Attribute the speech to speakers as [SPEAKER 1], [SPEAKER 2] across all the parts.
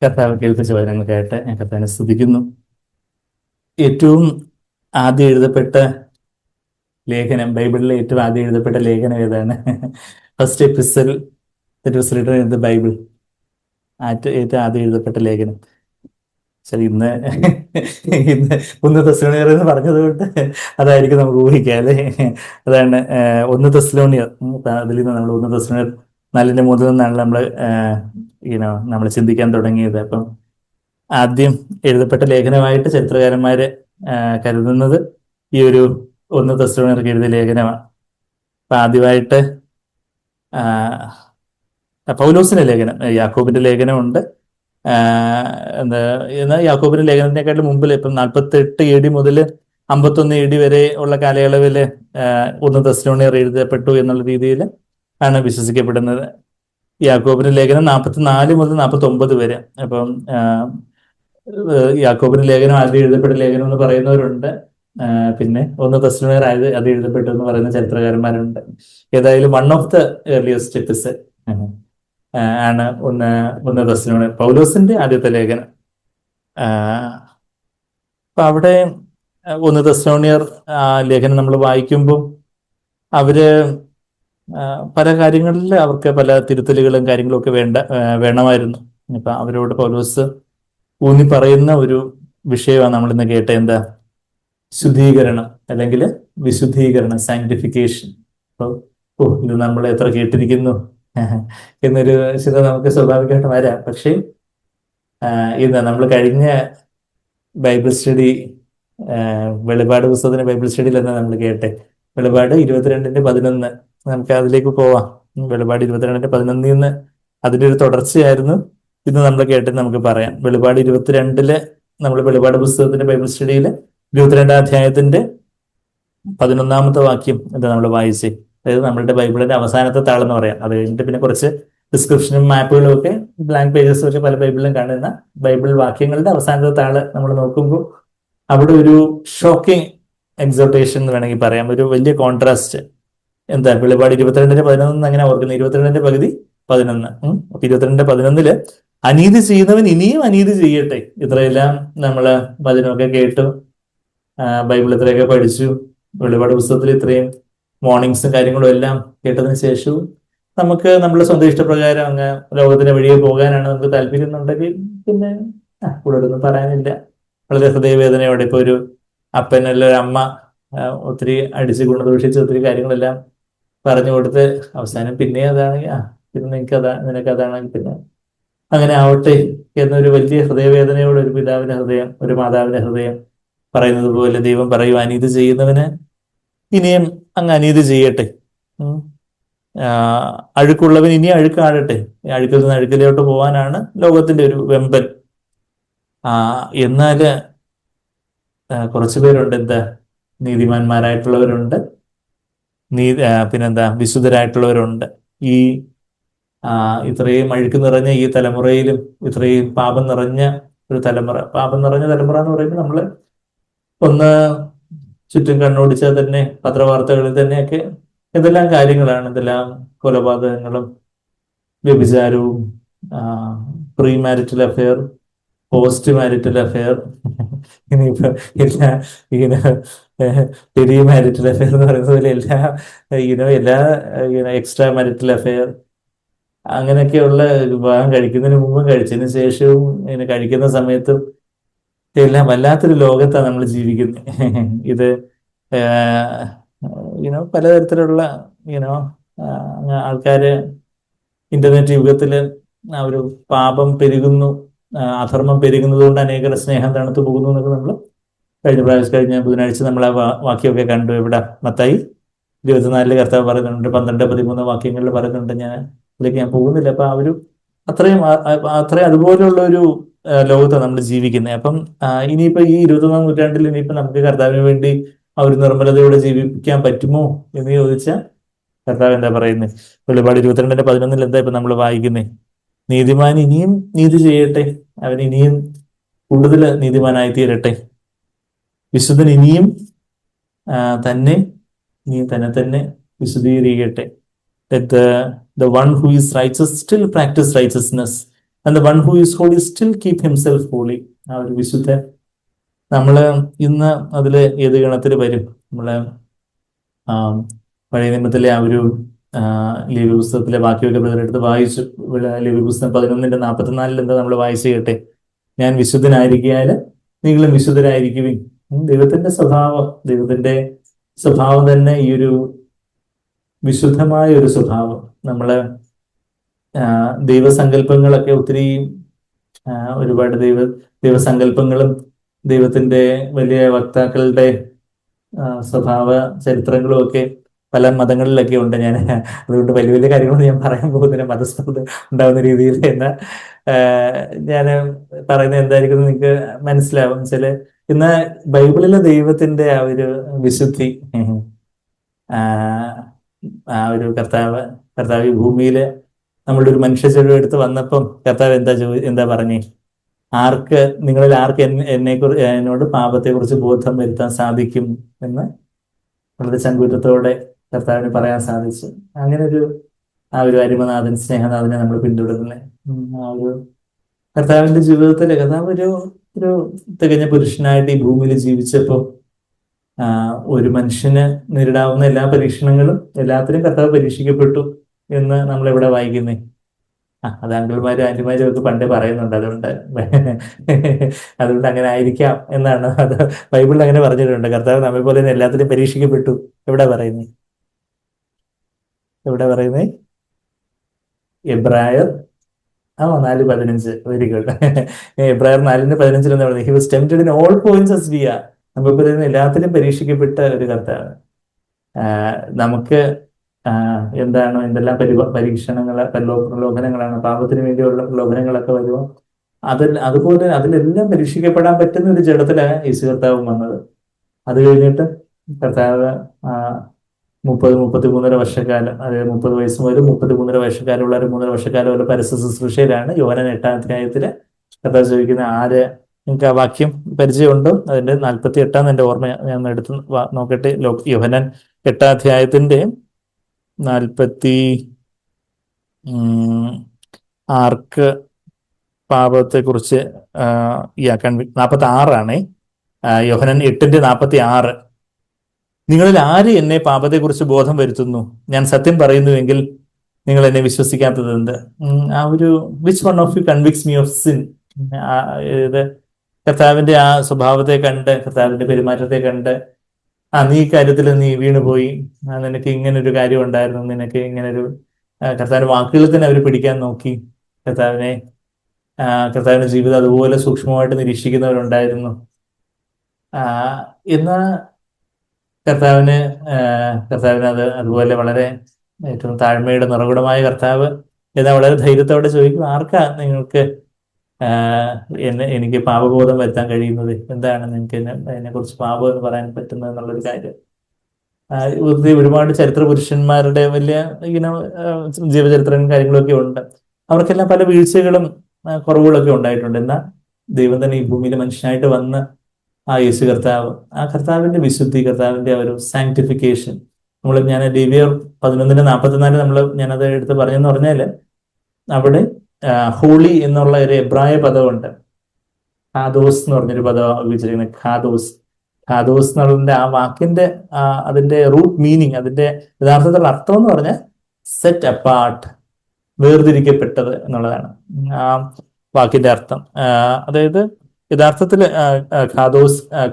[SPEAKER 1] കർത്താവ് കേൾപ്പിച്ച വചനങ്ങൾക്കായിട്ട് ഞാൻ കർത്താവിനെ സ്തുതിക്കുന്നു. ഏറ്റവും ആദ്യം എഴുതപ്പെട്ട ലേഖനം, ബൈബിളിലെ ഏറ്റവും ആദ്യം എഴുതപ്പെട്ട ലേഖനം ഏതാണ്? First എപ്പിസൽ that was written in the Bible. ഏറ്റവും ആദ്യം എഴുതപ്പെട്ട ലേഖനം. ശരി, ഇന്ന് ഇന്ന് 1 തെസ്സലോനിയർ എന്ന് പറഞ്ഞത് കൊണ്ട് അതായിരിക്കും നമുക്ക് ഊഹിക്കാം, അല്ലേ? അതാണ് 1 തെസ്സലോനിയർ. അതിൽ നിന്ന് നമ്മൾ 1 തെസ്സലോനിയർ 4:3 നിന്നാണ് നമ്മൾ ചിന്തിക്കാൻ തുടങ്ങിയത്. അപ്പം ആദ്യം എഴുതപ്പെട്ട ലേഖനമായിട്ട് ചരിത്രകാരന്മാര് കരുതുന്നത് ഈ ഒരു 1 തെസ്സലോനിയർക്ക് എഴുതിയ ലേഖനമാണ്. അപ്പൊ ആദ്യമായിട്ട് പൗലോസിന്റെ ലേഖനം, യാക്കോബിന്റെ ലേഖനമുണ്ട്. എന്നാൽ യാക്കോബിന്റെ ലേഖനത്തിനെക്കാളും മുമ്പിൽ ഇപ്പം 48 AD മുതൽ 51 AD വരെ ഉള്ള കാലയളവിൽ 1 തെസ്സലോനിയർ എഴുതപ്പെട്ടു എന്നുള്ള രീതിയിൽ ആണ് വിശ്വസിക്കപ്പെടുന്നത്. യാക്കോബിന്റെ ലേഖനം 44 മുതൽ 49 വരെ. അപ്പം യാക്കോബിന്റെ ലേഖനം ആദ്യം എഴുതപ്പെട്ട ലേഖനം എന്ന് പറയുന്നവരുണ്ട്. പിന്നെ 1 തെസ്സലോനിയർ അത് എഴുതപ്പെട്ടു എന്ന് പറയുന്ന ചരിത്രകാരന്മാരുണ്ട്. ഏതായാലും one of the earliest episode ആണ് 1 തെസ്സലോനിയർ, പൗലോസിന്റെ ആദ്യത്തെ ലേഖനം. അപ്പൊ അവിടെ 1 തെസ്സലോനിയർ ലേഖനം നമ്മൾ വായിക്കുമ്പോൾ അവര് പല കാര്യങ്ങളിൽ അവർക്ക് പല തിരുത്തലുകളും കാര്യങ്ങളും ഒക്കെ വേണമായിരുന്നു. ഇപ്പൊ അവരോട് പൗലോസ് ഊന്നി പറയുന്ന ഒരു വിഷയമാണ് നമ്മളിന്ന് കേട്ട. എന്താ? ശുദ്ധീകരണം അല്ലെങ്കിൽ വിശുദ്ധീകരണം, സാങ്ക്ടിഫിക്കേഷൻ. അപ്പോൾ ഇത് നമ്മൾ എത്ര കേട്ടിരിക്കുന്നു എന്നൊരു ചിന്ത നമുക്ക് സ്വാഭാവികമായിട്ട് വരാം. പക്ഷേ ഇന്ന് നമ്മൾ കഴിഞ്ഞ ബൈബിൾ സ്റ്റഡി, വെളിപാട് പുസ്തകത്തിന്റെ ബൈബിൾ സ്റ്റഡിയിൽ തന്നെ നമ്മൾ കേട്ടെ, വെളിപാട് 22:11. നമുക്ക് അതിലേക്ക് പോവാം. വെളിപാട് 22:11 നിന്ന് അതിന്റെ ഒരു തുടർച്ചയായിരുന്നു ഇന്ന് നമ്മൾ കേട്ടത്. നമുക്ക് പറയാം, വെളിപാട് 22 നമ്മൾ വെളിപാട് പുസ്തകത്തിന്റെ ബൈബിൾ സ്റ്റഡിയിൽ 22-ാം അധ്യായത്തിന്റെ 11-ാമത്തെ വാക്യം എന്താ നമ്മൾ വായിച്ചേ? അതായത് നമ്മളുടെ ബൈബിളിന്റെ അവസാനത്തെ താളെന്ന് പറയാം. അത് കഴിഞ്ഞിട്ട് പിന്നെ കുറച്ച് ഡിസ്ക്രിപ്ഷനും മാപ്പുകളും ഒക്കെ ബ്ലാങ്ക് പേജസ് വെച്ച് പല ബൈബിളിലും കാണുന്ന ബൈബിൾ വാക്യങ്ങളുടെ അവസാനത്തെ താള് നമ്മൾ നോക്കുമ്പോൾ അവിടെ ഒരു ഷോക്കിംഗ് എക്സോട്ടേഷൻ എന്ന് വേണമെങ്കിൽ പറയാം, ഒരു വലിയ കോൺട്രാസ്റ്റ്. എന്താ? വെളിപാട് 22:11 അങ്ങനെ ഓർക്കുന്നത്, 22 പകുതി 11. അപ്പൊ 22:11 അനീതി ചെയ്യുന്നവൻ ഇനിയും അനീതി ചെയ്യട്ടെ. ഇത്രയെല്ലാം നമ്മള് വചനമൊക്കെ കേട്ടു, ബൈബിൾ ഇത്രയൊക്കെ പഠിച്ചു, വെളിപാട് പുസ്തകത്തിൽ ഇത്രയും മോർണിംഗ്സും കാര്യങ്ങളും എല്ലാം കേട്ടതിന് ശേഷവും നമുക്ക് നമ്മുടെ സ്വന്തം ഇഷ്ടപ്രകാരം അങ്ങ് ലോകത്തിന്റെ വഴിയെ പോകാനാണ് നമുക്ക് താല്പര്യം എന്നുണ്ടെങ്കിൽ പിന്നെ കൂടുതലൊന്നും പറയാനില്ല. വളരെ ഹൃദയവേദനയോടെ ഇപ്പൊ ഒരു അപ്പൻ അല്ല ഒരു അമ്മ ഒത്തിരി അടിച്ച് ഗുണദോഷിച്ച് ഒത്തിരി കാര്യങ്ങളെല്ലാം പറഞ്ഞു കൊടുത്ത് അവസാനം പിന്നെ അതാണെങ്കിൽ പിന്നെ നിനക്ക് അതാണെങ്കിൽ പിന്നെ അങ്ങനെ ആവട്ടെ എന്നൊരു വലിയ ഹൃദയവേദനയോടെ ഒരു പിതാവിന്റെ ഹൃദയം, ഒരു മാതാവിന്റെ ഹൃദയം പറയുന്നത് പോലെ ദൈവം പറയും, അനീതി ചെയ്യുന്നവന് ഇനിയും അങ്ങ് അനീതി ചെയ്യട്ടെ. അഴുക്കുള്ളവൻ ഇനി അഴുക്കാടട്ടെ. അഴുക്കിൽ നിന്ന് അഴുക്കിലോട്ട് പോകാനാണ് ലോകത്തിന്റെ ഒരു വെമ്പൽ. എന്നാല് കുറച്ചു പേരുണ്ട്, എന്താ? നീതിമാന്മാരായിട്ടുള്ളവരുണ്ട്, പിന്നെന്താ? വിശുദ്ധരായിട്ടുള്ളവരുണ്ട്. ഈ ഇത്രയും അഴുക്ക് നിറഞ്ഞ ഈ തലമുറയിലും ഇത്രയും പാപം നിറഞ്ഞ ഒരു തലമുറ, പാപം നിറഞ്ഞ തലമുറ എന്ന് പറയുമ്പോൾ നമ്മള് ഒന്ന് ചുറ്റും കണ്ണോടിച്ചാൽ തന്നെ പത്രവാർത്തകളിൽ തന്നെയൊക്കെ എന്തെല്ലാം കാര്യങ്ങളാണ്, എന്തെല്ലാം കൊലപാതകങ്ങളും വ്യഭിചാരവും, pre marital affair, post marital affair, ഇനിയിപ്പോ ഇങ്ങനെ പെരി മാരിറ്റൽ അഫെയർ എന്ന് പറയുന്ന പോലെ എല്ലാ എക്സ്ട്രാ മാരിറ്റൽ അഫെയർ, അങ്ങനെയൊക്കെയുള്ള വിവാഹം കഴിക്കുന്നതിന് മുമ്പും കഴിച്ചതിന് ശേഷവും ഇങ്ങനെ കഴിക്കുന്ന സമയത്തും എല്ലാം വല്ലാത്തൊരു ലോകത്താണ് നമ്മൾ ജീവിക്കുന്നത്. ഇത് പലതരത്തിലുള്ള ആൾക്കാര് ഇന്റർനെറ്റ് യുഗത്തില് ഒരു പാപം പെരുകുന്നു, അധർമ്മം പെരുകുന്നത് കൊണ്ട് അനേകരുടെ സ്നേഹം തണുത്തു പോകുന്നു എന്നൊക്കെ നമ്മൾ കഴിഞ്ഞ ബുധനാഴ്ച നമ്മൾ ആ വാക്യമൊക്കെ കണ്ടു. ഇവിടെ മത്തായി 24 കർത്താവ് പറയുന്നുണ്ട്, 12-13 വാക്യങ്ങളിൽ പറയുന്നുണ്ട്. അതിലേക്ക് ഞാൻ പോകുന്നില്ല. അപ്പൊ അത്രയും അതുപോലെയുള്ള ഒരു ലോകത്താണ് നമ്മൾ ജീവിക്കുന്നത്. അപ്പം ഇനിയിപ്പോ ഈ 21-ാം നൂറ്റാണ്ടിൽ ഇനിയിപ്പോ നമുക്ക് കർത്താവിന് വേണ്ടി ആ ഒരു നിർമ്മലതയോടെ ജീവിക്കാൻ പറ്റുമോ എന്ന് ചോദിച്ചാൽ കർത്താവ് എന്താ പറയുന്നത്? വെളിപാട് 22:11 എന്താ ഇപ്പൊ നമ്മൾ വായിക്കുന്നത്? നീതിമാൻ ഇനിയും നീതി ചെയ്യട്ടെ, അവൻ ഇനിയും കൂടുതൽ നീതിമാനായി തീരട്ടെ, വിശുദ്ധൻ ഇനിയും തന്നെ തന്നെ വിശുദ്ധീകരിക്കട്ടെ. The one who is righteous still practice righteousness. And the one who is holy still keep himself holy. ആ ഒരു വിശുദ്ധൻ നമ്മള് ഇന്ന് അതില് ഏത് ഗണത്തിൽ വരും? നമ്മള് ആ പഴയ നിയമത്തിലെ ആ ഒരു ലേവ്യ പുസ്തകത്തിലെ ബാക്കിയൊക്കെ ബ്രദറെടുത്ത് വായിച്ചു. ലേവ്യ പുസ്തകം 11:44 എന്താ നമ്മൾ വായിച്ചു കേട്ടെ? ഞാൻ വിശുദ്ധനായിരിക്കാല് നിങ്ങളും വിശുദ്ധരായിരിക്കുവിൻ. ദൈവത്തിന്റെ സ്വഭാവം തന്നെ ഈ ഒരു വിശുദ്ധമായ ഒരു സ്വഭാവം. നമ്മള് ദൈവസങ്കല്പങ്ങളൊക്കെ ഒത്തിരി ഒരുപാട് ദൈവസങ്കല്പങ്ങളും ദൈവത്തിന്റെ വലിയ വക്താക്കളുടെ സ്വഭാവ ചരിത്രങ്ങളും ഒക്കെ പല മതങ്ങളിലൊക്കെ ഉണ്ട്. ഞാൻ അതുകൊണ്ട് വലിയ വലിയ കാര്യങ്ങളൊന്നും ഞാൻ പറയാൻ പോകുന്നില്ല, മതസ്ഥത ഉണ്ടാവുന്ന രീതിയിൽ. എന്നാൽ ഞാൻ പറയുന്നത് എന്തായിരിക്കും നിങ്ങൾക്ക് മനസ്സിലാവും. ചില ഇന്ന് ബൈബിളിലെ ദൈവത്തിന്റെ ആ ഒരു വിശുദ്ധി, ആ ഒരു കർത്താവ് ഈ ഭൂമിയില് നമ്മളുടെ ഒരു മനുഷ്യ ചെലവ് എടുത്ത് വന്നപ്പം കർത്താവ് എന്താ പറഞ്ഞേ? നിങ്ങളിൽ ആർക്ക് എന്നോട് പാപത്തെ കുറിച്ച് ബോധം വരുത്താൻ സാധിക്കും എന്ന് വളരെ ചങ്കൂറ്റത്തോടെ കർത്താവിന് പറയാൻ സാധിച്ചു. അങ്ങനെ ആ ഒരു അരിമനാഥൻ, സ്നേഹനാഥനെ നമ്മൾ പിന്തുടരുന്നത്. ആ ഒരു കർത്താവിന്റെ ജീവിതത്തില് കർത്താവ് ഒരു തികഞ്ഞ പുരുഷനായിട്ട് ഈ ഭൂമിയിൽ ജീവിച്ചപ്പോൾ ഒരു മനുഷ്യന് നേരിടാവുന്ന എല്ലാ പരീക്ഷണങ്ങളും എല്ലാത്തിനും കർത്താവ് പരീക്ഷിക്കപ്പെട്ടു എന്ന് നമ്മൾ എവിടെ വായിക്കുന്നേ? അത് അങ്കിൾമാരും ആന്റിമാരും ഒക്കെ പണ്ടേ പറയുന്നുണ്ട്. അതുകൊണ്ട് അങ്ങനെ ആയിരിക്കാം എന്നാണ്. അത് ബൈബിളിൽ അങ്ങനെ പറഞ്ഞിട്ടുണ്ട്. കർത്താവ് നമ്മെ പോലെ തന്നെ എല്ലാത്തിലും പരീക്ഷിക്കപ്പെട്ടു. എവിടെ പറയുന്നേ? എബ്രായർ 4:15. Very good. എബ്രായർ 4:15 എന്താ പറയുന്നത്? He was tempted in all points as we are. നമ്മെ പോലെ തന്നെ എല്ലാത്തിലും പരീക്ഷിക്കപ്പെട്ട ഒരു കർത്താവ്. നമുക്ക് എന്തെല്ലാം പ്രലോഭനങ്ങളാണ്, പാപത്തിന് വേണ്ടിയുള്ള പ്രലോഭനങ്ങളൊക്കെ വരുമോ, അതുപോലെ അതിലെല്ലാം പരീക്ഷിക്കപ്പെടാൻ പറ്റുന്ന ഒരു ജഡത്തിലാണ് യേശു കർത്താവ് വന്നത്. അത് കഴിഞ്ഞിട്ട് കർത്താവ് 33 വർഷക്കാലം, അതായത് 30 വയസ്സ് മുതൽ 33 വർഷക്കാലമുള്ള ഒരു 3 വർഷക്കാലം ഒരു പരസ്യ ശുശ്രൂഷയിലാണ്. യോഹന്നാൻ 8-ാം അധ്യായത്തില് കർത്താവ് ചോദിക്കുന്ന നിങ്ങൾക്ക് ആ വാക്യം പരിചയമുണ്ടോ? അതിന്റെ 48 എന്റെ ഓർമ്മ, ഞാൻ എടുത്ത് നോക്കട്ടെ. യോഹന്നാൻ 8-ാം അധ്യായത്തിന്റെ 46 പാപത്തെ കുറിച്ച് 46 യോഹന്നാൻ 8:46. നിങ്ങളിൽ ആര് എന്നെ പാപത്തെക്കുറിച്ച് ബോധം വരുത്തുന്നു? ഞാൻ സത്യം പറയുന്നുവെങ്കിൽ നിങ്ങൾ എന്നെ വിശ്വസിക്കാത്തത് എന്ത്? ആ ഒരു which one of you convicts me of sin? കർത്താവിന്റെ ആ സ്വഭാവത്തെ കണ്ട്, കർത്താവിന്റെ പെരുമാറ്റത്തെ കണ്ട്, നീ കാര്യത്തിൽ നീ വീണുപോയി, നിനക്ക് ഇങ്ങനൊരു കാര്യം ഉണ്ടായിരുന്നു, നിനക്ക് ഇങ്ങനൊരു കർത്താവിന്റെ വാക്കുകളിൽ തന്നെ അവർ പിടിക്കാൻ നോക്കി. കർത്താവിന്റെ ജീവിതം അതുപോലെ സൂക്ഷ്മമായിട്ട് നിരീക്ഷിക്കുന്നവരുണ്ടായിരുന്നു. എന്നാൽ കർത്താവിന് അതുപോലെ വളരെ ഏറ്റവും താഴ്മയുടെ നിറകുടമായ കർത്താവ് എന്നാൽ വളരെ ധൈര്യത്തോടെ ചോദിക്കും, ആർക്കാ നിങ്ങൾക്ക് എനിക്ക് പാപബോധം വരുത്താൻ കഴിയുന്നത്? എന്താണ് നിങ്ങൾക്ക് അതിനെ കുറിച്ച് പാപം എന്ന് പറയാൻ പറ്റുന്നത് എന്നുള്ളൊരു കാര്യം. ഒരുപാട് ചരിത്ര പുരുഷന്മാരുടെ വലിയ ഇങ്ങനെ ജീവചരിത്രങ്ങളും കാര്യങ്ങളൊക്കെ ഉണ്ട്. അവർക്കെല്ലാം പല വീഴ്ചകളും കുറവുകളൊക്കെ ഉണ്ടായിട്ടുണ്ട്. എന്നാൽ ദൈവം തന്നെ ഈ ഭൂമിയിൽ മനുഷ്യനായിട്ട് വന്ന് ആ യേശു കർത്താവ്, ആ കർത്താവിന്റെ വിശുദ്ധി, കർത്താവിന്റെ ആ ഒരു സാങ്ക്ടിഫിക്കേഷൻ, ഞാൻ ലേവ്യർ 11:44 ഞാനത് എടുത്ത് പറഞ്ഞെന്ന് പറഞ്ഞാല് അവിടെ ഹോളി എന്നുള്ള ഒരു എബ്രായ പദമുണ്ട്. ഖാദോസ് എന്ന് പറഞ്ഞൊരു പദം ഉപയോഗിച്ചിരിക്കുന്നത്. ഖാദോസ് എന്നുള്ളതിന്റെ ആ വാക്കിന്റെ അതിന്റെ റൂട്ട് മീനിങ്, അതിന്റെ യഥാർത്ഥത്തിലുള്ള അർത്ഥം എന്ന് പറഞ്ഞാൽ സെറ്റ് അപ്പാർട്ട്, വേർതിരിക്കപ്പെട്ടത് എന്നുള്ളതാണ് ആ വാക്കിന്റെ അർത്ഥം. അതായത് യഥാർത്ഥത്തിൽ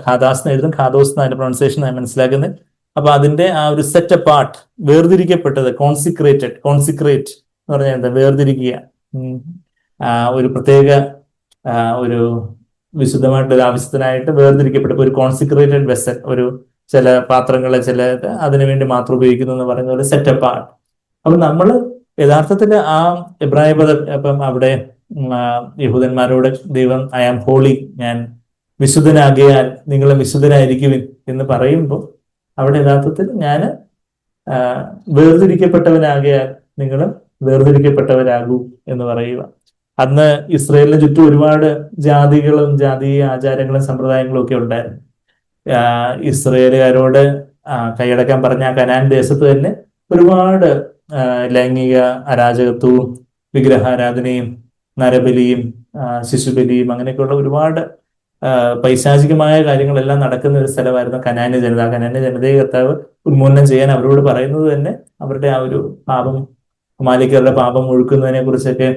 [SPEAKER 1] ഖാദാസ് എഴുതും, ഖാദോസ് എന്നതിന്റെ പ്രൊണൗൺസിയേഷൻ ഞാൻ മനസ്സിലാക്കുന്നത്. അപ്പൊ അതിന്റെ ആ ഒരു സെറ്റ് അപ്പാർട്ട്, വേർതിരിക്കപ്പെട്ടത്, കോൺസിക്രേറ്റ് എന്ന് പറഞ്ഞാൽ എന്താ? വേർതിരിക്കുക, ഒരു പ്രത്യേക ഒരു വിശുദ്ധമായിട്ടൊരു ആവശ്യത്തിനായിട്ട് വേർതിരിക്കപ്പെട്ട ഒരു കോൺസിക്രേറ്റഡ് വെസൽ, ഒരു ചില പാത്രങ്ങളെ അതിനുവേണ്ടി മാത്രം ഉപയോഗിക്കുന്നു എന്ന് പറയുന്ന പോലെ സെറ്റ് അപ്പാർട്ട്. അപ്പൊ നമ്മള് യഥാർത്ഥത്തിൽ ആ എബ്രായ പദം, അപ്പം അവിടെ യഹൂദന്മാരോട് ദൈവം ഐ ആം ഹോളി, ഞാൻ വിശുദ്ധനാകിയാൽ നിങ്ങളെ വിശുദ്ധരായിരിക്കുവിൻ എന്ന് പറയുമ്പോൾ അവിടെ യഥാർത്ഥത്തിൽ ഞാൻ വേർതിരിക്കപ്പെട്ടവനാകിയാൽ നിങ്ങൾ വേർതിരിക്കപ്പെട്ടവരാകൂ എന്ന് പറയുക. അന്ന് ഇസ്രയേലിന് ചുറ്റും ഒരുപാട് ജാതികളും ജാതീയ ആചാരങ്ങളും സമ്പ്രദായങ്ങളും ഒക്കെ ഉണ്ടായിരുന്നു. ഇസ്രയേലുകാരോട് കൈയടക്കാൻ പറഞ്ഞ കനാൻ ദേശത്ത് തന്നെ ഒരുപാട് ലൈംഗിക അരാജകത്വവും വിഗ്രഹാരാധനയും നരബലിയും ശിശുബലിയും അങ്ങനെയൊക്കെയുള്ള ഒരുപാട് പൈശാചികമായ കാര്യങ്ങളെല്ലാം നടക്കുന്ന ഒരു സ്ഥലമായിരുന്നു കനാന്യ ജനത. കനാന്യ ജനതയെ കർത്താവ് ഉന്മൂലനം ചെയ്യാൻ അവരോട് പറയുന്നത് തന്നെ അവരുടെ ആ ഒരു പാപം, അമാലേക്യരുടെ പാപം ഒഴുക്കുന്നതിനെ കുറിച്ചൊക്കെ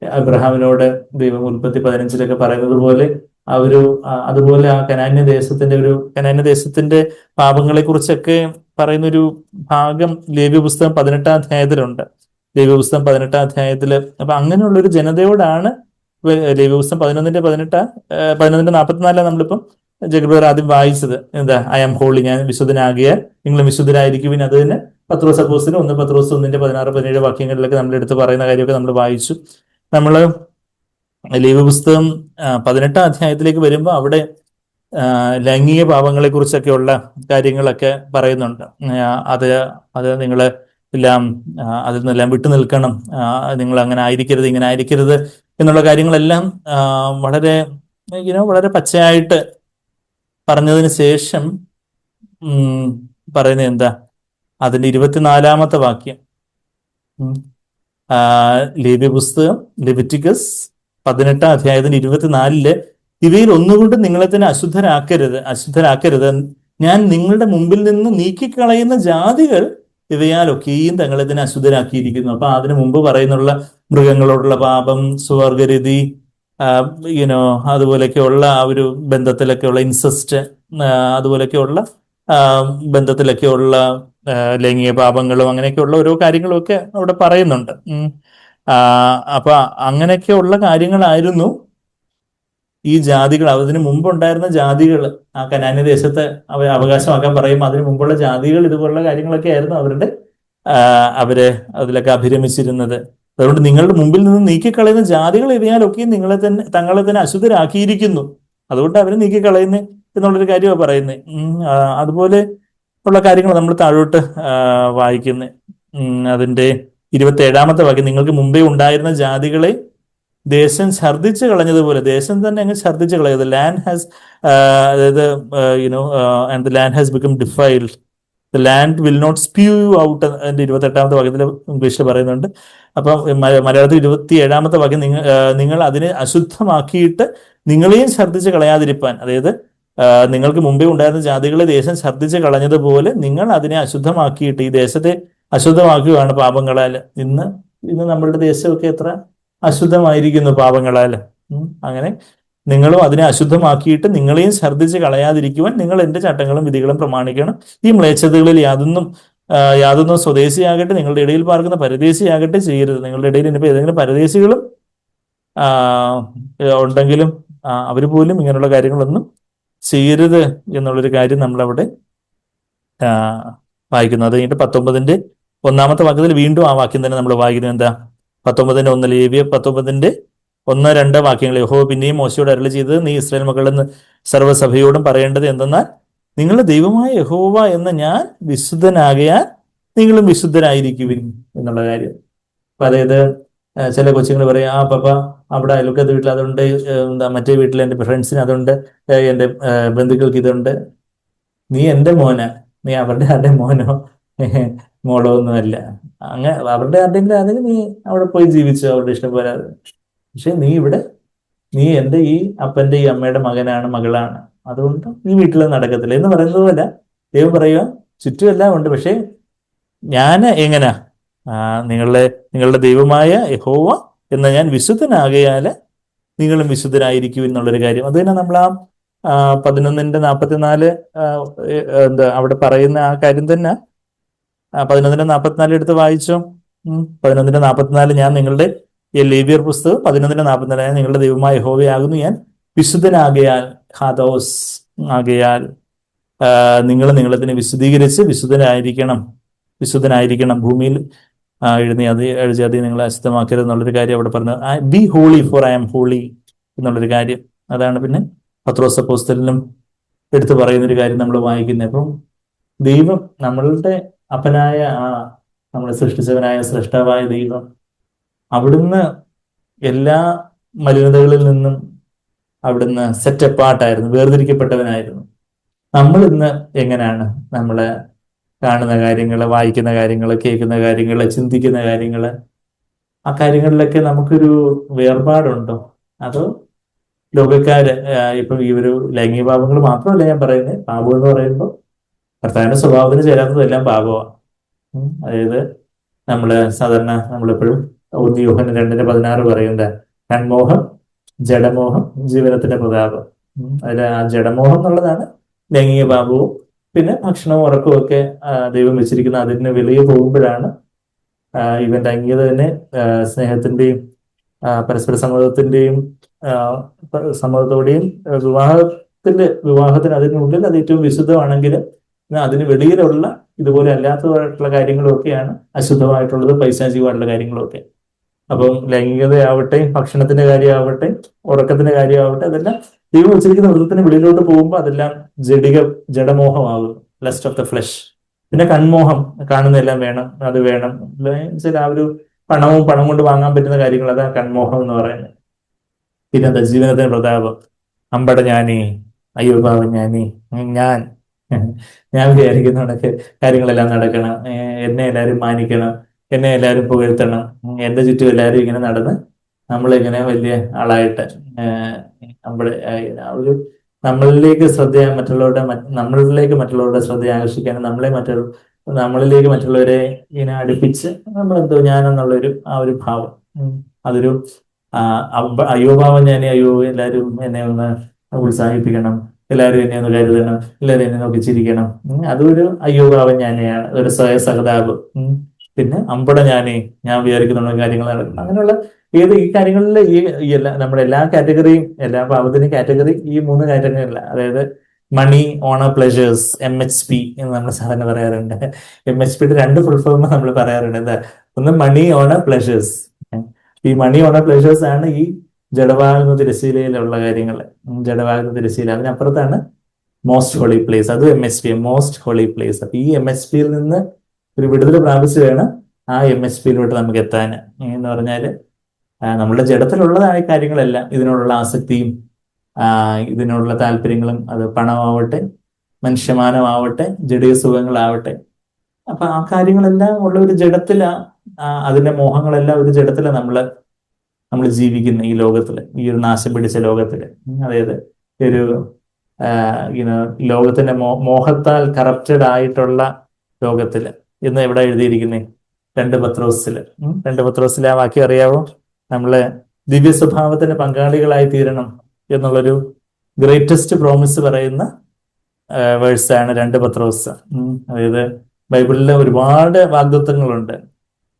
[SPEAKER 1] അബ്രഹാമിനോട് ദൈവം ഉൽപ്പത്തി 15 പറയുന്നത് പോലെ ആ ഒരു അതുപോലെ ആ കനാന്യ ദേശത്തിന്റെ പാപങ്ങളെ കുറിച്ചൊക്കെ പറയുന്ന ഒരു ഭാഗം ലേവ്യ പുസ്തകം 18 അധ്യായത്തിലുണ്ട്. ലേവ്യ പുസ്തകം 18 അധ്യായത്തില് അപ്പൊ അങ്ങനെയുള്ള ഒരു ജനതയോടാണ് ലേവ്യ പുസ്തകം 11:44 നമ്മളിപ്പം ജഗബ്രദർ ആദ്യം വായിച്ചത്. എന്താ? ഐ ആം ഹോളി, ഞാൻ വിശുദ്ധനാകിയാൽ നിങ്ങളും വിശുദ്ധരായിരിക്കുവിൻ. അത് തന്നെ പത്രോസ് അപ്പോസ്തലൻ 1 പത്രോസ് 1:16-17 വാക്യങ്ങളിലൊക്കെ നമ്മൾ എടുത്ത് പറയുന്ന കാര്യമൊക്കെ നമ്മൾ വായിച്ചു. നമ്മള് ലേവ്യ പുസ്തകം 18 അധ്യായത്തിലേക്ക് വരുമ്പോൾ അവിടെ ലൈംഗിക പാപങ്ങളെ കുറിച്ചൊക്കെയുള്ള കാര്യങ്ങളൊക്കെ പറയുന്നുണ്ട്. അത് അത് നിങ്ങള് എല്ലാം അതിൽ നിന്നെല്ലാം വിട്ടു നിൽക്കണം, നിങ്ങൾ അങ്ങനെ ആയിരിക്കരുത്, ഇങ്ങനെ ആയിരിക്കരുത് എന്നുള്ള കാര്യങ്ങളെല്ലാം വളരെ വളരെ പച്ചയായിട്ട് പറഞ്ഞതിന് ശേഷം പറയുന്നത് എന്താ? അതിന്റെ 24-ാമത്തെ വാക്യം, ലേവ്യ പുസ്തകം ലെവിറ്റിക്കസ് 18 അധ്യായത്തിന്റെ 24 ഇവയിൽ ഒന്നുകൊണ്ടും നിങ്ങളെ തന്നെ അശുദ്ധരാക്കരുത്, ഞാൻ നിങ്ങളുടെ മുമ്പിൽ നിന്ന് നീക്കിക്കളയുന്ന ജാതികൾ ഇവയാലൊക്കെയും തങ്ങളെ തന്നെ അശുദ്ധരാക്കിയിരിക്കുന്നു. അപ്പൊ അതിനു മുമ്പ് പറയുന്നുള്ള മൃഗങ്ങളോടുള്ള പാപം, സ്വർഗരതി, അതുപോലെയൊക്കെയുള്ള ആ ഒരു ബന്ധത്തിലൊക്കെയുള്ള ഇൻസെസ്റ്റ്, അതുപോലെയൊക്കെയുള്ള ബന്ധത്തിലൊക്കെയുള്ള ലൈംഗിക പാപങ്ങളും അങ്ങനെയൊക്കെയുള്ള ഓരോ കാര്യങ്ങളും ഒക്കെ അവിടെ പറയുന്നുണ്ട്. അപ്പൊ അങ്ങനെയൊക്കെയുള്ള കാര്യങ്ങളായിരുന്നു ഈ ജാതികൾ, അതിന് മുമ്പുണ്ടായിരുന്ന ജാതികൾ ആ കനാന്യ ദേശത്ത് അവകാശമാക്കാൻ പറയുമ്പോൾ അതിനു മുമ്പുള്ള ജാതികൾ ഇതുപോലുള്ള കാര്യങ്ങളൊക്കെ ആയിരുന്നു അവര് അതിലൊക്കെ അഭിരമിച്ചിരുന്നത്. അതുകൊണ്ട് നിങ്ങളുടെ മുമ്പിൽ നിന്ന് നീക്കിക്കളയുന്ന ജാതികൾ ഇവയാലൊക്കെയും തങ്ങളെ തന്നെ അശുദ്ധരാക്കിയിരിക്കുന്നു, അതുകൊണ്ട് അവരെ നീക്കിക്കളയുന്നു എന്നുള്ളൊരു കാര്യമാണ് പറയുന്നത്. അതുപോലെ ഉള്ള കാര്യങ്ങൾ നമ്മൾ താഴോട്ട് വായിക്കുന്നത്. അതിന്റെ 27-ാമത്തെ വാക്യം, നിങ്ങൾക്ക് മുമ്പേ ഉണ്ടായിരുന്ന ജാതികളെ ദേശം ഛർദ്ദിച്ച് കളഞ്ഞതുപോലെ, ദേശം തന്നെ അങ്ങ് ഛർദ്ദിച്ച് കളയത്, ലാൻഡ് ഹാസ് അതായത് and the land has become defiled, the land will not spew out. അതിന്റെ 28-ാമത്തെ വാക്യത്തിൽ ഇംഗ്ലീഷിൽ പറയുന്നുണ്ട്. അപ്പൊ മലയാളത്തിൽ 27-ാമത്തെ വാക്യം, നിങ്ങൾ അതിനെ അശുദ്ധമാക്കിയിട്ട് നിങ്ങളെയും ഛർദ്ദിച്ച് കളയാതിരിപ്പാൻ, അതായത് നിങ്ങൾക്ക് മുമ്പേ ഉണ്ടായിരുന്ന ജാതികളെ ദേശം ഛർദ്ദിച്ച് കളഞ്ഞതുപോലെ നിങ്ങൾ അതിനെ അശുദ്ധമാക്കിയിട്ട്, ഈ ദേശത്തെ അശുദ്ധമാക്കുകയാണ് പാപങ്ങളാൽ. ഇന്ന് നമ്മളുടെ ദേശമൊക്കെ എത്ര അശുദ്ധമായിരിക്കുന്നു പാപങ്ങളാൽ. അങ്ങനെ നിങ്ങളും അതിനെ അശുദ്ധമാക്കിയിട്ട് നിങ്ങളെയും ഛർദ്ദിച്ച് കളയാതിരിക്കുവാൻ നിങ്ങൾ എന്റെ ചട്ടങ്ങളും വിധികളും പ്രമാണിക്കണം. ഈ മ്ലേച്ഛതകളിൽ യാതൊന്നും സ്വദേശിയാകട്ടെ നിങ്ങളുടെ ഇടയിൽ പാർക്കുന്ന പരദേശിയാകട്ടെ ചെയ്യരുത്. നിങ്ങളുടെ ഇടയിൽ ഇനിയിപ്പോൾ ഏതെങ്കിലും പരദേശികളും ഉണ്ടെങ്കിലും അവർ പോലും ഇങ്ങനെയുള്ള കാര്യങ്ങളൊന്നും ചെയ്യരുത് എന്നുള്ളൊരു കാര്യം നമ്മളവിടെ വായിക്കുന്നു. അത് കഴിഞ്ഞിട്ട് 19-ാമത്തെ വാക്യത്തിൽ വീണ്ടും ആ വാക്യം തന്നെ നമ്മൾ വായിക്കുന്നത് എന്താ? 19:1 ലേവ്യ 19:1-2 വാക്യങ്ങൾ, യഹോവ പിന്നെയും മോശയോട് അരുളി ചെയ്തത്, നീ ഇസ്രായേൽ മക്കളെന്ന് സർവ്വസഭയോടും പറയേണ്ടത് എന്തെന്നാൽ, നിങ്ങളുടെ ദൈവമായ യഹോവ എന്ന ഞാൻ വിശുദ്ധനാകയാൽ നിങ്ങളും വിശുദ്ധരായിരിക്കുവിൻ എന്നുള്ള കാര്യം. അപ്പൊ അതായത് ചില കൊച്ചുങ്ങൾ പറയും, പപ്പ അവിടെ അയൽവക്കത്തെ വീട്ടിൽ അതുണ്ട്, മറ്റേ വീട്ടിൽ എൻ്റെ ഫ്രണ്ട്സിന് അതുണ്ട്, എൻ്റെ ബന്ധുക്കൾക്ക് ഇതുണ്ട്, നീ എൻ്റെ മോനാ, നീ അവരുടെ ആരുടെ മോനോ മോളോ ഒന്നുമല്ല. അങ്ങനെ അവരുടെ ആരുടെങ്കിലും ആണെങ്കിൽ നീ അവിടെ പോയി ജീവിച്ചു അവരുടെ ഇഷ്ടം പോലെ. പക്ഷെ നീ എൻ്റെ ഈ അപ്പൻ്റെ ഈ അമ്മയുടെ മകളാണ്, അതുകൊണ്ട് ഈ വീട്ടിൽ നടക്കത്തില്ല എന്ന് പറയുന്നത് പോലെ ദൈവം പറയുക, ചുറ്റുമെല്ലാം ഉണ്ട്, പക്ഷെ ഞാൻ എങ്ങനാ നിങ്ങളുടെ ദൈവമായ യഹോവ എന്ന ഞാൻ വിശുദ്ധനാകയാല് നിങ്ങളും വിശുദ്ധരായിരിക്കും എന്നുള്ളൊരു കാര്യം. അത് തന്നെ നമ്മൾ 11:44 അവിടെ പറയുന്ന ആ കാര്യം തന്നെ 11:44 എടുത്ത് വായിച്ചോ. 11:44 ഞാൻ നിങ്ങളുടെ ലേവ്യർ പുസ്തകം 11:44 നിങ്ങളുടെ ദൈവമായ യഹോവയാകുന്നു ഞാൻ വിശുദ്ധനാകയാൽ, ഹാദോസ് ആകയാൽ നിങ്ങളെ തന്നെ വിശുദ്ധീകരിച്ച് വിശുദ്ധനായിരിക്കണം ഭൂമിയിൽ എഴുതി നിങ്ങളെ അശുദ്ധമാക്കരുത് എന്നുള്ളൊരു കാര്യം അവിടെ പറഞ്ഞു. Be holy for I am holy എന്നുള്ളൊരു കാര്യം. അതാണ് പിന്നെ പത്രോസ് അപ്പോസ്തലനും എടുത്തു പറയുന്നൊരു കാര്യം നമ്മൾ വായിക്കുന്നത്. അപ്പം ദൈവം, നമ്മളുടെ അപ്പനായ നമ്മളെ സൃഷ്ടിച്ചവനായ സൃഷ്ടാവായ ദൈവം, അവിടുന്ന് എല്ലാ മലിനതകളിൽ നിന്നും അവിടുന്ന് സെറ്റ് അപ്പാർട്ടായിരുന്നു, വേർതിരിക്കപ്പെട്ടവനായിരുന്നു. നമ്മൾ ഇന്ന് എങ്ങനെയാണ് നമ്മള് കാണുന്ന കാര്യങ്ങൾ, വായിക്കുന്ന കാര്യങ്ങൾ, കേൾക്കുന്ന കാര്യങ്ങൾ, ചിന്തിക്കുന്ന കാര്യങ്ങൾ, ആ കാര്യങ്ങളിലൊക്കെ നമുക്കൊരു വേർപാടുണ്ടോ? അതോ ലോകക്കാര് ഇപ്പം ഈ ഒരു ലൈംഗിക പാപങ്ങൾ മാത്രമല്ല ഞാൻ പറയുന്നത്, പാപം എന്ന് പറയുമ്പോൾ കർത്താവിന്റെ സ്വഭാവത്തിന് ചേരാത്തതെല്ലാം പാപമാണ്. അതായത് നമ്മള് സാധാരണ നമ്മളെപ്പോഴും 1 യോഹന്നാൻ 2:16 പറയുന്നത് കൺമോഹം, ജഡമോഹം, ജീവനത്തിന്റെ പ്രതാപം. അതിൽ ആ ജഡമോഹം എന്നുള്ളതാണ് ലൈംഗിക പാപവും. പിന്നെ ഭക്ഷണവും ഉറക്കവും ഒക്കെ ദൈവം വെച്ചിരിക്കുന്ന അതിന് വെളിയെ പോകുമ്പോഴാണ് ഇവന്റെ അംഗീകത തന്നെ സ്നേഹത്തിന്റെയും പരസ്പര സമ്മതത്തിന്റെയും സമ്മതത്തോടെയും വിവാഹത്തിന് അതിനുള്ളിൽ അത് ഏറ്റവും വിശുദ്ധമാണെങ്കിൽ അതിന് വെളിയിലുള്ള ഇതുപോലെ അല്ലാത്തതായിട്ടുള്ള കാര്യങ്ങളും ഒക്കെയാണ് അശുദ്ധമായിട്ടുള്ളത്, പൈശാചികമായിട്ടുള്ള കാര്യങ്ങളും ഒക്കെ. അപ്പം ലൈംഗികതയാവട്ടെ, ഭക്ഷണത്തിന്റെ കാര്യമാവട്ടെ, ഉറക്കത്തിന്റെ കാര്യമാവട്ടെ, അതെല്ലാം ദൈവം വെച്ചിരിക്കുന്ന വൃത്തത്തിന് വെളിയിലോട്ട് പോകുമ്പോൾ അതെല്ലാം ജഡമോഹമാകും, ലസ്റ്റ് ഓഫ് ദ ഫ്ലഷ്. പിന്നെ കൺമോഹം, കാണുന്നതെല്ലാം വേണം, അത് വേണം. ആ ഒരു പണം കൊണ്ട് വാങ്ങാൻ പറ്റുന്ന കാര്യങ്ങൾ, അതാണ് കൺമോഹം എന്ന് പറയുന്നത്. പിന്നെന്താ ജീവനത്തിന്റെ പ്രതാപം, അമ്പട ഞാനേ, അയ്യോ പാവം ഞാനേ, ഞാൻ ഞാൻ വിചാരിക്കുന്ന കണക്ക് കാര്യങ്ങളെല്ലാം നടക്കണം, എന്നെ എല്ലാവരും മാനിക്കണം, എന്നെ എല്ലാവരും പുകഴ്ത്തണം, എന്റെ ചുറ്റും എല്ലാവരും ഇങ്ങനെ നടന്ന് നമ്മളിങ്ങനെ വലിയ ആളായിട്ട് നമ്മുടെ ഒരു നമ്മളിലേക്ക് മറ്റുള്ളവരുടെ ശ്രദ്ധ ആകർഷിക്കാനും നമ്മളിലേക്ക് മറ്റുള്ളവരെ ഇങ്ങനെ അടുപ്പിച്ച് നമ്മളെന്തോ ഞാനെന്നുള്ളൊരു ആ ഒരു ഭാവം, അതൊരു അയ്യോ പാവം ഞാനേ, അയ്യോ എല്ലാവരും എന്നെ ഒന്ന് ഉത്സാഹിപ്പിക്കണം, എല്ലാവരും എന്നെ ഒന്ന് കരുതണം, എല്ലാവരും എന്നെ നോക്കി ചിരിക്കണം. അതൊരു അയ്യോ പാവം ഞാനെയാണ്, ഒരു സ്വയ സഹതാപം. പിന്നെ അമ്പട ഞാനേ, ഞാൻ വിചാരിക്കുന്ന കാര്യങ്ങൾ നടക്കണം. അങ്ങനെയുള്ള ഈ കാര്യങ്ങളിൽ നമ്മുടെ എല്ലാ കാറ്റഗറിയും, എല്ലാ പാപത്തിനും കാറ്റഗറി ഈ 3 കാറ്റഗറിയല്ല. അതായത് മണി, ഓണർ, പ്ലഷേഴ്സ്, MHP എന്ന് നമ്മൾ സാധാരണ പറയാറുണ്ട്. MHPയുടെ 2 ഫുൾ ഫോം നമ്മൾ പറയാറുണ്ട്. എന്താ? ഒന്ന് മണി, ഓണർ, പ്ലഷേഴ്സ്. ഈ മണി, ഓണർ, പ്ലഷേഴ്സ് ആണ് ഈ ജഡഭാഗ തിരശ്ശീലയിലുള്ള കാര്യങ്ങൾ. ജഡഭാഗ തിരശ്ശീല, അതിനപ്പുറത്താണ് മോസ്റ്റ് ഹോളി പ്ലേസ്. അതും MHP, മോസ്റ്റ് ഹോളി പ്ലേസ്. അപ്പൊ ഈ MHPയിൽ നിന്ന് ഒരു വിടുതൽ പ്രാപിച്ചു വേണം ആ MHPയിലോട്ട് നമുക്ക് എത്താൻ. എന്ന് പറഞ്ഞാല് നമ്മളുടെ ജഡത്തിലുള്ളതായ കാര്യങ്ങളെല്ലാം, ഇതിനോടുള്ള ആസക്തിയും ഇതിനോടുള്ള താല്പര്യങ്ങളും, അത് പണമാവട്ടെ, മനുഷ്യമാനമാവട്ടെ, ജഡീയ സുഖങ്ങളാവട്ടെ, അപ്പൊ ആ കാര്യങ്ങളെല്ലാം ഉള്ള ഒരു ജഡത്തില, അതിന്റെ മോഹങ്ങളെല്ലാം ഒരു ജഡത്തില നമ്മൾ ജീവിക്കുന്ന ഈ ലോകത്തില്, ഈ ഒരു നാശം പിടിച്ച ലോകത്തില്. അതായത് ഒരു ലോകത്തിന്റെ മോഹത്താൽ കറപ്റ്റഡ് ആയിട്ടുള്ള ലോകത്തില്. ഇന്ന് എവിടെ എഴുതിയിരിക്കുന്നേ? 2 പത്രോസില്. 2 പത്രോസിലെ ആ വാക്യം അറിയാവോ? നമ്മള് ദിവ്യ സ്വഭാവത്തിന്റെ പങ്കാളികളായി തീരണം എന്നുള്ളൊരു ഗ്രേറ്റസ്റ്റ് പ്രോമിസ് പറയുന്ന വേഴ്സാണ് 2 പത്രോസ്. അതായത് ബൈബിളിലെ ഒരുപാട് വാഗ്ദത്വങ്ങളുണ്ട്.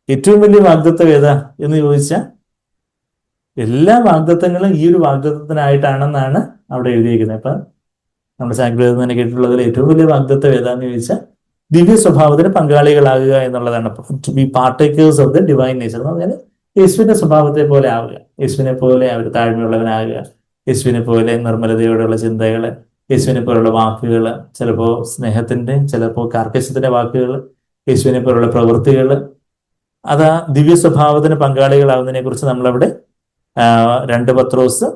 [SPEAKER 1] ഏറ്റവും വലിയ വാഗ്ദത്വം ഏതാ എന്ന് ചോദിച്ചാൽ എല്ലാ വാഗ്ദത്വങ്ങളും ഈ ഒരു വാഗ്ദത്വത്തിനായിട്ടാണെന്നാണ് അവിടെ എഴുതിയിരിക്കുന്നത്. അപ്പൊ നമ്മുടെ സാങ്ക്രിയത്തിൽ തന്നെ കേട്ടിട്ടുള്ളതിൽ ഏറ്റവും വലിയ വാഗ്ദത്വം ഏതാന്ന് ചോദിച്ചാൽ ദിവ്യ സ്വഭാവത്തിന് പങ്കാളികളാകുക എന്നുള്ളതാണ്. To be partakers of the divine nature എന്ന് പറഞ്ഞാൽ യേശുവിന്റെ സ്വഭാവത്തെ പോലെ ആവുക, യേശുവിനെ പോലെ അവർ താഴ്മയുള്ളവനാകുക, യേശുവിനെ പോലെ നിർമ്മലതയോടുള്ള ചിന്തകള്, യേശുവിനെ പോലുള്ള വാക്കുകൾ, ചിലപ്പോ സ്നേഹത്തിന്റെ, ചിലപ്പോ കാർക്കശ്യത്തിന്റെ വാക്കുകൾ, യേശുവിനെ പോലുള്ള പ്രവൃത്തികൾ, അത് ആ ദിവ്യ സ്വഭാവത്തിന് പങ്കാളികളാവുന്നതിനെ കുറിച്ച് നമ്മളവിടെ 2 പത്രോസ്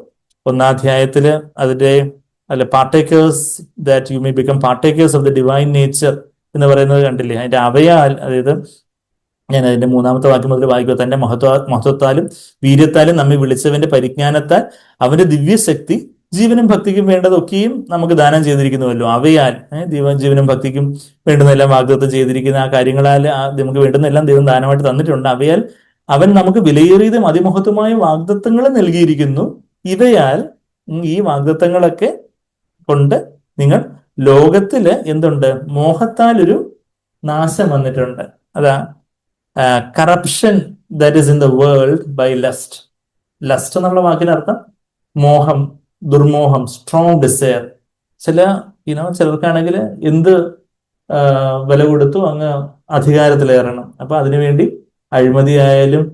[SPEAKER 1] 1-ാധ്യായത്തില് അതിന്റെ partakers that you may become partakers of the divine nature എന്ന് പറയുന്നത് കണ്ടില്ലേ? അതിന്റെ അവയാൽ, അതായത് ഞാൻ അതിന്റെ 3-ാമത്തെ വാക്യം മുതൽ വായിക്കുക. തന്റെ മഹത്വത്താലും വീര്യത്താലും നമ്മെ വിളിച്ചവന്റെ പരിജ്ഞാനത്താൽ അവന്റെ ദിവ്യശക്തി ജീവനും ഭക്തിക്കും വേണ്ടതൊക്കെയും നമുക്ക് ദാനം ചെയ്തിരിക്കുന്നുവല്ലോ. അവയാൽ ജീവനും ഭക്തിക്കും വേണ്ടുന്നതെല്ലാം വാഗ്ദത്തം ചെയ്തിരിക്കുന്ന ആ കാര്യങ്ങളാൽ നമുക്ക് വേണ്ടുന്നതെല്ലാം ദൈവം ദാനമായിട്ട് തന്നിട്ടുണ്ട്. അവയാൽ അവൻ നമുക്ക് വിലയേറിയതും അതിമഹത്വമായ വാഗ്ദത്തങ്ങൾ നൽകിയിരിക്കുന്നു. ഇവയാൽ ഈ വാഗ്ദത്തങ്ങളൊക്കെ കൊണ്ട് നിങ്ങൾ ലോകത്തില് എന്തുണ്ട്? മോഹത്താൽ ഒരു നാശം വന്നിട്ടുണ്ട്. അതാ corruption that is in the world by lust. Lust എന്നുള്ള വാക്കിനർത്ഥം മോഹം, ദുർമോഹം, സ്ട്രോങ് ഡിസയർ. ചിലർക്കാണെങ്കിൽ എന്ത് വില കൊടുത്തു അങ്ങ് അധികാരത്തിലേറണം. അപ്പൊ അതിനുവേണ്ടി അഴിമതിയായാലും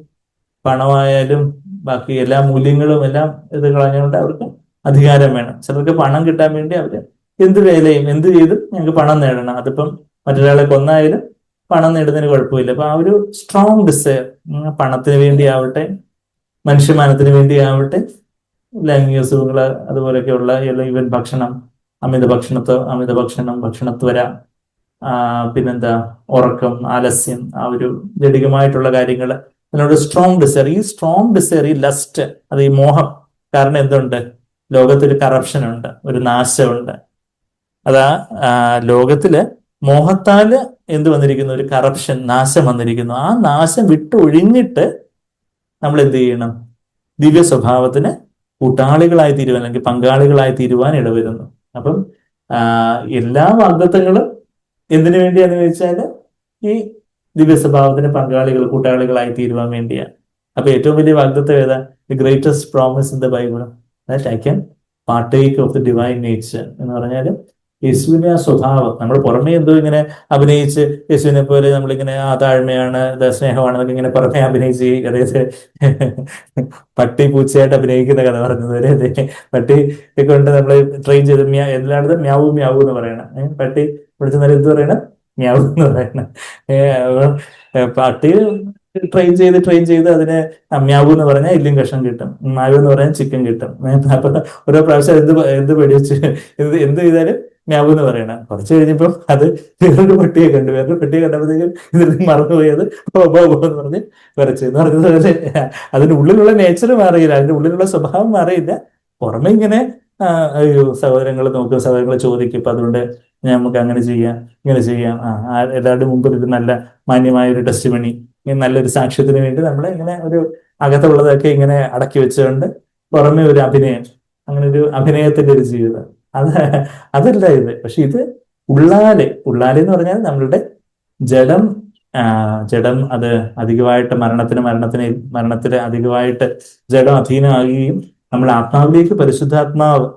[SPEAKER 1] പണമായാലും ബാക്കി എല്ലാ മൂല്യങ്ങളും എല്ലാം ഇത് കളഞ്ഞുകൊണ്ട് അവർക്ക് അധികാരം വേണം. ചിലർക്ക് പണം കിട്ടാൻ വേണ്ടി അവര് എന്ത് വേലയും എന്ത് ചെയ്തും ഞങ്ങൾക്ക് പണം നേടണം. അതിപ്പം മറ്റൊരാളെ കൊന്നായാലും പണം നേടുന്നതിന് കുഴപ്പമില്ല. അപ്പൊ ആ ഒരു സ്ട്രോങ് ഡിസയർ, പണത്തിന് വേണ്ടിയാവട്ടെ, മനുഷ്യമാനത്തിന് വേണ്ടിയാവട്ടെ, ലൈംഗിക സുഖങ്ങള്, അതുപോലെയൊക്കെയുള്ള ഈവൻ ഭക്ഷണം, അമിത ഭക്ഷണം, ഭക്ഷണത്വര, പിന്നെന്താ ഉറക്കം, ആലസ്യം, ആ ഒരു ജഡികമായിട്ടുള്ള കാര്യങ്ങള്, അതിനോട് സ്ട്രോങ് ഡിസയർ. ഈ സ്ട്രോങ് ഡിസയർ, ഈ ലസ്റ്റ്, അത് ഈ മോഹം കാരണം എന്തുണ്ട്? ലോകത്തൊരു കറപ്ഷൻ ഉണ്ട്, ഒരു നാശമുണ്ട്. അതാ ലോകത്തില് മോഹത്താല് എന്ത് വന്നിരിക്കുന്നു? ഒരു കറപ്ഷൻ, നാശം വന്നിരിക്കുന്നു. ആ നാശം വിട്ട് ഒഴിഞ്ഞിട്ട് നമ്മൾ എന്ത് ചെയ്യണം? ദിവ്യ സ്വഭാവത്തിന് കൂട്ടാളികളായി തീരുവാൻ, അല്ലെങ്കിൽ പങ്കാളികളായി തീരുവാൻ ഇടവരുന്നു. അപ്പം എല്ലാ വാഗ്ദത്തങ്ങളും എന്തിനു വേണ്ടിയാന്ന് ചോദിച്ചാല് ഈ ദിവ്യ സ്വഭാവത്തിന് പങ്കാളികൾ, കൂട്ടാളികളായി തീരുവാൻ വേണ്ടിയാണ്. അപ്പൊ ഏറ്റവും വലിയ വാഗ്ദത്തം ഏതാ? The greatest promise in the Bible that I can partake of the divine nature എന്ന് പറഞ്ഞാല് യേശുവിന്റെ ആ സ്വഭാവം. നമ്മൾ പുറമേ എന്തോ ഇങ്ങനെ അഭിനയിച്ച് യേശുവിനെ പോലെ നമ്മളിങ്ങനെ ആ താഴ്മയാണ്, സ്നേഹമാണെന്നൊക്കെ ഇങ്ങനെ പുറമേ അഭിനയിച്ച്, അതായത് പട്ടി പൂച്ചയായിട്ട് അഭിനയിക്കുന്ന കഥ പറഞ്ഞത് വരെ. അതെ, പട്ടി കൊണ്ട് നമ്മൾ ട്രെയിൻ ചെയ്ത് എല്ലായിടത്തും മ്യാവൂ മ്യാവൂ എന്ന് പറയണം. പട്ടി വിളിച്ച നേരം എന്ത് പറയണം? മ്യാവൂ എന്ന് പറയണം. പട്ടി ട്രെയിൻ ചെയ്ത് അതിനെ മ്യാവൂ എന്ന് പറഞ്ഞാൽ എല്ലും കഷ്ണം കിട്ടും, മാവൂ എന്ന് പറഞ്ഞാൽ ചിക്കൻ കിട്ടും. അപ്പൊ ഓരോ പ്രാവശ്യം എന്ത് പേടിച്ച് എന്ത് ചെയ്താലും മ്യാവൂ എന്ന് പറയണം. കുറച്ച് കഴിഞ്ഞപ്പോൾ അത് വേറൊരു പട്ടിയെ കണ്ടു. വേറൊരു പട്ടിയെ കണ്ടപ്പോഴത്തേക്കും ഇതിൽ മറന്നുപോയി, അത് എന്ന് പറഞ്ഞ് വരച്ചു എന്ന് പറഞ്ഞതുപോലെ അതിന്റെ ഉള്ളിലുള്ള നേച്ചർ മാറിയില്ല, അതിന്റെ ഉള്ളിലുള്ള സ്വഭാവം മാറിയില്ല. പുറമെ ഇങ്ങനെ അയ്യോ സഹോദരങ്ങൾ നോക്കും, സഹോദരങ്ങൾ ചോദിക്കും, ഇപ്പൊ അതുകൊണ്ട് നമുക്ക് അങ്ങനെ ചെയ്യാം, ഇങ്ങനെ ചെയ്യാം, എല്ലാവരുടെ മുമ്പിൽ ഒരു നല്ല മാന്യമായ ഒരു ടെസ്റ്റ് മണി, നല്ലൊരു സാക്ഷ്യത്തിന് വേണ്ടി നമ്മൾ ഇങ്ങനെ ഒരു അകത്തുള്ളതൊക്കെ ഇങ്ങനെ അടക്കി വെച്ചുകൊണ്ട് പുറമെ ഒരു അഭിനയം, അങ്ങനെ ഒരു അഭിനയത്തിന്റെ ഒരു ജീവിതം. അതല്ല ഇത്. പക്ഷെ ഇത് ഉള്ളാല് എന്ന് പറഞ്ഞാൽ നമ്മളുടെ ജഡം, അത് അധികമായിട്ട് മരണത്തിന് അധികമായിട്ട് ജഡം അധീനമാകുകയും നമ്മൾ ആത്മാവിലേക്ക്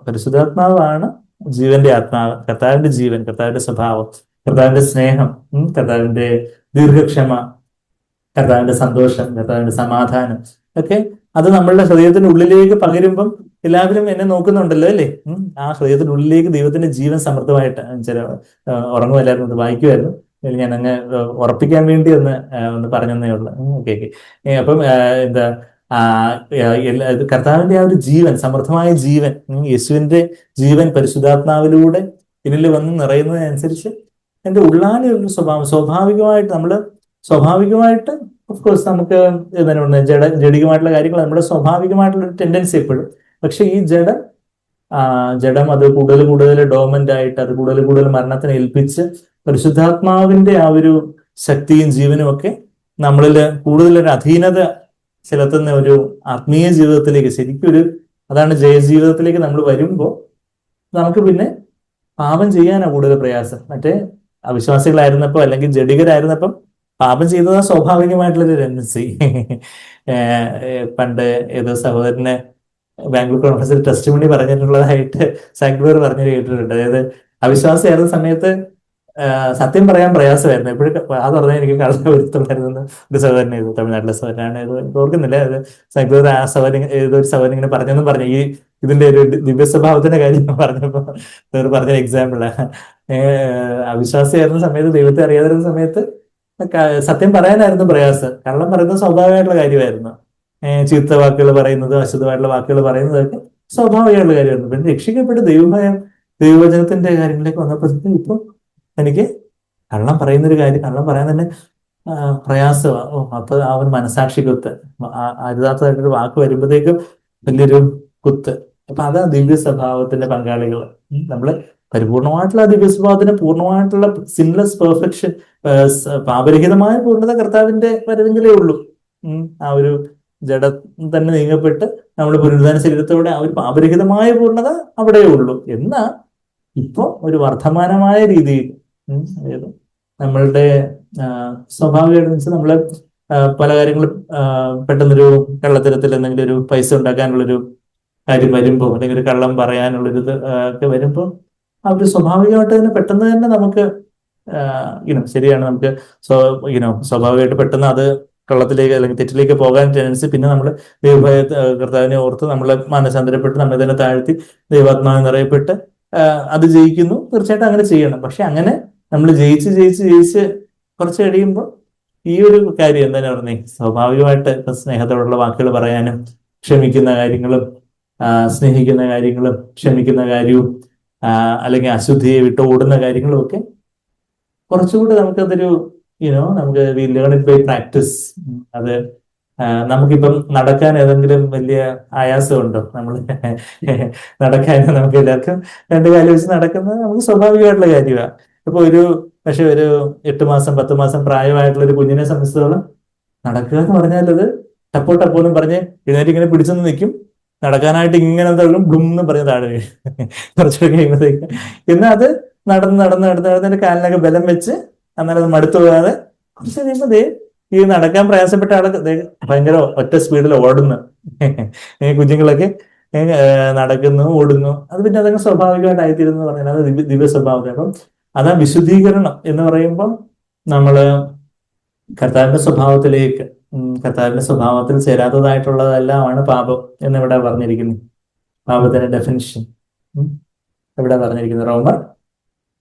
[SPEAKER 1] പരിശുദ്ധാത്മാവാണ് ജീവന്റെ ആത്മാവ്, കർത്താവിന്റെ ജീവൻ, കർത്താവിന്റെ സ്വഭാവം, കർത്താവിന്റെ സ്നേഹം, കർത്താവിന്റെ ദീർഘക്ഷമ, കർത്താവിന്റെ സന്തോഷം, കർത്താവിന്റെ സമാധാനം ഒക്കെ അത് നമ്മളുടെ ഹൃദയത്തിന്റെ ഉള്ളിലേക്ക് പകരുമ്പം എല്ലാവരും എന്നെ നോക്കുന്നുണ്ടല്ലോ അല്ലേ. ആ ഹൃദയത്തിനുള്ളിലേക്ക് ദൈവത്തിന്റെ ജീവൻ സമൃദ്ധമായിട്ട് ചില ഉറങ്ങുമല്ലായിരുന്നു, അത് വായിക്കുമായിരുന്നു. ഞാൻ അങ്ങ് ഉറപ്പിക്കാൻ വേണ്ടി ഒന്ന് പറഞ്ഞതേ ഉള്ളു. ഓക്കെ. അപ്പം എന്താ കർത്താവിന്റെ ആ ഒരു ജീവൻ, സമൃദ്ധമായ ജീവൻ, യേശുവിന്റെ ജീവൻ പരിശുദ്ധാത്മാവിലൂടെ എന്നിൽ വന്ന് നിറയുന്നതിനനുസരിച്ച് എന്റെ ഉള്ളാലുള്ള സ്വഭാവം സ്വാഭാവികമായിട്ട് ഓഫ്കോഴ്സ് നമുക്ക് എന്താണ് ജഡികമായിട്ടുള്ള കാര്യങ്ങൾ നമ്മുടെ സ്വാഭാവികമായിട്ടുള്ള ഒരു ടെൻഡൻസി എപ്പോഴും. പക്ഷെ ഈ ജഡം അത് കൂടുതൽ ഡോമന്റ് ആയിട്ട്, അത് കൂടുതൽ മരണത്തിന് ഏൽപ്പിച്ച് പരിശുദ്ധാത്മാവിന്റെ ആ ഒരു ശക്തിയും ജീവനും ഒക്കെ നമ്മളിൽ കൂടുതലൊരു അധീനത ചെലുത്തുന്ന ഒരു ആത്മീയ ജീവിതത്തിലേക്ക്, ശരിക്കും അതാണ് ജയജീവിതത്തിലേക്ക് നമ്മൾ വരുമ്പോൾ നമുക്ക് പിന്നെ പാപം ചെയ്യാനാണ് കൂടുതൽ പ്രയാസം. മറ്റേ അവിശ്വാസികളായിരുന്നപ്പോൾ അല്ലെങ്കിൽ ജഡികരായിരുന്നപ്പം പാപം ചെയ്തത് സ്വാഭാവികമായിട്ടുള്ളൊരു ടെൻഡൻസി. പണ്ട് ഏതോ സഹോദരനെ ബാംഗ്ലൂർ കോൺഫറൻസിൽ ടെസ്റ്റ് മണി പറഞ്ഞിട്ടുള്ളതായിട്ട് സാങ്ക്ലൂർ പറഞ്ഞു കേട്ടിട്ടുണ്ട്. അതായത് അവിശ്വാസിയായിരുന്ന സമയത്ത് സത്യം പറയാൻ പ്രയാസമായിരുന്നു. എപ്പോഴും അത് പറഞ്ഞാൽ എനിക്ക് കള്ള വരുത്തുണ്ടായിരുന്നു. ഒരു സഹോദരൻ, തമിഴ്നാട്ടിലെ സഹോദരനാണ്, ഓർക്കുന്നില്ല, അത് സാങ്ക്ലൂർ ആ ഏതൊരു സഹോദരൻ ഇങ്ങനെ പറഞ്ഞെന്നും പറഞ്ഞു ഈ ഇതിന്റെ ഒരു ദിവ്യ സ്വഭാവത്തിന്റെ കാര്യം പറഞ്ഞപ്പോ പറഞ്ഞ എക്സാമ്പിളാണ്. അവിശ്വാസിയായിരുന്ന സമയത്ത്, ദൈവത്തെ അറിയാതിരുന്ന സമയത്ത് സത്യം പറയാനായിരുന്നു പ്രയാസം. കള്ളം പറയുന്നത് സ്വാഭാവികമായിട്ടുള്ള കാര്യമായിരുന്നു. ചീത്ത വാക്കുകൾ പറയുന്നതും അശുദ്ധമായിട്ടുള്ള വാക്കുകൾ പറയുന്നതൊക്കെ സ്വാഭാവികമായിട്ടുള്ള കാര്യമായിരുന്നു. പിന്നെ രക്ഷിക്കപ്പെട്ട് ദൈവവചനത്തിന്റെ കാര്യങ്ങളിലേക്ക് വന്നപ്പോഴത്തേക്കും ഇപ്പം എനിക്ക് കള്ളം പറയാൻ തന്നെ പ്രയാസമാണ്. അപ്പൊ ആ ഒരു മനസാക്ഷി കുത്ത്, അരുതാത്തതായിട്ടൊരു വാക്ക് വരുമ്പോഴത്തേക്കും വലിയൊരു കുത്ത്. അപ്പൊ അതാ ദിവ്യ സ്വഭാവത്തിന്റെ പങ്കാളികൾ. നമ്മള് പരിപൂർണമായിട്ടുള്ള ദിവ്യ സ്വഭാവത്തിന് പൂർണ്ണമായിട്ടുള്ള സിൻലെസ് പെർഫെക്ഷൻ, പാപരഹിതമായ പൂർണ്ണത കർത്താവിന്റെ വരവെങ്കിലേ ഉള്ളൂ. ആ ഒരു ജഡം തന്നെ നീങ്ങപ്പെട്ട് നമ്മൾ പുനരുദ്ധാന ശരീരത്തോടെ ആ ഒരു പാപരഹിതമായ പൂർണ്ണത അവിടെ ഉള്ളൂ. എന്നാ ഇപ്പൊ ഒരു വർദ്ധമാനമായ രീതിയിൽ അതായത് നമ്മളുടെ സ്വാഭാവികമായിട്ട് നമ്മള് പല കാര്യങ്ങളും പെട്ടെന്നൊരു കള്ളത്തരത്തിൽ എന്തെങ്കിലും ഒരു പൈസ ഉണ്ടാക്കാനുള്ളൊരു കാര്യം വരുമ്പോൾ, അല്ലെങ്കിൽ ഒരു കള്ളം പറയാനുള്ളൊരു ഒക്കെ വരുമ്പോൾ അവർ സ്വാഭാവികമായിട്ട് തന്നെ പെട്ടെന്ന് തന്നെ നമുക്ക് ശരിയാണ്, നമുക്ക് സ്വാഭാവികമായിട്ട് പെട്ടെന്ന് അത് കള്ളത്തിലേക്ക് അല്ലെങ്കിൽ തെറ്റിലേക്ക് പോകാൻ ടെൻഡൻസി. പിന്നെ നമ്മൾ ദൈവഭയ കർത്താവിനെ ഓർത്ത് നമ്മൾ മാനസാന്തരപ്പെട്ട് നമ്മെ തന്നെ താഴ്ത്തി ദൈവാത്മാവ് നിറയപ്പെട്ട് അത് ജയിക്കുന്നു. തീർച്ചയായിട്ടും അങ്ങനെ ചെയ്യണം. പക്ഷെ അങ്ങനെ നമ്മൾ ജയിച്ച് കുറച്ച് കഴിയുമ്പോൾ ഈ ഒരു കാര്യം എന്താണ് പറഞ്ഞേ, സ്വാഭാവികമായിട്ട് സ്നേഹത്തോടുള്ള വാക്കുകൾ പറയാനും, ക്ഷമിക്കുന്ന കാര്യങ്ങളും സ്നേഹിക്കുന്ന കാര്യങ്ങളും ക്ഷമിക്കുന്ന കാര്യവും അല്ലെങ്കിൽ അശുദ്ധിയെ വിട്ട് ഓടുന്ന കാര്യങ്ങളും ഒക്കെ കുറച്ചുകൂടി നമുക്കതൊരു നമുക്ക് we learn it by practice. അത് നമുക്കിപ്പം നടക്കാൻ ഏതെങ്കിലും വലിയ ആയാസമുണ്ടോ? നമ്മൾ നടക്കാൻ നമുക്ക് എല്ലാവർക്കും രണ്ട് കാലം വെച്ച് നടക്കുന്നത് നമുക്ക് സ്വാഭാവികമായിട്ടുള്ള കാര്യമാണ്. ഇപ്പൊ പക്ഷെ ഒരു 8 മാസം 10 മാസം പ്രായമായിട്ടുള്ള ഒരു കുഞ്ഞിനെ സംബന്ധിച്ചിടത്തോളം നടക്കുക എന്ന് പറഞ്ഞാൽ അത് ടപ്പോ ടപ്പോ എന്നും പറഞ്ഞ് എഴുന്നേറ്റ് ഇങ്ങനെ പിടിച്ചൊന്ന് നിൽക്കും. നടക്കാനായിട്ട് ഇങ്ങനെ എന്തായാലും ബ്ലും എന്ന് പറഞ്ഞ് താഴെ വീഴും. കുറച്ചുകൂടെ കഴിയുമ്പോഴത്തേക്ക് എന്നാൽ അത് നടന്ന് നടന്ന് നടന്ന് നടന്ന് കാലിനൊക്കെ ബലം വെച്ച് അന്നേരം അത് മടുത്തു പോകാതെ കുറച്ച് കഴിയുമ്പോൾ ഈ നടക്കാൻ പ്രയാസപ്പെട്ട ആള് ഭയങ്കര ഒറ്റ സ്പീഡിൽ ഓടുന്നു. കുഞ്ഞുങ്ങളൊക്കെ നടക്കുന്നു, ഓടുന്നു. അത് പിന്നെ അതങ്ങ് സ്വാഭാവികമായിട്ടായിത്തീരുന്നു പറഞ്ഞാൽ അത് ദിവ്യ സ്വഭാവം. അപ്പം അതാ വിശുദ്ധീകരണം എന്ന് പറയുമ്പം നമ്മള് കർത്താവിന്റെ സ്വഭാവത്തിലേക്ക്, കർത്താവിന്റെ സ്വഭാവത്തിൽ ചേരാത്തതായിട്ടുള്ളതെല്ലാമാണ് പാപം എന്നിവിടെ പറഞ്ഞിരിക്കുന്നു. പാപത്തിന്റെ ഡെഫിനിഷൻ ഇവിടെ പറഞ്ഞിരിക്കുന്നത് റോമർ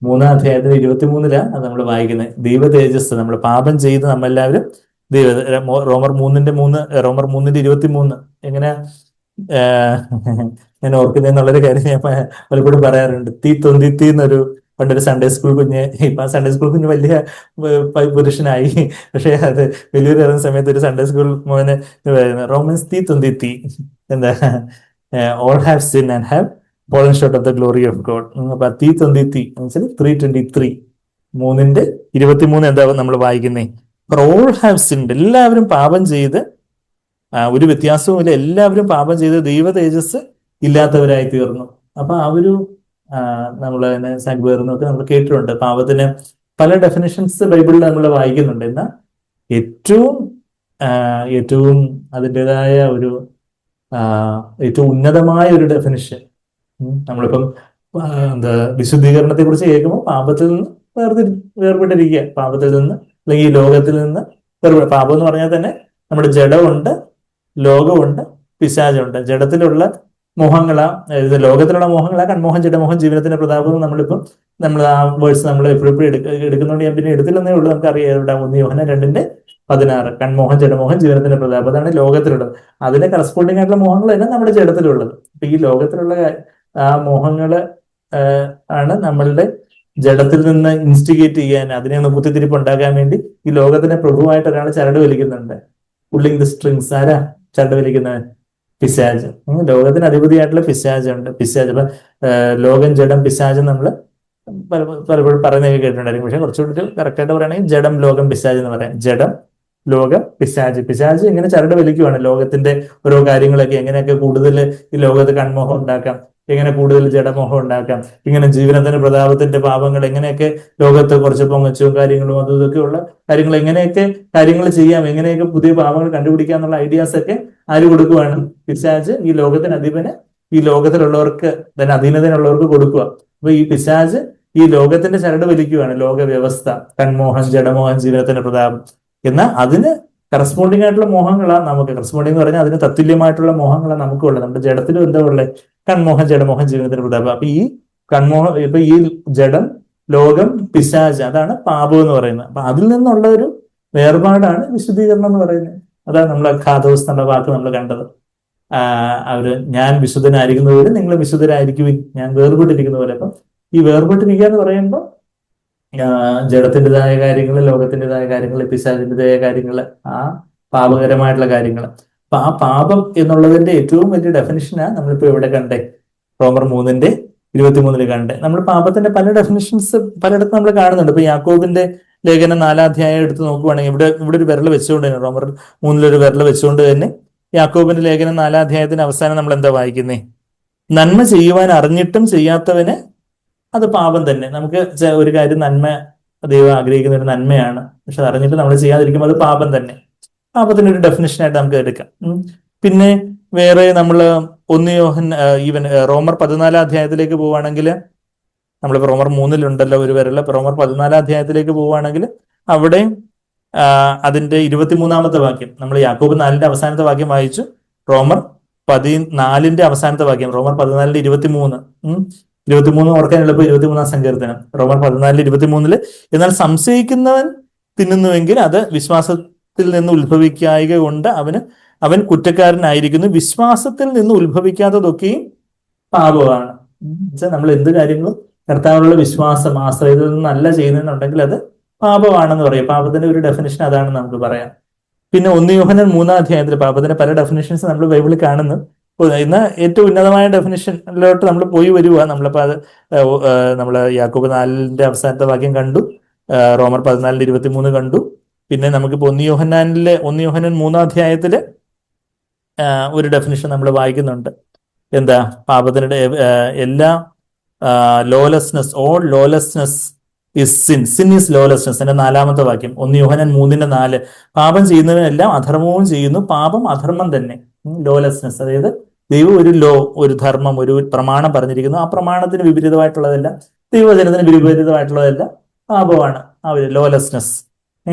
[SPEAKER 1] 3-ാം അധ്യായത്തിൽ 23 അത് നമ്മൾ വായിക്കുന്നത്. ദൈവ തേജസ്, നമ്മൾ പാപം ചെയ്ത് നമ്മളെല്ലാവരും റോമർ 3:23 എങ്ങനെ ഞാൻ ഓർക്കുന്നത് എന്നുള്ളൊരു കാര്യം ഞാൻ പലപ്പോഴും പറയാറുണ്ട്. തൊന്തി എന്നൊരു പണ്ടൊരു സൺഡേ സ്കൂൾ കുഞ്ഞ്, ഇപ്പൊ ആ സൺഡേ സ്കൂൾ കുഞ്ഞ് വലിയ പുരുഷനായി. പക്ഷെ അത് വലിയൊരു ഇറങ്ങുന്ന സമയത്ത് ഒരു സൺഡേ സ്കൂൾ മോന് റോമൻസ് തൊന്തി എന്താ all have sin and have fallen short of the glory of God. അപ്പൊ തൊന്തി 3:23 3:23 എന്താ നമ്മൾ വായിക്കുന്നേ? For all have sinned, എല്ലാവരും പാപം ചെയ്ത്, ഒരു വ്യത്യാസവും ഇല്ല, എല്ലാവരും പാപം ചെയ്ത് ദൈവ തേജസ് ഇല്ലാത്തവരായി തീർന്നു. അപ്പൊ ആ ഒരു നമ്മൾ തന്നെ സഗ്വേർന്നൊക്കെ നമ്മൾ കേട്ടിട്ടുണ്ട്. പാപത്തിന് പല ഡെഫിനിഷൻസ് ബൈബിളിൽ നമ്മൾ വായിക്കുന്നുണ്ട്. എന്നാൽ ഏറ്റവും അതിൻ്റെതായ ഒരു ഏറ്റവും ഉന്നതമായ ഒരു ഡെഫിനിഷൻ നമ്മളിപ്പം എന്താ വിശുദ്ധീകരണത്തെ കുറിച്ച് കേൾക്കുമ്പോൾ പാപത്തിൽ നിന്ന് വേർപെട്ടിരിക്കുക, പാപത്തിൽ നിന്ന് അല്ലെങ്കിൽ ഈ ലോകത്തിൽ നിന്ന് പാപം എന്ന് പറഞ്ഞാൽ തന്നെ നമ്മുടെ ജഡമുണ്ട്, ലോകമുണ്ട്, പിശാചുണ്ട്. ജഡത്തിലുള്ള മോഹങ്ങളാ, ലോകത്തിലുള്ള മോഹങ്ങളാ കൺമോഹം, ജഡമോഹം, ജീവനത്തിന്റെ പ്രതാപം. നമ്മൾ ആ വേഴ്സ് നമ്മൾ എപ്പോഴും എടുക്കുന്നതുകൊണ്ട് ഞാൻ പിന്നെ എടുത്തില്ലെന്നേ ഉള്ളൂ. നമുക്കറിയാം ഇവിടെ 1 യോഹന്നാൻ 2:16 കൺമോഹം, ജഡമോഹം, ജീവനത്തിന്റെ പ്രതാപം. അതാണ് ലോകത്തിലുള്ളത്. അതിന്റെ കറസ്പോണ്ടിങ് ആയിട്ടുള്ള മോഹങ്ങൾ തന്നെ നമ്മുടെ ജഡത്തിലുള്ളത്. അപ്പൊ ഈ ലോകത്തിലുള്ള ആ മോഹങ്ങള് ആണ് നമ്മളുടെ ജഡത്തിൽ നിന്ന് ഇൻസ്റ്റിഗേറ്റ് ചെയ്യാൻ, അതിനെ ഒന്ന് കുത്തിത്തിരിപ്പ് ഉണ്ടാക്കാൻ വേണ്ടി ഈ ലോകത്തിന്റെ പ്രഭുവായിട്ട് ഒരാൾ ചരട് വലിക്കുന്നുണ്ട്. Pulling the strings. ആരാ ചരട് വലിക്കുന്നവൻ? പിശാജ്. ലോകത്തിന് അധിപതിയായിട്ടുള്ള പിശാജുണ്ട്. പിശാജ് അപ്പൊ ലോകം, ജഡം, പിശാജ് നമ്മൾ പലപ്പോഴും പറയുന്നതൊക്കെ കേട്ടിട്ടുണ്ടായിരിക്കും. പക്ഷെ കുറച്ചുകൂടി കറക്റ്റായിട്ട് പറയുകയാണെങ്കിൽ ജഡം, ലോകം, പിശാജ് എന്ന് പറയാം. ജഡം, ലോകം, പിശാജ്. പിശാജ് ഇങ്ങനെ ചരട് വലിക്കുവാണ് ലോകത്തിന്റെ ഓരോ കാര്യങ്ങളൊക്കെ. എങ്ങനെയൊക്കെ കൂടുതൽ ഈ ലോകത്ത് കൺമോഹം ഉണ്ടാക്കാം, എങ്ങനെ കൂടുതൽ ജഡമോഹം ഉണ്ടാക്കാം, ഇങ്ങനെ ജീവനത്തിന്റെ പ്രതാപത്തിന്റെ പാപങ്ങൾ എങ്ങനെയൊക്കെ ലോകത്ത് കുറച്ച് പൊങ്ങച്ചും കാര്യങ്ങളും അതും ഇതൊക്കെയുള്ള കാര്യങ്ങൾ എങ്ങനെയൊക്കെ കാര്യങ്ങൾ ചെയ്യാം, എങ്ങനെയൊക്കെ പുതിയ പാപങ്ങൾ കണ്ടുപിടിക്കാം എന്നുള്ള ഐഡിയാസ് ഒക്കെ ആര് കൊടുക്കുവാണ്? പിശാജ് ഈ ലോകത്തിന് അധിപന് ഈ ലോകത്തിലുള്ളവർക്ക് തന്നെ അധീനതയിലുള്ളവർക്ക് കൊടുക്കുക. അപ്പൊ ഈ പിശാജ് ഈ ലോകത്തിന്റെ ചരട് വലിക്കുവാണ്. ലോക വ്യവസ്ഥ, കൺമോഹം, ജഡമോഹം, ജീവനത്തിന്റെ പ്രതാപം. എന്നാൽ അതിന് കറസ്പോണ്ടിങ് ആയിട്ടുള്ള മോഹങ്ങളാണ് നമുക്ക്, കറസ്പോണ്ടിങ് എന്ന് പറഞ്ഞാൽ അതിന് തത്തുല്യമായിട്ടുള്ള മോഹങ്ങളാണ് നമുക്കുള്ളത്. നമ്മുടെ ജഡത്തിലും എന്താ ഉള്ളത്? കൺമോഹം, ജഡമോഹം, ജീവനത്തിന്റെ പ്രതാപം. അപ്പൊ ഈ കൺമോഹം, ഇപ്പൊ ഈ ജഡം, ലോകം, പിശാച്, അതാണ് പാപം എന്ന് പറയുന്നത്. അപ്പൊ അതിൽ നിന്നുള്ള ഒരു വേർപാടാണ് വിശുദ്ധീകരണം എന്ന് പറയുന്നത്. അതാണ് നമ്മൾ ഖാദോസ് എന്നുള്ള വാക്ക് നമ്മൾ കണ്ടത്. ഞാൻ വിശുദ്ധനായിരിക്കുന്ന പോലെ നിങ്ങൾ വിശുദ്ധരായിരിക്കും, ഞാൻ വേർപെട്ടിരിക്കുന്ന പോലെ. അപ്പം ഈ വേർപെട്ടിരിക്കുക എന്ന് പറയുമ്പോൾ ജഡത്തിൻ്റെതായ കാര്യങ്ങൾ, ലോകത്തിൻ്റെതായ കാര്യങ്ങൾ, പിശാചിൻ്റെതായ കാര്യങ്ങൾ, ആ പാപകരമായിട്ടുള്ള കാര്യങ്ങൾ. അപ്പൊ ആ പാപം എന്നുള്ളതിന്റെ ഏറ്റവും വലിയ ഡെഫിനിഷനാണ് നമ്മളിപ്പോ ഇവിടെ കണ്ടേ, റോമർ 3:23 കണ്ടേ. നമ്മൾ പാപത്തിന്റെ പല ഡെഫിനിഷൻസ് പലയിടത്തും നമ്മൾ കാണുന്നുണ്ട്. ഇപ്പൊ യാക്കോബിന്റെ ലേഖനം 4-ാം അധ്യായം എടുത്ത് നോക്കുവാണെങ്കിൽ ഇവിടെ ഒരു വിരൽ വെച്ചുകൊണ്ട് തന്നെ, റോമർ 3 വിരൽ വെച്ചുകൊണ്ട് തന്നെ യാക്കോബിന്റെ ലേഖനം 4-ാം അധ്യായത്തിന് അവസാനം നമ്മൾ എന്താ വായിക്കുന്നേ? നന്മ ചെയ്യുവാൻ അറിഞ്ഞിട്ടും ചെയ്യാത്തവന് അത് പാപം തന്നെ. നമുക്ക് ഒരു കാര്യം നന്മ ദൈവം ആഗ്രഹിക്കുന്ന ഒരു നന്മയാണ്, പക്ഷെ അത് അറിഞ്ഞിട്ട് നമ്മൾ ചെയ്യാതിരിക്കുമ്പോൾ അത് പാപം തന്നെ. പാപത്തിന്റെ ഒരു ഡെഫിനിഷനായിട്ട് നമുക്ക് എടുക്കാം. പിന്നെ വേറെ നമ്മൾ ഈവൻ റോമർ 14-ാം അധ്യായത്തിലേക്ക് പോവുകയാണെങ്കിൽ, നമ്മളിപ്പോ റോമർ 3-ലുണ്ടല്ലോ ഒരു വിരൽ, റോമർ 14-ാം അധ്യായത്തിലേക്ക് പോവുകയാണെങ്കിൽ അവിടെ അതിന്റെ 23-ാമത്തെ വാക്യം, നമ്മൾ യാക്കോബ് 4-ന്റെ അവസാനത്തെ വാക്യം വായിച്ചു. റോമർ 14-ന്റെ അവസാനത്തെ വാക്യം, റോമർ 14-ന്റെ 23 ഓർക്കാൻ എളുപ്പം 23-ാം സങ്കീർത്തനം. റോമർ 14-23 എന്നാൽ സംശയിക്കുന്നവൻ തിന്നുന്നുവെങ്കിൽ അത് വിശ്വാസത്തിൽ നിന്ന് ഉത്ഭവിക്കായക കൊണ്ട് അവൻ കുറ്റക്കാരനായിരിക്കുന്നു. വിശ്വാസത്തിൽ നിന്ന് ഉത്ഭവിക്കാത്തതൊക്കെയും പാപമാണ്. നമ്മൾ എന്ത് കാര്യങ്ങളും കർത്താവിനുള്ള വിശ്വാസം, ആശ്രയത്തിൽ നിന്നല്ല ചെയ്യുന്നതെന്നുണ്ടെങ്കിൽ അത് പാപമാണെന്ന് പറയും. പാപത്തിന്റെ ഒരു ഡെഫിനിഷൻ അതാണെന്ന് നമുക്ക് പറയാം. പിന്നെ 1 യോഹന്നാൻ 3-ാം അധ്യായത്തിൽ പാപത്തിന്റെ പല ഡെഫിനേഷൻസ് നമ്മൾ ബൈബിളിൽ കാണുന്നു. ഇന്ന് ഏറ്റവും ഉന്നതമായ ഡെഫിനേഷനിലോട്ട് നമ്മൾ പോയി വരിക. നമ്മളിപ്പോൾ അത് നമ്മൾ യാക്കോബ് 4-ന്റെ അവസാനത്തെ വാക്യം കണ്ടു, റോമർ 14-23 കണ്ടു. പിന്നെ നമുക്കിപ്പോൾ 1 യോഹന്നാൻ 3-ാം അധ്യായത്തില് ഒരു ഡെഫിനേഷൻ നമ്മൾ വായിക്കുന്നുണ്ട്. എന്താ? പാപത്തിന്റെ എല്ലാ lawlessness, all lawlessness is sin, sin is lawlessness. എന്റെ 4-ാമത്തെ വാക്യം 1 യോഹന്നാൻ 3-4. പാപം ചെയ്യുന്നവനെല്ലാം അധർമ്മവും ചെയ്യുന്നു, പാപം അധർമ്മം തന്നെ. ലോലെസ്നെസ്, അതായത് ദൈവം ഒരു ധർമ്മം, ഒരു പ്രമാണം പറഞ്ഞിരിക്കുന്നു. ആ പ്രമാണത്തിന് വിപരീതമായിട്ടുള്ളതല്ല, ദൈവവചനത്തിന് വിപരീതമായിട്ടുള്ളതല്ല പാപമാണ്. ആ ഒരു ലോലെസ്നെസ്,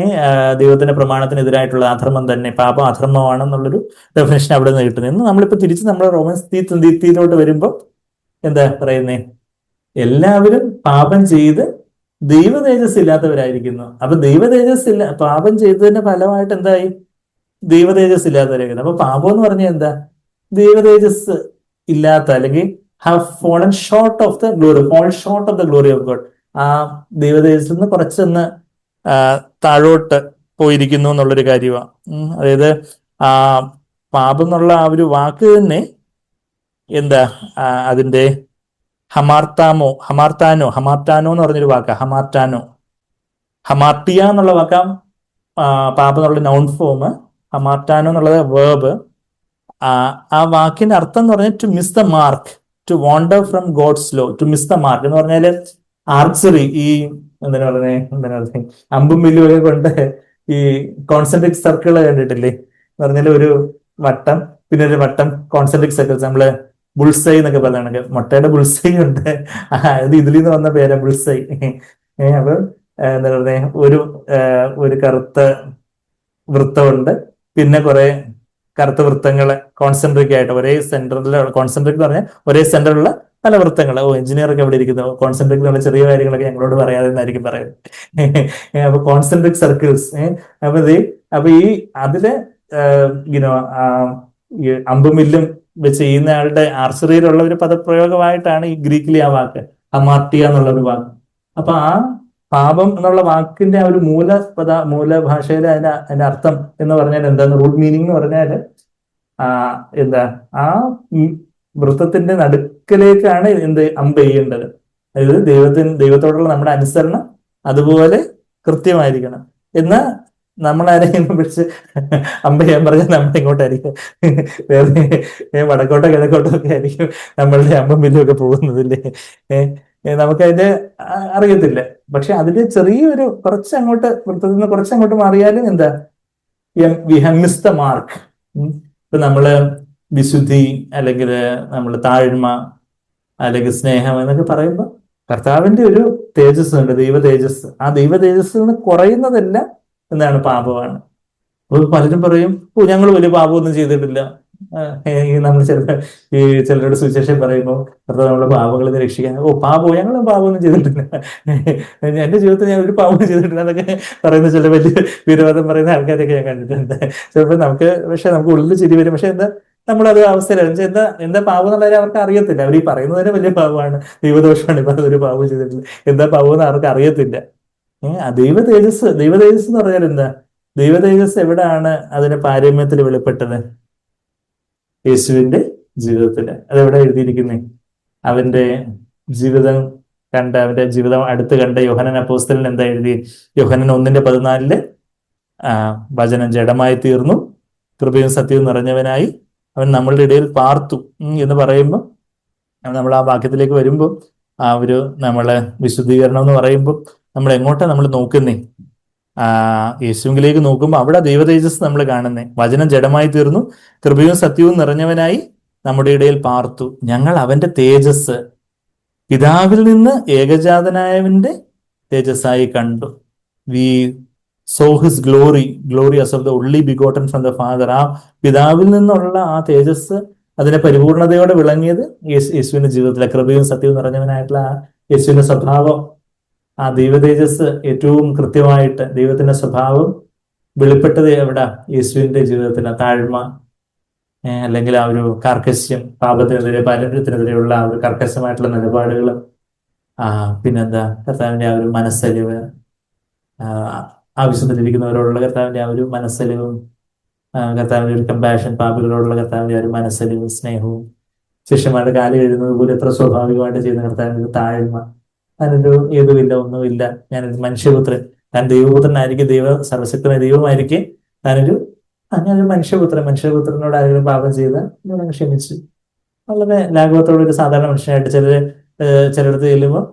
[SPEAKER 1] ദൈവത്തിന്റെ പ്രമാണത്തിനെതിരായിട്ടുള്ള അധർമ്മം തന്നെ, പാപം അധർമ്മമാണെന്നുള്ളൊരു ഡെഫിനേഷൻ അവിടെ നിന്ന് കിട്ടുന്നത്. ഇന്ന് നമ്മളിപ്പോൾ തിരിച്ച് നമ്മൾ റോമൻസ് തീത്തിലോട്ട് വരുമ്പോൾ എന്താ പറയുന്നേ? എല്ലാവരും പാപം ചെയ്ത് ദൈവ തേജസ് ഇല്ലാത്തവരായിരിക്കുന്നു. അപ്പൊ ദൈവ തേജസ് ഇല്ല, പാപം ചെയ്തതിന്റെ ഫലമായിട്ട് എന്തായി? ദൈവ തേജസ് ഇല്ലാത്തവരായിരിക്കുന്നു. അപ്പൊ പാപം എന്ന് പറഞ്ഞാൽ എന്താ? ദൈവ തേജസ് ഇല്ലാത്ത, അല്ലെങ്കിൽ have fallen short of the glory, fall short of the glory of God. ആ ദൈവ തേജസ്സിൽ നിന്ന് കുറച്ചൊന്ന് താഴോട്ട് പോയിരിക്കുന്നു എന്നുള്ളൊരു കാര്യമാണ്. അതായത് ആ പാപം എന്നുള്ള ആ ഒരു വാക്ക് തന്നെ എന്താ? അതിന്റെ ഹമാർത്താനോ എന്ന് പറഞ്ഞൊരു വാക്കാ. ഹമാർട്ടിയ എന്നുള്ള വാക്കാം പാപം എന്നുള്ള നൗൺ ഫോം, ഹമാർട്ടാനോ എന്നുള്ളത് വേർബ്. ആ വാക്കിന്റെ അർത്ഥം എന്ന് പറഞ്ഞാൽ to miss the mark, to wander from God's law. To miss the mark എന്ന് പറഞ്ഞാല് ആർച്ചറി, ഈ എന്താണ് അമ്പും വില്ലും ഒക്കെ കൊണ്ട് ഈ കോൺസെൻട്രിക് സർക്കിൾ കണ്ടിട്ടില്ലേ? എന്ന് പറഞ്ഞാൽ ഒരു വട്ടം, പിന്നെ ഒരു വട്ടം, കോൺസെൻട്രിക് സർക്കിൾസ്. നമ്മള് ബുൾസൈ എന്നൊക്കെ പറയുകയാണെങ്കിൽ മുട്ടയുടെ ബുൾസൈ ഉണ്ട്, അത് ഇതിൽ നിന്ന് വന്ന പേരാ ബുൾസൈ. അപ്പൊ എന്താ പറയുക, ഒരു കറുത്ത വൃത്തമുണ്ട്, പിന്നെ കുറെ കറുത്ത വൃത്തങ്ങള് കോൺസെൻട്രിക് ആയിട്ട് ഒരേ സെന്ററിൽ, കോൺസെൻട്രിക് എന്ന് പറഞ്ഞാൽ ഒരേ സെന്ററിലുള്ള പല വൃത്തങ്ങൾ. എഞ്ചിനീയർ ഒക്കെ അവിടെ ഇരിക്കുന്നു, കോൺസെൻട്രിക് എന്നുള്ള ചെറിയ കാര്യങ്ങളൊക്കെ ഞങ്ങളോട് പറയാതെ എന്നായിരിക്കും പറയുന്നത്. അപ്പൊ കോൺസെൻട്രിക് സർക്കിൾസ്. അപ്പൊ ഈ അതില് ഈ അമ്പും വില്ലും വെച്ച് ചെയ്യുന്ന ആളുടെ ആർച്ചറിയിലുള്ള ഒരു പദപ്രയോഗമായിട്ടാണ് ഈ ഗ്രീക്കിലെ ആ വാക്ക് ഹമാർട്ടിയ എന്നുള്ള ഒരു വാക്ക്. അപ്പൊ ആ പാപം എന്നുള്ള വാക്കിന്റെ ആ ഒരു മൂലഭാഷയിലെ അതിന്റെ അർത്ഥം എന്ന് പറഞ്ഞാൽ എന്താണ്? റൂട്ട് മീനിങ് എന്ന് പറഞ്ഞാല് എന്താ? ആ വൃത്തത്തിന്റെ നടുക്കിലേക്കാണ് അമ്പ് ചെയ്യേണ്ടത്. അതായത് ദൈവത്തോടുള്ള നമ്മുടെ അനുസരണം അതുപോലെ കൃത്യമായിരിക്കണം. എന്നാൽ നമ്മളാരെങ്കിലും പിടിച്ച് അമ്പ ചെയ്യാൻ പറഞ്ഞാൽ നമ്മൾ ഇങ്ങോട്ടായിരിക്കും, വേറെ വടക്കോട്ടോ കിഴക്കോട്ടോ ഒക്കെ ആയിരിക്കും നമ്മളുടെ അമ്പും വില്ലും ഒക്കെ പോകുന്നതില്ലേ. നമുക്കതിന്റെ അറിയത്തില്ല. പക്ഷെ അതിന്റെ ചെറിയൊരു കുറച്ചങ്ങോട്ട്, വൃത്തത്തിൽ നിന്ന് കുറച്ചങ്ങോട്ട് മാറിയാലും എന്താ? We have miss the mark. ഇപ്പൊ നമ്മള് വിശുദ്ധി, അല്ലെങ്കിൽ നമ്മൾ താഴ്മ, അല്ലെങ്കിൽ സ്നേഹം എന്നൊക്കെ പറയുമ്പോൾ കർത്താവിന്റെ ഒരു തേജസ് ഉണ്ട്, ദൈവ തേജസ്. ആ ദൈവ തേജസ്സിൽ നിന്ന് കുറയുന്നതെല്ലാം എന്താണ്? പാപമാണ്. അപ്പൊ പലരും പറയും, ഞങ്ങൾ വലിയ പാപമൊന്നും ചെയ്തിട്ടില്ല. നമ്മൾ ചിലരുടെ സുവിശേഷം പറയുമ്പോൾ കർത്താവ് നമ്മുടെ പാപങ്ങളിൽ നിന്ന് രക്ഷിക്കാൻ, ഞങ്ങൾ പാപമൊന്നും ചെയ്തിട്ടില്ല, എന്റെ ജീവിതത്തിൽ ഞാൻ ഒരു പാപവും ചെയ്തിട്ടില്ല എന്നൊക്കെ പറയുന്ന ചില വലിയ വിരോധം പറയുന്ന ആൾക്കാരൊക്കെ ഞാൻ കണ്ടിട്ടുണ്ട്. ചിലപ്പോൾ പക്ഷെ നമുക്ക് ഉള്ളിൽ ചിരി വരും. പക്ഷെ നമ്മളത് അവസ്ഥയിലാണ്. എന്താ പാപം എന്നുള്ളത് അവർക്ക് അറിയത്തില്ല. അവർ ഈ പറയുന്നത് തന്നെ വലിയ പാപമാണ്, ദൈവദോഷമാണ്, ഇപ്പൊ ഒരു പാപവും ചെയ്തിട്ടില്ല, എന്താ പാപം എന്ന് അവർക്ക് അറിയത്തില്ല. ദൈവ തേജസ് എന്ന് പറഞ്ഞാൽ എന്താ? ദൈവ തേജസ് എവിടെയാണ് അതിന്റെ പാരമ്യത്തിൽ വെളിപ്പെട്ടത്? യേശുവിന്റെ ജീവിതത്തില്. അതെവിടെ എഴുതിയിരിക്കുന്നേ? അവന്റെ ജീവിതം അവന്റെ ജീവിതം അടുത്ത് കണ്ട യോഹന്നാൻ അപ്പോസ്തലൻ എന്താ എഴുതി? യോഹന്നാൻ 1:14 വചനം ജഡമായി തീർന്നു, കൃപയും സത്യവും നിറഞ്ഞവനായി അവൻ നമ്മളുടെ ഇടയിൽ പാർത്തു എന്ന് പറയുമ്പോൾ, നമ്മൾ ആ വാക്യത്തിലേക്ക് വരുമ്പോൾ ആ ഒരു നമ്മളെ വിശുദ്ധീകരണം എന്ന് പറയുമ്പോൾ നമ്മൾ എങ്ങോട്ടാ നമ്മൾ നോക്കുന്നേ? യേശുവിലേക്ക് നോക്കുമ്പോൾ അവിടെ ദൈവ തേജസ് നമ്മൾ കാണുന്നേ. വചനം ജഡമായി തീർന്നു, കൃപയും സത്യവും നിറഞ്ഞവനായി നമ്മുടെ ഇടയിൽ പാർത്തു, ഞങ്ങൾ അവന്റെ തേജസ് പിതാവിൽ നിന്ന് ഏകജാതനായവന്റെ തേജസ്സായി കണ്ടു. We saw his glory as of the only begotten from the Father. ആ പിതാവിൽ നിന്നുള്ള ആ തേജസ് അതിന്റെ പരിപൂർണതയോടെ വിളങ്ങിയത് യേശുവിന്റെ ജീവിതത്തിലെ കൃപയും സത്യവും നിറഞ്ഞവനായിട്ടുള്ള ആ യേശുവിന്റെ സ്വഭാവം, ആ ദൈവ തേജസ് ഏറ്റവും കൃത്യമായിട്ട് ദൈവത്തിന്റെ സ്വഭാവം വെളിപ്പെട്ടത് എവിടെ? യേശുവിന്റെ ജീവിതത്തിലെ താഴ്മ, അല്ലെങ്കിൽ ആ ഒരു കാർക്കശ്യം, പാപത്തിനെതിരെ പാരമ്പര്യത്തിനെതിരെയുള്ള ആ ഒരു കർക്കശമായിട്ടുള്ള നിലപാടുകൾ, പിന്നെന്താ കർത്താവിന്റെ ആ ഒരു മനസ്സലിവ്, ആവശ്യത്തിലിരിക്കുന്നവരോടുള്ള കർത്താവിന്റെ ആ ഒരു മനസ്സലിവും കർത്താവിന്റെ ഒരു കമ്പാഷൻ, പാപികളോടുള്ള കർത്താവിന്റെ ഒരു മനസ്സലിവും സ്നേഹവും, ശിഷ്യന്മാരുടെ കാല് കഴുകുന്നത് പോലും എത്ര സ്വാഭാവികമായിട്ട് ചെയ്യുന്ന കർത്താവിന്റെ ഒരു താഴ്മ, ഞാനൊരു ഏതുമില്ല, ഒന്നുമില്ല, ഞാനൊരു മനുഷ്യപുത്രൻ, ഞാൻ ദൈവപുത്രനായിരിക്കും, സർവശക്തനായ ദൈവമായിരിക്കും, ഞാനൊരു ഞാനൊരു മനുഷ്യപുത്രൻ, മനുഷ്യപുത്രനോട് ആരെങ്കിലും പാപം ചെയ്ത ഞാൻ ക്ഷമിച്ചു. വളരെ ലാഘവത്തോടെ ഒരു സാധാരണ മനുഷ്യനായിട്ട് ചിലടത്ത് ചെല്ലുമ്പോൾ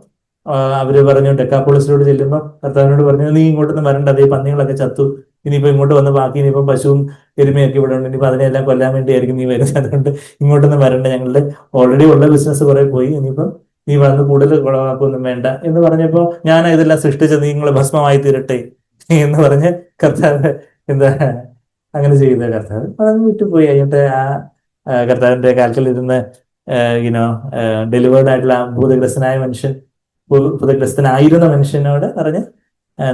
[SPEAKER 1] അവര് പറഞ്ഞു, ഡെക്കാപോളിസിലോട് ചെല്ലുമ്പോൾ കർത്താവിനോട് പറഞ്ഞു, നീ ഇങ്ങോട്ടൊന്നും വരണ്ട, അതേ പന്നികളൊക്കെ ചത്തു, ഇനിയിപ്പോ ഇങ്ങോട്ട് വന്ന് ബാക്കി ഇനിയിപ്പം പശുവും എരുമയൊക്കെ ഇവിടെ ഉണ്ട്, ഇനിയിപ്പോ അതിനെല്ലാം കൊല്ലാൻ വേണ്ടിയായിരിക്കും നീ വരുന്നത്, അതുകൊണ്ട് ഇങ്ങോട്ടൊന്നും വരണ്ട, ഞങ്ങളുടെ ഓൾറെഡി ഉള്ള ബിസിനസ് കുറെ പോയി, ഇനിയിപ്പം നീ വന്ന് കൂടുതൽ കുളവാക്കൊന്നും വേണ്ട എന്ന് പറഞ്ഞപ്പോ, ഞാൻ ഇതെല്ലാം സൃഷ്ടിച്ച നിങ്ങൾ ഭസ്മമായി തീരട്ടെ എന്ന് പറഞ്ഞ് കർത്താവ് എന്താ അങ്ങനെ ചെയ്യുന്ന കർത്താവ് അതങ്ങ് വിട്ടുപോയി. അതിന്റെ കർത്താവിന്റെ കാൽക്കൽ ഇരുന്ന് യുനോ ഡെലിവേർഡ് ആയിട്ടുള്ള ആ ഭൂതഗ്രസ്തനായ മനുഷ്യൻ, ഭൂതഗ്രസ്തനായിരുന്ന മനുഷ്യനോട് പറഞ്ഞ്,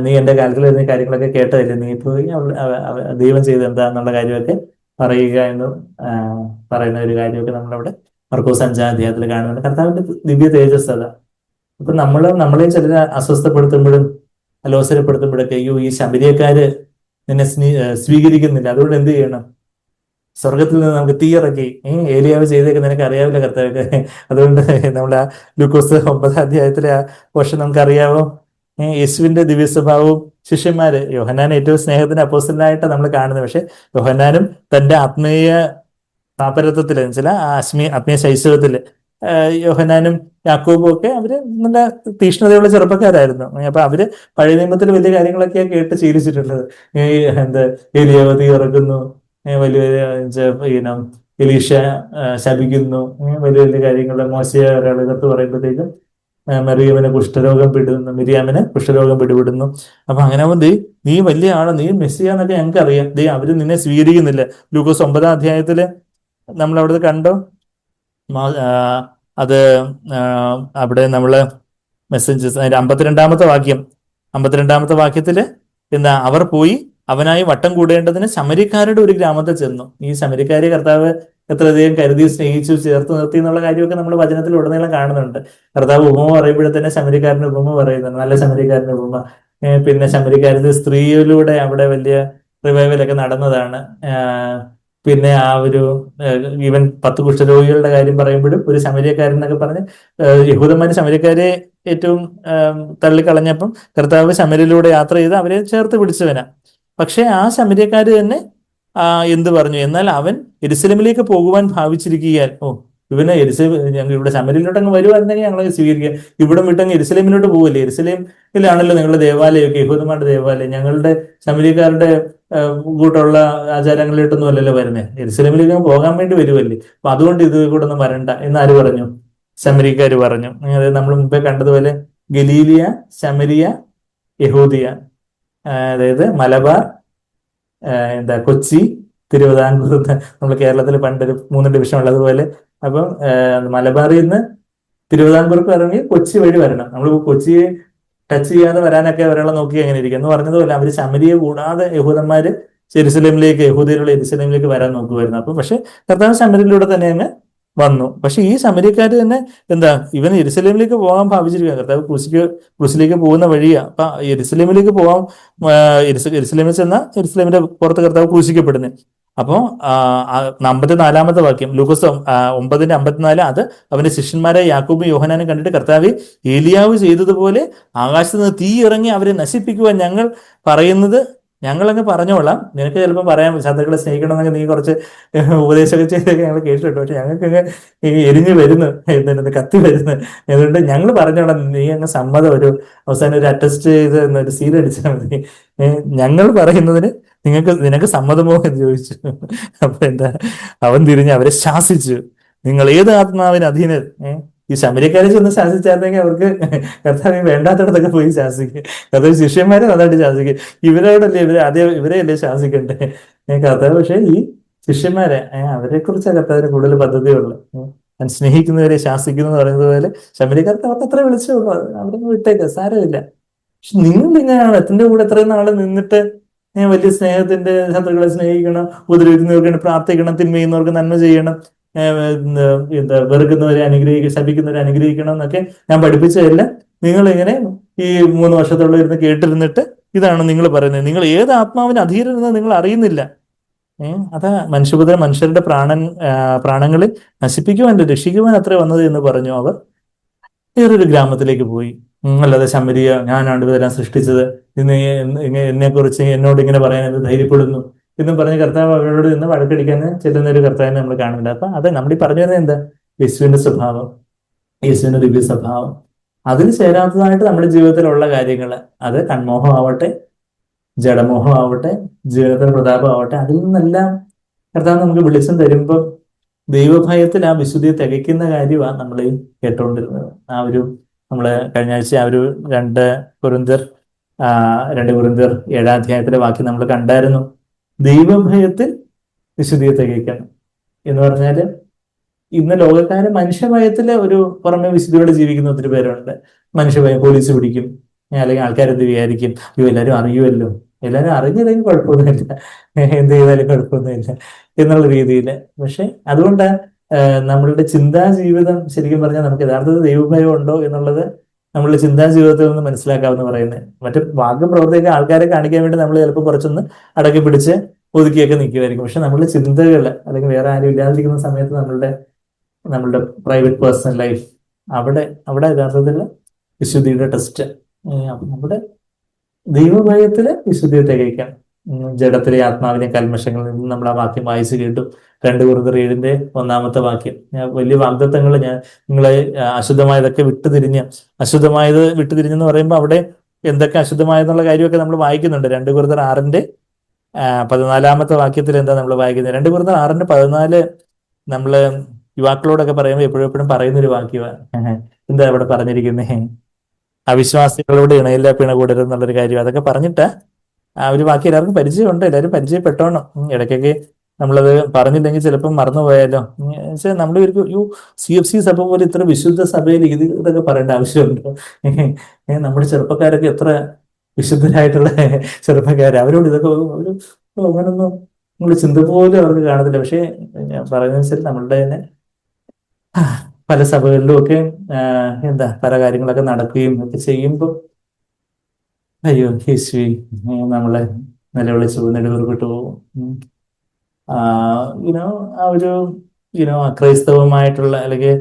[SPEAKER 1] നീ എന്റെ കാൽക്കൽ ഇരുന്ന കാര്യങ്ങളൊക്കെ കേട്ടതല്ലേ, നീ പോയി ദൈവം ചെയ്ത് എന്താന്നുള്ള കാര്യമൊക്കെ പറയുക എന്ന് പറയുന്ന ഒരു കാര്യമൊക്കെ നമ്മളവിടെ മർക്കോസ് 5-ാം അധ്യായത്തിൽ കാണുന്നുണ്ട്. കർത്താവിന്റെ ദിവ്യ തേജസ് അതാ. അപ്പൊ നമ്മളെയും ചിലരെ അസ്വസ്ഥപ്പെടുത്തുമ്പോഴും അലോസരപ്പെടുത്തുമ്പോഴൊക്കെ, അയ്യോ ഈ ശബരിയക്കാര് നിന്നെ സ്വീകരിക്കുന്നില്ല, അതുകൊണ്ട് എന്ത് ചെയ്യണം? സ്വർഗത്തിൽ നിന്ന് നമുക്ക് തീയിറക്കി, ഏലിയാവ് ചെയ്തേക്ക് നിനക്ക് അറിയാവില്ല കർത്താവൊക്കെ. അതുകൊണ്ട് നമ്മുടെ ലൂക്കോസ് 9-ാം അധ്യായത്തിലെ ആ വർഷം നമുക്കറിയാവോ, യേശുവിന്റെ ദിവ്യ സ്വഭാവവും ശിഷ്യന്മാര്, യോഹന്നാൻ ഏറ്റവും സ്നേഹത്തിന് അപ്പോസ്തലനായിട്ട് നമ്മൾ കാണുന്നത്, പക്ഷെ യോഹന്നാനും തന്റെ ആത്മീയ പാപ്പരത്വത്തില് ചില ആത്മീയ ശൈശവത്തില് യോഹന്നാനും യാക്കോബും ഒക്കെ അവര് നല്ല തീഷ്ണതയുള്ള ചെറുപ്പക്കാരായിരുന്നു. അപ്പൊ അവര് പഴയ നിയമത്തിൽ വലിയ കാര്യങ്ങളൊക്കെ കേട്ട് ശീലിച്ചിട്ടുള്ളത്. എന്ത് ഏലിയാവ് തീ ഇറക്കുന്നു, വലിയ എലീഷ ശപിക്കുന്നു, വലിയ വലിയ കാര്യങ്ങൾ, മോശയെ ഒരാൾ എതിർത്ത് പറയുമ്പോഴത്തേക്കും മിരിയാമിന് കുഷ്ഠരോഗം പിടിപെടുന്നു. അപ്പൊ അങ്ങനെ ആവുമ്പോൾ നീ വലിയ ആള്, നീ മെസ്സിയാന്നൊക്കെ ഞങ്ങൾക്ക് അറിയാം, അവര് നിന്നെ സ്വീകരിക്കുന്നില്ല. ലൂക്കോസ് 9-ാം അധ്യായത്തില് നമ്മൾ അവിടെ കണ്ടോ, അത് അവിടെ നമ്മള് മെസ്സേജസ് അതിന്റെ 52-ാമത്തെ വാക്യത്തില് എന്താ, അവർ പോയി അവനായി വട്ടം കൂടേണ്ടതിന് ശമരിക്കാരുടെ ഒരു ഗ്രാമത്തിൽ ചെന്നു. ഈ ശമരിക്കാരെ കർത്താവ് എത്രയധികം കരുതി സ്നേഹിച്ചു ചേർത്ത് നിർത്തി എന്നുള്ള കാര്യമൊക്കെ നമ്മൾ വചനത്തിൽ ഉടനീളം കാണുന്നുണ്ട്. കർത്താവ് ഉപമ പറയുമ്പോഴേ തന്നെ ശമരിക്കാരന്റെ ഉപമ പറയുന്നുണ്ട്, നല്ല ശമരിക്കാരന്റെ ഉപമ. പിന്നെ ശമരിക്കാരന്റെ സ്ത്രീയിലൂടെ അവിടെ വലിയ റിവൈവലൊക്കെ നടന്നതാണ്. പിന്നെ ആ ഒരു ഈവൻ 10 കുഷ്ഠരോഗികളുടെ കാര്യം പറയുമ്പോഴും ഒരു ശമരിയക്കാരൻ എന്നൊക്കെ പറഞ്ഞ് യഹൂദന്മാര് ശമരിക്കാരെ ഏറ്റവും തള്ളിക്കളഞ്ഞപ്പം കർത്താവ് ശമരിലൂടെ യാത്ര ചെയ്ത് അവരെ ചേർത്ത് പിടിച്ചവനാ. പക്ഷെ ആ ശമരിയക്കാര് തന്നെ എന്ത് പറഞ്ഞു, എന്നാൽ അവൻ യെരുശലേമിലേക്ക് പോകുവാൻ ഭാവിച്ചിരിക്കുകയാൽ, ഇവന് ഞങ്ങൾ ഇവിടെ ശമരിലോട്ടങ്ങ് വരുവായിരുന്നെങ്കിൽ ഞങ്ങളെ സ്വീകരിക്കുക, ഇവിടെ വിട്ടങ്ങ് യെരുശലേമിലോട്ട് പോകില്ലേ, യെരുശലേമിലാണല്ലോ നിങ്ങളുടെ ദേവാലയമൊക്കെ, യഹൂദന്മാരുടെ ദേവാലയം, ഞങ്ങളുടെ ശമരിയക്കാരുടെ കൂട്ടുള്ള ആചാരങ്ങളിലോട്ടൊന്നും അല്ലല്ലോ വരുന്നത്, യെരുശലേമിലേക്ക് പോകാൻ വേണ്ടി വരുമല്ലേ, അപ്പൊ അതുകൊണ്ട് ഇത് കൂടെ ഒന്നും വരണ്ട എന്ന് ആര് പറഞ്ഞു? ശമരിക്കാര് പറഞ്ഞു. അതായത് നമ്മൾ മുമ്പേ കണ്ടതുപോലെ ഗലീലിയ, ശമരിയ, യഹൂദിയ, അതായത് മലബാർ, കൊച്ചി, തിരുവിതാംകൂർ, നമ്മൾ കേരളത്തിൽ പണ്ടൊരു 3 ഡിവിഷൻ ഉള്ളതുപോലെ. അപ്പം മലബാറിൽ നിന്ന് തിരുവിതാംകൂർക്ക് വരണമെങ്കിൽ കൊച്ചി വഴി വരണം. നമ്മൾ കൊച്ചിയെ ടച്ച് ചെയ്യാതെ വരാനൊക്കെ ഒരാളെ നോക്കി എങ്ങനെ ഇരിക്കും എന്ന് പറഞ്ഞതുപോലെ അവര് ശമരിയെ കൂടാതെ യഹൂദന്മാര് യഹൂദിയിലുള്ള യെരുശലേമിലേക്ക് വരാൻ നോക്കുമായിരുന്നു. അപ്പൊ പക്ഷെ കർത്താവ് ശമരിയിലൂടെ തന്നെ അങ്ങ് വന്നു. പക്ഷെ ഈ ശമരിക്കാര് തന്നെ എന്താ, ഇവൻ യെരുശലേമിലേക്ക് പോകാൻ ഭാവിച്ചിരിക്കുക, കർത്താവ് ക്രൂസിലേക്ക് പോകുന്ന വഴിയാ. അപ്പൊ യെരുശലേമിലേക്ക് പോകാൻ യെരുശലേമിൽ ചെന്ന യെരുശലേമിന്റെ പുറത്ത് കർത്താവ് ക്രൂശിക്കപ്പെടുന്നത്. അപ്പോ 54-ാമത്തെ വാക്യം ലൂക്കോസ് 9:54, അത് അവന്റെ ശിഷ്യന്മാരെ യാക്കോബും യോഹന്നാനും കണ്ടിട്ട്, കർത്താവ് ഏലിയാവ് ചെയ്തതുപോലെ ആകാശത്ത് നിന്ന് തീ ഇറങ്ങി അവരെ നശിപ്പിക്കുവാൻ ഞങ്ങളങ്ങ് പറഞ്ഞോളാം, നിനക്ക് ചിലപ്പോൾ പറയാം ശത്രുക്കളെ സ്നേഹിക്കണമെന്നൊക്കെ നീ കുറച്ച് ഉപദേശമൊക്കെ ചെയ്തൊക്കെ ഞങ്ങൾ കേട്ടിട്ടുണ്ട്, പക്ഷെ ഞങ്ങൾക്കങ്ങ് എരിഞ്ഞു വരുന്നു, കത്തി വരുന്നു, അതുകൊണ്ട് ഞങ്ങൾ പറഞ്ഞോളാം, നീ അങ്ങ് സമ്മതം അവസാനം ഒരു അറ്റസ്റ്റ് ചെയ്ത് ഒരു സീൽ അടിച്ചാൽ മതി, ഞങ്ങൾ പറയുന്നതിന് നിനക്ക് സമ്മതമോ എന്ന് ചോദിച്ചു. അപ്പൊ എന്താ, അവൻ തിരിഞ്ഞ് അവരെ ശാസിച്ചു, നിങ്ങൾ ഏത് ആത്മാവിന് അധീനർ? ഈ ശമരിക്കാരെ ചെന്ന് ശാസിച്ചായിരുന്നെങ്കിൽ അവർക്ക് കർത്താവ് വേണ്ടാത്തടത്തൊക്കെ പോയി ശാസിക്കും. കർത്താവ് ശിഷ്യന്മാരെ നന്നായിട്ട് ശാസിക്കും, ഇവരെയല്ലേ ശാസിക്കണ്ടേ കർത്താവ്. പക്ഷെ ഈ ശിഷ്യന്മാരെ അവരെ കുറിച്ചാണ് കർത്താവിന് കൂടുതൽ പദ്ധതിയുള്ളത്. ഞാൻ സ്നേഹിക്കുന്നവരെ ശാസിക്കുന്നു എന്ന് പറയുന്നത് പോലെ ശമരിക്കാർക്ക് അവർക്ക് അത്ര വിളിച്ചുള്ളൂ, അവരൊന്നും വിട്ടേക്ക്, സാരമില്ല. പക്ഷെ നിങ്ങൾ ഇങ്ങനെയാണ് എത്തിന്റെ കൂടെ എത്രയും നാള് നിന്നിട്ട് വലിയ സ്നേഹത്തിന്റെ, ശത്രുക്കളെ സ്നേഹിക്കണം, ഉപദ്രവിക്കുന്നവർക്ക് പ്രാർത്ഥിക്കണം, തിന്മയുന്നവർക്ക് നന്മ ചെയ്യണം, വെറുക്കുന്നവരെ ശപിക്കുന്നവരെ അനുഗ്രഹിക്കണം എന്നൊക്കെ ഞാൻ പഠിപ്പിച്ചതല്ല. നിങ്ങൾ ഇങ്ങനെ ഈ 3 വർഷത്തോളം ഇരുന്ന് കേട്ടിരുന്നിട്ട് ഇതാണ് നിങ്ങൾ പറയുന്നത്, നിങ്ങൾ ഏത് ആത്മാവിന് അധീരരെന്ന് നിങ്ങൾ അറിയുന്നില്ല. അതാ മനുഷ്യപുത്രൻ മനുഷ്യരുടെ പ്രാണങ്ങളെ നശിപ്പിക്കുവാൻ രക്ഷിക്കുവാൻ അത്ര വന്നത് എന്ന് പറഞ്ഞു അവർ വേറൊരു ഗ്രാമത്തിലേക്ക് പോയി. അല്ലാതെ ശമരിയ ഞാനാണ് ഇതെല്ലാം സൃഷ്ടിച്ചത്, ഇന്ന് എന്നെ കുറിച്ച് എന്നോട് ഇങ്ങനെ പറയാൻ എന്ത് ധൈര്യപ്പെടുന്നു എന്നും പറഞ്ഞ് കർത്താവ് അവരോട് നിന്ന് വഴക്കടിക്കാൻ ചെല്ലുന്ന ഒരു കർത്താവിനെ നമ്മൾ കാണുന്നുണ്ട്. അപ്പൊ അത് നമ്മൾ ഈ പറഞ്ഞു വരുന്നത് എന്താ? യേശുവിന്റെ സ്വഭാവം, യേശുവിന്റെ ദിവ്യ സ്വഭാവം, അതിൽ ചേരാത്തതായിട്ട് നമ്മുടെ ജീവിതത്തിലുള്ള കാര്യങ്ങൾ, അത് കൺമോഹമാവട്ടെ, ജഡമോഹമാവട്ടെ, ജീവിതത്തിന്റെ പ്രതാപമാവട്ടെ, അതിൽ നിന്നെല്ലാം കർത്താവ് നമുക്ക് വെളിച്ചം തരുമ്പോൾ ദൈവഭയത്തിൽ ആ വിശുദ്ധിയെ തികയ്ക്കുന്ന കാര്യമാണ് നമ്മൾ ഈ കേട്ടുകൊണ്ടിരുന്നത്. ആ ഒരു നമ്മള് കഴിഞ്ഞ ആഴ്ച ആ ഒരു കൊരിന്ത്യർ 7-ാം അധ്യായത്തിലെ വാക്യം നമ്മൾ കണ്ടായിരുന്നു. ദൈവഭയത്തിൽ വിശുദ്ധിയെ തികയ്ക്കണം എന്ന് പറഞ്ഞാല് ഇന്ന് ലോകക്കാര് മനുഷ്യഭയത്തില് ഒരു പുറമെ വിശുദ്ധിയോടെ ജീവിക്കുന്ന ഒത്തിരി പേരുണ്ട്. മനുഷ്യഭയം, പോലീസ് പിടിക്കും, അല്ലെങ്കിൽ ആൾക്കാരെന്ത് വിചാരിക്കും, അയ്യോ എല്ലാവരും അറിയുമല്ലോ, എല്ലാവരും അറിഞ്ഞില്ലെങ്കിൽ കുഴപ്പമൊന്നുമില്ല, എന്ത് ചെയ്താലും കുഴപ്പമൊന്നുമില്ല എന്നുള്ള രീതിയിൽ. പക്ഷെ അതുകൊണ്ട് നമ്മളുടെ ചിന്താ ജീവിതം ശരിക്കും പറഞ്ഞാൽ നമുക്ക് യഥാർത്ഥത്തിൽ ദൈവഭയം ഉണ്ടോ എന്നുള്ളത് നമ്മളുടെ ചിന്താ ജീവിതത്തിൽ നിന്ന് മനസ്സിലാക്കാമെന്ന് പറയുന്നത്. മറ്റു വാഗ്പ്രവർത്തിയൊക്കെ ആൾക്കാരെ കാണിക്കാൻ വേണ്ടി നമ്മൾ ചിലപ്പോൾ കുറച്ചൊന്ന് അടക്കി പിടിച്ച് ഒതുക്കിയൊക്കെ നിൽക്കുമായിരിക്കും. പക്ഷെ നമ്മളുടെ ചിന്തകൾ അല്ലെങ്കിൽ വേറെ ആരും ഇല്ലാതിരിക്കുന്ന സമയത്ത് നമ്മളുടെ പ്രൈവറ്റ് പേഴ്സണൽ ലൈഫ്, അവിടെ യഥാർത്ഥത്തിൽ വിശുദ്ധിയുടെ ടെസ്റ്റ്. നമ്മുടെ ദൈവഭയത്തില് വിശുദ്ധിയെ തികയ്ക്കാം. ജഡത്തിലെ ആത്മാവിനെ കൽമഷങ്ങളിൽ നിന്ന് നമ്മൾ ആ വാക്യം വായിച്ചു കേട്ടു. 2 കൊരിന്ത്യർ 7-ന്റെ 1-ാമത്തെ വാക്യം. വലിയ വാഗ്ദത്തങ്ങൾ, നിങ്ങളെ അശുദ്ധമായതൊക്കെ അശുദ്ധമായത് വിട്ടുതിരിഞ്ഞെന്ന് പറയുമ്പോൾ അവിടെ എന്തൊക്കെ അശുദ്ധമായെന്നുള്ള കാര്യമൊക്കെ നമ്മൾ വായിക്കുന്നുണ്ട്. 2 കൊരിന്ത്യർ 6-ന്റെ 14-ാമത്തെ വാക്യത്തിൽ എന്താ നമ്മൾ വായിക്കുന്നത്? 2 കൊരിന്ത്യർ 6-ന്റെ 14 നമ്മള് യുവാക്കളോടൊക്കെ പറയുമ്പോൾ എപ്പോഴും പറയുന്ന ഒരു വാക്യമാണ്. എന്താ അവിടെ പറഞ്ഞിരിക്കുന്നേ? അവിശ്വാസികളോട് ഇണയില്ല പിണ കൂടരുത് എന്നുള്ളൊരു കാര്യം. അതൊക്കെ പറഞ്ഞിട്ട് ആ ഒരു വാക്യം എല്ലാവർക്കും പരിചയമുണ്ട്, എല്ലാവരും പരിചയപ്പെട്ടോണം. ഇടയ്ക്കൊക്കെ നമ്മളത് പറഞ്ഞില്ലെങ്കിൽ ചിലപ്പം മറന്നുപോയാലോ. നമ്മൾ CFC സഭ പോലെ ഇത്ര വിശുദ്ധ സഭയിൽ ഇതൊക്കെ പറയേണ്ട ആവശ്യമുണ്ടോ? നമ്മുടെ ചെറുപ്പക്കാരൊക്കെ എത്ര വിശുദ്ധരായിട്ടുള്ള ചെറുപ്പക്കാർ, അവരോട് ഇതൊക്കെ അങ്ങനൊന്നും നമ്മുടെ ചിന്ത പോലും അവർക്ക് കാണത്തില്ല. പക്ഷെ ഞാൻ പറയുന്നതനുസരിച്ച് നമ്മളുടെ തന്നെ പല സഭകളിലും ഒക്കെ പല കാര്യങ്ങളൊക്കെ നടക്കുകയും ഒക്കെ ചെയ്യുമ്പോൾ അയ്യോ യേശുവേ, നമ്മളെ നിലവിളിച്ചു നെടുവേർപ്പെട്ടു പോകും. ആ ഒരു അക്രൈസ്തവമായിട്ടുള്ള അല്ലെങ്കിൽ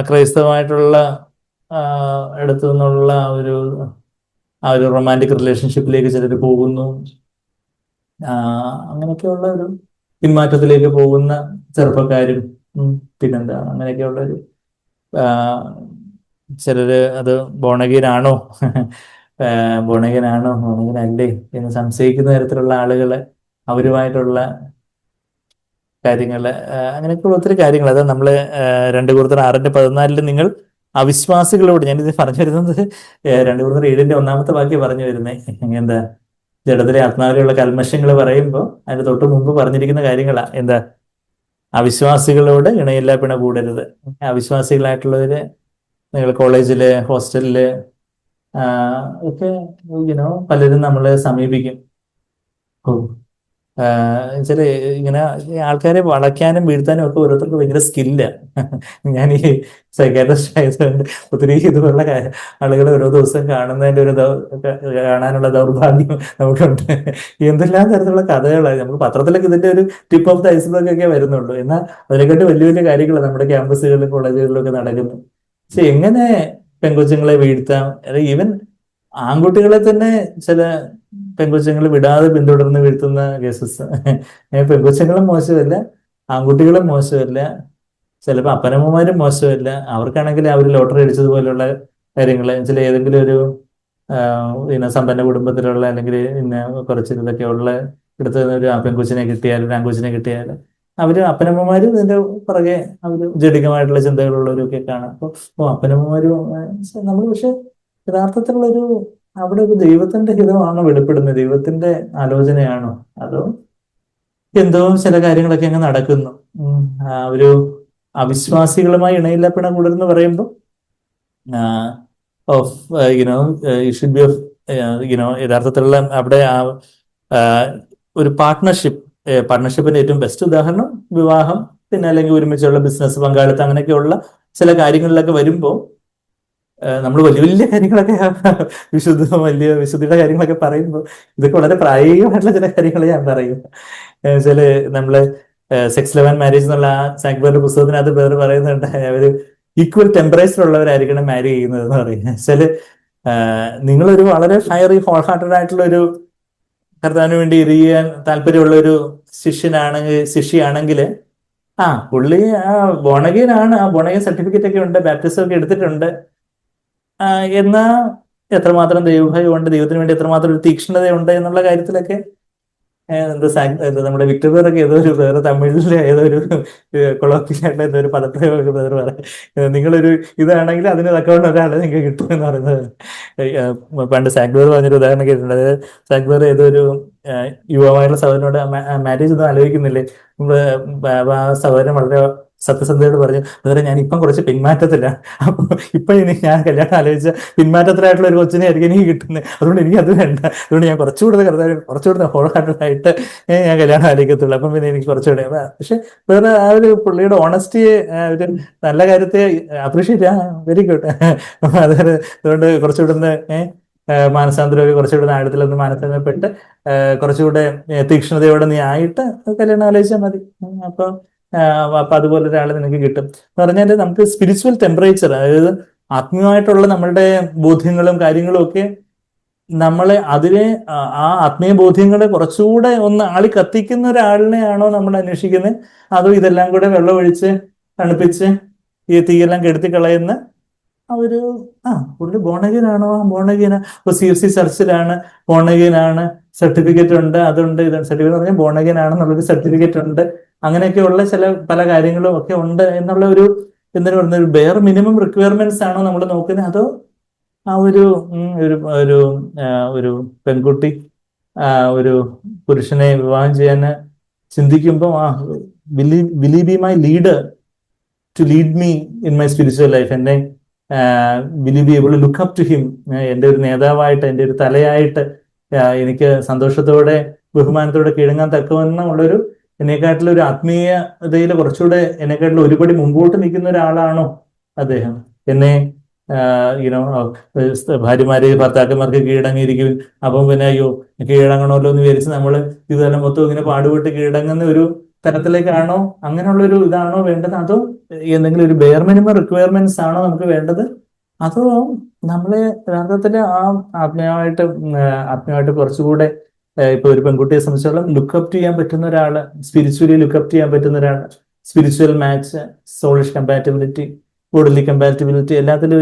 [SPEAKER 1] അക്രൈസ്തവമായിട്ടുള്ള അടുത്തു നിന്നുള്ള ആ ഒരു റൊമാൻറ്റിക് റിലേഷൻഷിപ്പിലേക്ക് ചിലർ പോകുന്നു. അങ്ങനെയൊക്കെയുള്ള ഒരു പിന്മാറ്റത്തിലേക്ക് പോകുന്ന ചെറുപ്പക്കാരും പിന്നെന്താ അങ്ങനെയൊക്കെയുള്ള ഒരു ചിലര് അത് ബോണഗീനാണോ ബോണഗീനല്ലേ എന്ന് സംശയിക്കുന്ന തരത്തിലുള്ള ആളുകള്, അവരുമായിട്ടുള്ള കാര്യങ്ങള്, അങ്ങനെയൊക്കെയുള്ള ഒത്തിരി കാര്യങ്ങൾ. അത് നമ്മള് 2 കൊരിന്ത്യർ 6-ന്റെ 14 നിങ്ങൾ അവിശ്വാസികളോട്, ഞാനിത് പറഞ്ഞു വരുന്നത് 2 കൊരിന്ത്യർ 7-ന്റെ 1-ാമത്തെ വാക്യം പറഞ്ഞു വരുന്നേ. എന്താ? ജഡത്തിലെ ആത്മാവിലുള്ള കൽമഷങ്ങൾ പറയുമ്പോൾ അതിന് തൊട്ട് മുമ്പ് പറഞ്ഞിരിക്കുന്ന കാര്യങ്ങളാ. അവിശ്വാസികളോട് ഇണയില്ല പിണ കൂടരുത്. അവിശ്വാസികളായിട്ടുള്ളവര് നിങ്ങൾ കോളേജില്, ഹോസ്റ്റലില് ഒക്കെ പലരും നമ്മളെ സമീപിക്കും. ചില ഇങ്ങനെ ആൾക്കാരെ വളയ്ക്കാനും വീഴ്ത്താനും ഒക്കെ ഓരോരുത്തർക്ക് ഭയങ്കര സ്കില്ല. ഞാൻ ഈ സൈക്കാട്രിസ്റ്റ് ആയതുകൊണ്ട് ഒത്തിരി ഇതുപോലുള്ള ആളുകൾ ഓരോ ദിവസം കാണാനുള്ള ദൗർഭാഗ്യം നമുക്കുണ്ട്. എന്തെല്ലാം തരത്തിലുള്ള കഥകളാണ്. നമുക്ക് പത്രത്തിലൊക്കെ ഇതിന്റെ ഒരു ടിപ്പ് ഓഫ് ദ ഐസ്ബർഗ് ഒക്കെ വരുന്നുള്ളൂ. എന്നാൽ അതിനെക്കാട്ടി വലിയ വലിയ കാര്യങ്ങളാണ് നമ്മുടെ ക്യാമ്പസുകളിലും കോളേജുകളിലും ഒക്കെ നടക്കുന്നത്. പക്ഷെ എങ്ങനെ പെൺകൊച്ചുങ്ങളെ വീഴ്ത്താം, ഈവൻ ആൺകുട്ടികളെ തന്നെ ചില പെൺകൊച്ചുങ്ങൾ വിടാതെ പിന്തുടർന്ന് വീഴ്ത്തുന്ന കേസസ്. പെൺകൊച്ചുങ്ങളും മോശമല്ല, ആൺകുട്ടികളും മോശമല്ല, ചിലപ്പോൾ അപ്പനമ്മമാരും മോശമല്ല. അവർക്കാണെങ്കിൽ അവർ ലോട്ടറി അടിച്ചതുപോലെയുള്ള കാര്യങ്ങൾ, ചില ഏതെങ്കിലും ഒരു സമ്പന്ന കുടുംബത്തിലുള്ള അല്ലെങ്കിൽ കുറച്ച് ഇതൊക്കെ ഉള്ള ഇടത്ത് ഒരു പെൺകൊച്ചിനെ കിട്ടിയാലും ഒരു ആൺകൊച്ചിനെ കിട്ടിയാലും അവര് അപ്പനമ്മമാരും ഇതിന്റെ പുറകെ അവര് ജഡികമായിട്ടുള്ള ചിന്തകളുള്ളവരൊക്കെ കാണാം. അപ്പോൾ അപ്പനമ്മമാരും നമ്മൾ, പക്ഷെ യഥാർത്ഥത്തിലുള്ളൊരു അവിടെ ഒരു ദൈവത്തിന്റെ ഹിതമാണോ വെളിപ്പെടുന്നത്, ദൈവത്തിന്റെ ആലോചനയാണോ, അതോ എന്തോ ചില കാര്യങ്ങളൊക്കെ അങ്ങ് നടക്കുന്നു. ഒരു അവിശ്വാസികളുമായി ഇണയില്ല പിണ കൂടരുന്ന് പറയുമ്പോൾ ഷുഡ് ബി യഥാർത്ഥത്തിലുള്ള അവിടെ ഒരു പാർട്ട്ണർഷിപ്പിന്റെ ഏറ്റവും ബെസ്റ്റ് ഉദാഹരണം വിവാഹം, പിന്നെ അല്ലെങ്കിൽ ഒരുമിച്ചുള്ള ബിസിനസ് പങ്കാളിത്തം, അങ്ങനെയൊക്കെയുള്ള ചില കാര്യങ്ങളിലൊക്കെ വരുമ്പോൾ നമ്മൾ വലിയ വലിയ കാര്യങ്ങളൊക്കെ വലിയ വിശുദ്ധിയുടെ കാര്യങ്ങളൊക്കെ പറയുമ്പോൾ ഇതൊക്കെ വളരെ പ്രായോഗികമായിട്ടുള്ള ചില കാര്യങ്ങൾ ഞാൻ പറയും. വെച്ചാല് നമ്മള് സെക്സ് ലെവൻ മാരേജ് എന്നുള്ള ആ സാക്ബറിന്റെ പുസ്തകത്തിനകത്ത് പേര് പറയുന്നുണ്ട്, അവര് ഈക്വൽ ടെമ്പറേച്ചർ ഉള്ളവരായിരിക്കണം മാരി ചെയ്യുന്നത് എന്ന് പറയും. വെച്ചാല് നിങ്ങളൊരു വളരെ ഫയറി ഹോൾ ഹാർട്ടഡ് ആയിട്ടുള്ള ഒരു കർത്താവിന് വേണ്ടി എരിയാൻ താല്പര്യമുള്ള ഒരു ശിഷ്യയാണെങ്കിൽ പുള്ളി ബോണഗീനാണ്, ആ ബോണഗീൻ സർട്ടിഫിക്കറ്റ് ഒക്കെ ഉണ്ട്, ബാപ്റ്റിസം ഒക്കെ എടുത്തിട്ടുണ്ട്. എന്നാ എത്രമാത്രം ദൈവഭയം ഉണ്ട്, ദൈവത്തിന് വേണ്ടി എത്രമാത്രം ഒരു തീക്ഷ്ണതയുണ്ട് എന്നുള്ള കാര്യത്തിലൊക്കെ നമ്മുടെ വിക്ടർബേറൊക്കെ ഏതോ ഒരു വേറെ തമിഴിലെ ഏതോ ഒരു കൊളോക്കിയായിട്ട് ഏതോ ഒരു പദപ്രയോഗം വേറെ പറയാം, നിങ്ങളൊരു ഇതാണെങ്കിൽ അതിന് തക്കവണ്ണം ഒരാളെ നിങ്ങൾക്ക് കിട്ടും എന്ന് പറയുന്നത്. പണ്ട് സാക്ബേർ പറഞ്ഞൊരു ഉദാഹരണം കേട്ടിട്ടുണ്ട്. അതായത് സാക്ബേർ ഏതോ ഒരു യുവാവായിട്ടുള്ള സഹോദരനോട് മാരേജ് ഒന്നും ആലോചിക്കുന്നില്ലേ, ആ സഹോദരൻ വളരെ സത്യസന്ധയോട് പറഞ്ഞു, അതുവരെ ഞാൻ ഇപ്പം കുറച്ച് പിന്മാറ്റത്തില്ല, അപ്പൊ ഇപ്പൊ ഇനി ഞാൻ കല്യാണം ആലോചിച്ച പിന്മാറ്റത്തിലായിട്ടുള്ള ഒരു കൊച്ചിനെ ആയിരിക്കും എനിക്ക് കിട്ടുന്നത്, അതുകൊണ്ട് എനിക്ക് അത് വേണ്ട, അതുകൊണ്ട് ഞാൻ കുറച്ചുകൂടെ ഹോൾ ഹാർട്ടഡ് ആയിട്ട് ഞാൻ കല്യാണം ആലോചിക്കത്തുള്ളൂ, അപ്പം പിന്നെ എനിക്ക് കുറച്ചുകൂടെ. പക്ഷെ വേറെ ആ ഒരു പുള്ളിയുടെ ഓണസ്റ്റിയെ, ഒരു നല്ല കാര്യത്തെ അപ്രീഷിയേറ്റ് ചെയ്യാം, വെരി ഗുഡ്. അതായത് അതുകൊണ്ട് കുറച്ചുകൂടെ ഒന്ന് മാനസാന്തരമൊക്കെ കുറച്ചുകൂടെ ആഴത്തിലൊന്ന് മാനസാന്തരപ്പെട്ട് കുറച്ചുകൂടെ തീക്ഷ്ണതയോടെ നീ ആയിട്ട് കല്യാണം ആലോചിച്ചാൽ മതി. അപ്പൊ അതുപോലെ ഒരാൾ നിനക്ക് കിട്ടും എന്ന് പറഞ്ഞാൽ നമുക്ക് സ്പിരിച്വൽ ടെമ്പറേച്ചർ, അതായത് ആത്മീയമായിട്ടുള്ള നമ്മളുടെ ബോധ്യങ്ങളും കാര്യങ്ങളും ഒക്കെ നമ്മളെ അതിനെ ആ ആത്മീയ ബോധ്യങ്ങളെ കുറച്ചുകൂടെ ഒന്ന് ആളി കത്തിക്കുന്ന ഒരാളിനെയാണോ നമ്മൾ അന്വേഷിക്കുന്നത്, അതോ ഇതെല്ലാം കൂടെ വെള്ളമൊഴിച്ച് തണുപ്പിച്ച് ഈ തീയെല്ലാം കെടുത്തി കളയുന്ന ഒരു പുള്ളി ബോണഗീനാണോ, ബോണഗീന ഇപ്പൊ CFC ചർച്ചിലാണ്, ബോണഗീനാണ്, സർട്ടിഫിക്കറ്റ് ഉണ്ട്, അതുണ്ട്, ഇതാണ് സർട്ടിഫിക്കറ്റ് പറഞ്ഞാൽ ബോണഗീനാണെന്നുള്ളൊരു സർട്ടിഫിക്കറ്റ് ഉണ്ട്, അങ്ങനെയൊക്കെയുള്ള പല കാര്യങ്ങളും ഒക്കെ ഉണ്ട് എന്നുള്ള ഒരു എന്തിനു പറയുന്ന ഒരു ബെയർ മിനിമം റിക്വയർമെന്റ്സ് ആണോ നമ്മൾ നോക്കുന്നത്, അതോ ആ ഒരു ഒരു ഒരു പെൺകുട്ടി ഒരു പുരുഷനെ വിവാഹം ചെയ്യാൻ ചിന്തിക്കുമ്പോൾ will he be my leader to lead me in my spiritual life, എന്നെ will you be able to look up to him, എൻ്റെ ഒരു നേതാവായിട്ട്, എൻ്റെ ഒരു തലയായിട്ട് എനിക്ക് സന്തോഷത്തോടെ ബഹുമാനത്തോടെ കീഴങ്ങാൻ തക്കവണ്ണമുള്ളൊരു, എന്നെക്കാട്ടിലും ഒരു ആത്മീയതയിൽ കുറച്ചുകൂടെ എന്നെക്കാട്ടിലും ഒരുപടി മുമ്പോട്ട് നിൽക്കുന്ന ഒരാളാണോ അദ്ദേഹം, എന്നെ ഭാര്യമാര് ഭർത്താക്കന്മാർക്ക് കീഴടങ്ങിയിരിക്കും, അപ്പം പിന്നെ അയ്യോ കീഴടങ്ങണമല്ലോ എന്ന് വിചാരിച്ച് നമ്മൾ ഇതെല്ലാം മൊത്തം ഇങ്ങനെ പാടുപെട്ട് കീഴടങ്ങുന്ന ഒരു തരത്തിലേക്കാണോ, അങ്ങനെയുള്ളൊരു ഇതാണോ വേണ്ടത്, അതോ എന്തെങ്കിലും ഒരു ബെയർ മിനിമം റിക്വയർമെന്റ്സ് ആണോ നമുക്ക് വേണ്ടത്, അതോ നമ്മളെ യഥാർത്ഥത്തിൽ ആത്മീയമായിട്ട് കുറച്ചുകൂടെ ഇപ്പൊ ഒരു പെൺകുട്ടിയെ സംബന്ധിച്ചോളം ലുക്കപ്പ് ചെയ്യാൻ പറ്റുന്ന ഒരാള്, സ്പിരിച്വലി ലുക്കപ്പ് ചെയ്യാൻ പറ്റുന്ന ഒരാള്, spiritual match, സോളിഷ് compatibility, bodily compatibility, എല്ലാത്തിലും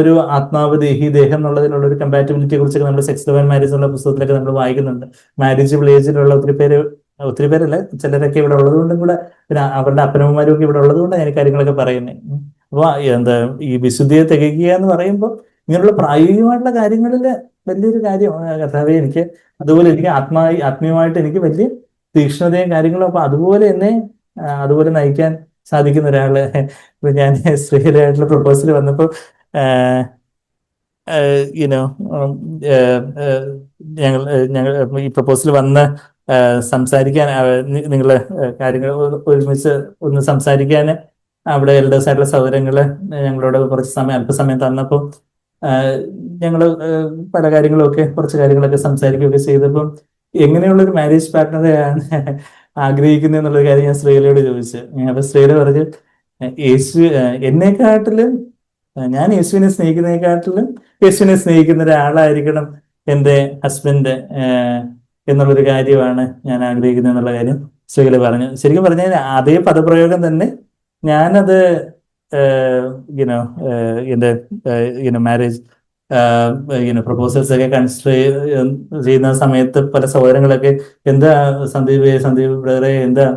[SPEAKER 1] ഒരു ആത്മാവ് ദേഹി ദേഹം എന്നുള്ളതിലുള്ള ഒരു കമ്പാറ്റബിലിറ്റിയെ കുറിച്ചൊക്കെ നമ്മൾ സെക്സ് ലെവൻ മാരേജ് എന്നുള്ള പുസ്തകത്തിലൊക്കെ നമ്മൾ വായിക്കുന്നുണ്ട്. മാരേജബിൾ ഏജിലുള്ള ഒത്തിരി പേരല്ല, ചിലരൊക്കെ ഇവിടെ ഉള്ളതുകൊണ്ടും കൂടെ, പിന്നെ അവരുടെ അപ്പനമ്മമാരും ഒക്കെ ഇവിടെ ഉള്ളതുകൊണ്ട് ഞാൻ കാര്യങ്ങളൊക്കെ പറയുന്നത്. അപ്പൊ ഈ വിശുദ്ധിയെ തികയ്ക്കുക എന്ന് പറയുമ്പോൾ ഇങ്ങനെയുള്ള പ്രായോഗികമായിട്ടുള്ള കാര്യങ്ങളിൽ വലിയൊരു കാര്യമാണ് കർത്താവേ, എനിക്ക് അതുപോലെ എനിക്ക് ആത്മീയമായിട്ട് എനിക്ക് വലിയ തീക്ഷ്ണതയും കാര്യങ്ങളും, അപ്പൊ അതുപോലെ എന്നെ അതുപോലെ നയിക്കാൻ സാധിക്കുന്ന ഒരാള്. ഇപ്പൊ ഞാൻ സ്ത്രീകളായിട്ടുള്ള പ്രപ്പോസൽ വന്നപ്പോ യുനോ ഞങ്ങൾ ഈ പ്രപ്പോസൽ വന്ന് സംസാരിക്കാൻ നിങ്ങള് കാര്യങ്ങൾ ഒരുമിച്ച് ഒന്ന് സംസാരിക്കാൻ അവിടെ എൽഡേഴ്സ് ആയിട്ടുള്ള സഹോദരങ്ങള് ഞങ്ങളോട് കുറച്ച് അല്പസമയം തന്നപ്പോൾ ഞങ്ങള് പല കാര്യങ്ങളൊക്കെ കുറച്ച് കാര്യങ്ങളൊക്കെ സംസാരിക്കുകയൊക്കെ ചെയ്തപ്പം എങ്ങനെയുള്ളൊരു മാരേജ് പാർട്ട്ണറെയാണ് ആഗ്രഹിക്കുന്നത് എന്നുള്ള കാര്യം ഞാൻ ശ്രീലയോട് ചോദിച്ചു. അപ്പൊ ശ്രീല പറഞ്ഞു, എന്നെക്കാട്ടിലും ഞാൻ യേശുവിനെ സ്നേഹിക്കുന്ന ഒരാളായിരിക്കണം എൻ്റെ ഹസ്ബൻഡ് എന്നുള്ളൊരു കാര്യമാണ് ഞാൻ ആഗ്രഹിക്കുന്നത് എന്നുള്ള കാര്യം ശ്രീല പറഞ്ഞു. ശരിക്കും പറഞ്ഞാൽ അതേ പദപ്രയോഗം തന്നെ ഞാനത് എൻ്റെ മാരേജ് പ്രപ്പോസൽസ് ഒക്കെ കൺസിഡർ ചെയ്യുന്ന സമയത്ത് പല സഹോദരങ്ങളൊക്കെ എന്താ സന്ദീപ് ബ്രദറെ എന്താ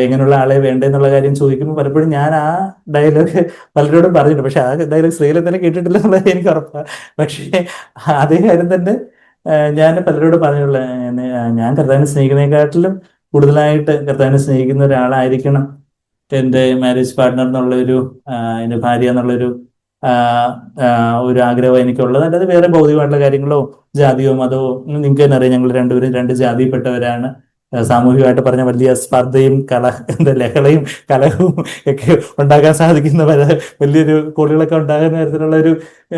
[SPEAKER 1] എങ്ങനെയുള്ള ആളെ വേണ്ടെന്നുള്ള കാര്യം ചോദിക്കുമ്പോൾ പലപ്പോഴും ഞാൻ ആ ഡയലോഗ് പലരോടും പറഞ്ഞിട്ടുണ്ട്. പക്ഷെ ആ ഡയലോഗ് സ്ത്രീയിലെ തന്നെ കേട്ടിട്ടില്ല എന്നുള്ളത് എനിക്ക് ഉറപ്പാണ്. പക്ഷേ അതേ കാര്യം തന്നെ ഞാൻ പലരോടും പറഞ്ഞുള്ള, ഞാൻ കർത്താവിനെ സ്നേഹിക്കുന്നതിനെക്കാട്ടിലും കൂടുതലായിട്ട് കർത്താവിനെ സ്നേഹിക്കുന്ന ഒരാളായിരിക്കണം എൻ്റെ മാരേജ് പാർട്ട്ണർ എന്നുള്ളൊരു, എൻ്റെ ഭാര്യ എന്നുള്ളൊരു ഒരു ആഗ്രഹം എനിക്കുള്ളത്. അല്ലാതെ വേറെ ഭൗതികമായിട്ടുള്ള കാര്യങ്ങളോ ജാതിയോ മതമോ നിങ്ങൾക്ക് തന്നെ അറിയാം, ഞങ്ങൾ രണ്ടുപേരും രണ്ട് ജാതിയിൽപ്പെട്ടവരാണ്. സാമൂഹികമായിട്ട് പറഞ്ഞ വലിയ സ്പർദ്ധയും എന്താ ലഹളയും കലഹവും ഒക്കെ ഉണ്ടാക്കാൻ സാധിക്കുന്ന വലിയൊരു കോളുകളൊക്കെ ഉണ്ടാകുന്ന തരത്തിലുള്ള ഒരു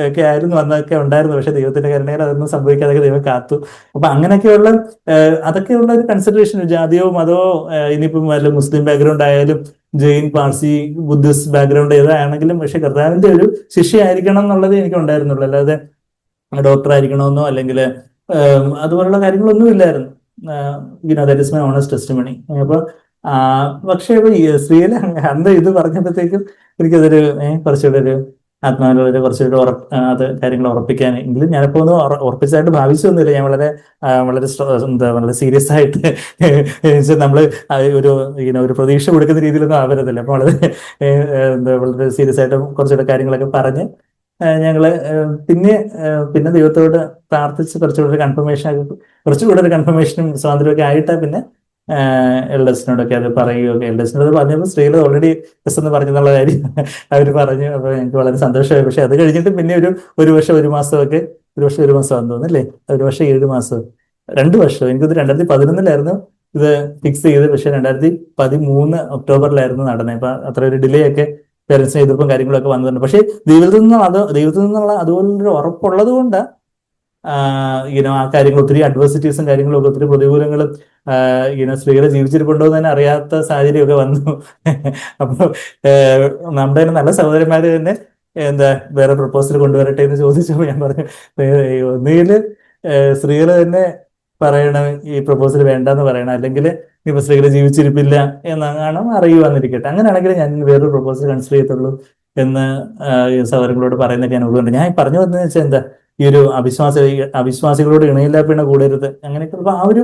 [SPEAKER 1] ഒക്കെ ആയിരുന്നു അന്നൊക്കെ ഉണ്ടായിരുന്നു. പക്ഷെ ദൈവത്തിന്റെ കരുണയിൽ അതൊന്നും സംഭവിക്കാതെ ദൈവം കാത്തു. അപ്പൊ അങ്ങനെയൊക്കെയുള്ള അതൊക്കെയുള്ള ഒരു കൺസിഡറേഷൻ, ജാതിയോ മതമോ ഇനിയിപ്പം വല്ല മുസ്ലിം ബാക്ക്ഗ്രൗണ്ട് ആയാലും ജെയിൻ, പാർസി, ബുദ്ധിസ്റ്റ് ബാക്ക്ഗ്രൗണ്ട് ഏതാണെങ്കിലും, പക്ഷെ കർത്താവിന്റെ ഒരു ശിഷ്യയായിരിക്കണം എന്നുള്ളത് എനിക്ക് ഉണ്ടായിരുന്നുള്ളൂ. അല്ലാതെ ഡോക്ടർ ആയിരിക്കണമെന്നോ അല്ലെങ്കിൽ അതുപോലുള്ള കാര്യങ്ങളൊന്നും ഇല്ലായിരുന്നു. That is my honest testimony. അപ്പൊ പക്ഷേ ഇപ്പൊ ഈ സ്ത്രീയിലെ അന്ന് ഇത് പറഞ്ഞപ്പോഴത്തേക്കും എനിക്കതൊരു കുറച്ചുകൂടെ ഒരു ആത്മാവിലൊരു കുറച്ചുകൂടെ അത് കാര്യങ്ങൾ ഉറപ്പിക്കാൻ, എങ്കിലും ഞാനിപ്പോ ഒന്നും ഉറപ്പിച്ചായിട്ട് ഭാവിച്ചൊന്നുമില്ല. ഞാൻ വളരെ എന്താ വളരെ സീരിയസ് ആയിട്ട് നമ്മള് ഒരു ഒരു പ്രതീക്ഷ കൊടുക്കുന്ന രീതിയിലൊന്നും ആവരുതല്ല. അപ്പൊ വളരെ എന്താ വളരെ സീരിയസ് ആയിട്ട് കുറച്ചുകൂടെ കാര്യങ്ങളൊക്കെ പറഞ്ഞ് ഞങ്ങള് പിന്നെ പിന്നെ ദൈവത്തോട് പ്രാർത്ഥിച്ച് കുറച്ചുകൂടെ കൺഫർമേഷൻ, കുറച്ചുകൂടെ ഒരു കൺഫർമേഷനും സ്വാതന്ത്ര്യമൊക്കെ ആയിട്ടാ പിന്നെ എൽഡേഴ്സിനോടൊക്കെ അത് പറയുകയൊക്കെ. എൽഡേഴ്സിനോട് പറഞ്ഞപ്പോൾ സ്ത്രീകൾ ഓൾറെഡി എസ് എന്ന് പറഞ്ഞെന്നുള്ള കാര്യം അവർ പറഞ്ഞു. അപ്പൊ എനിക്ക് വളരെ സന്തോഷമായി. പക്ഷെ അത് കഴിഞ്ഞിട്ട് പിന്നെ ഒരു വർഷം 1 മാസമൊക്കെ, 1 വർഷം 1 മാസം ആണെന്ന് തോന്നുന്നല്ലേ, 1 വർഷം 7 മാസം, 2 വർഷം. എനിക്കത് 2011 ഇത് ഫിക്സ് ചെയ്ത്, പക്ഷെ 2013 ഒക്ടോബറിലായിരുന്നു നടന്നത്. അപ്പൊ അത്ര ഒരു ഡിലേ ഒക്കെ പേരൻസിന് എതിർപ്പും കാര്യങ്ങളൊക്കെ വന്നിട്ടുണ്ട്. പക്ഷെ ദൈവത്തിൽ നിന്നുള്ള അതുപോലൊരു ഉറപ്പുള്ളത് കൊണ്ട് ആ കാര്യങ്ങൾ, ഒത്തിരി അഡ്വേഴ്സിറ്റീസും കാര്യങ്ങളും ഒക്കെ, ഒത്തിരി പ്രതികൂലങ്ങളും സ്ത്രീകളെ ജീവിച്ചിരിപ്പുണ്ടോ എന്ന് തന്നെ അറിയാത്ത സാഹചര്യമൊക്കെ വന്നു. അപ്പൊ നമ്മുടെ തന്നെ നല്ല സഹോദരന്മാര് തന്നെ എന്താ വേറെ പ്രപ്പോസൽ കൊണ്ടുവരട്ടെ എന്ന് ചോദിച്ചപ്പോൾ ഞാൻ പറഞ്ഞു, ഒന്നുകിൽ സ്ത്രീകൾ തന്നെ പറയണം ഈ പ്രപ്പോസൽ വേണ്ടെന്ന് പറയണം, അല്ലെങ്കിൽ ഇപ്പൊ സ്ത്രീകൾ ജീവിച്ചിരിപ്പില്ല എന്നാണ് അറിയുവാന്നിരിക്കട്ടെ. അങ്ങനെയാണെങ്കിൽ ഞാൻ വേറൊരു പ്രപ്പോസൽ കൺസിഡർ ചെയ്യത്തുള്ളൂ എന്ന് സഹോദരങ്ങളോട് പറയുന്നൊക്കെ ഞാൻ ഉള്ളതുകൊണ്ട് ഞാൻ പറഞ്ഞു വന്നതെന്ന് വെച്ചാൽ എന്താ, ഈ ഒരു അവിശ്വാസികളോട് ഇണയില്ലാപ്പിണ കൂടരുത്, അങ്ങനെയൊക്കെ. അപ്പൊ ആ ഒരു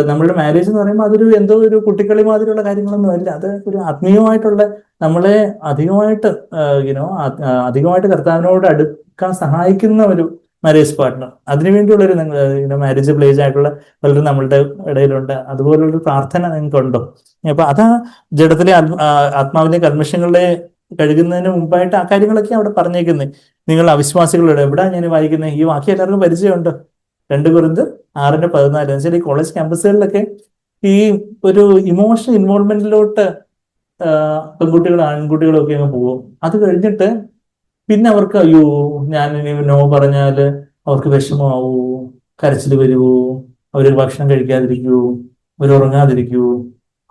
[SPEAKER 1] നമ്മളുടെ മാരേജ് എന്ന് പറയുമ്പോൾ അതൊരു എന്തോ ഒരു കുട്ടിക്കളി മാതിരിയുള്ള കാര്യങ്ങളൊന്നും അല്ല. അത് ഒരു ആത്മീയമായിട്ടുള്ള, നമ്മളെ അധികമായിട്ട് അധികമായിട്ട് കർത്താവിനോട് അടുക്കാൻ സഹായിക്കുന്ന ഒരു മാരേജ് പാർട്ട്ണർ. അതിനുവേണ്ടിയുള്ള ഒരു മാരേജ് പ്ലേജ് ആയിട്ടുള്ള പലരും നമ്മളുടെ ഇടയിലുണ്ട്. അതുപോലുള്ളൊരു പ്രാർത്ഥന നിങ്ങൾക്കുണ്ടോ? അപ്പൊ അതാ ജഡത്തിലെ ആത്മാവിലെ കൽമഷങ്ങളെ കഴുകുന്നതിന് മുമ്പായിട്ട് ആ കാര്യങ്ങളൊക്കെ അവിടെ പറഞ്ഞേക്കുന്നത്. നിങ്ങൾ അവിശ്വാസികളോട്, എവിടെ ഞാൻ വായിക്കുന്നത് ഈ വാക്യം എല്ലാവർക്കും പരിചയമുണ്ട്, 2 Corinthians 6:14. എന്ന് വെച്ചാൽ ഈ കോളേജ് ക്യാമ്പസുകളിലൊക്കെ ഈ ഒരു ഇമോഷണൽ ഇൻവോൾവ്മെന്റിലോട്ട് പെൺകുട്ടികളും ആൺകുട്ടികളും ഒക്കെ അങ്ങ് പോകും. അത് കഴിഞ്ഞിട്ട് പിന്നെ അവർക്ക് അയ്യോ ഞാൻ ഇനി നോ പറഞ്ഞാല് അവർക്ക് വിഷമമാവൂ, കരച്ചിൽ വരുവോ, അവര് ഭക്ഷണം കഴിക്കാതിരിക്കുവോ, അവർ ഉറങ്ങാതിരിക്കുവോ.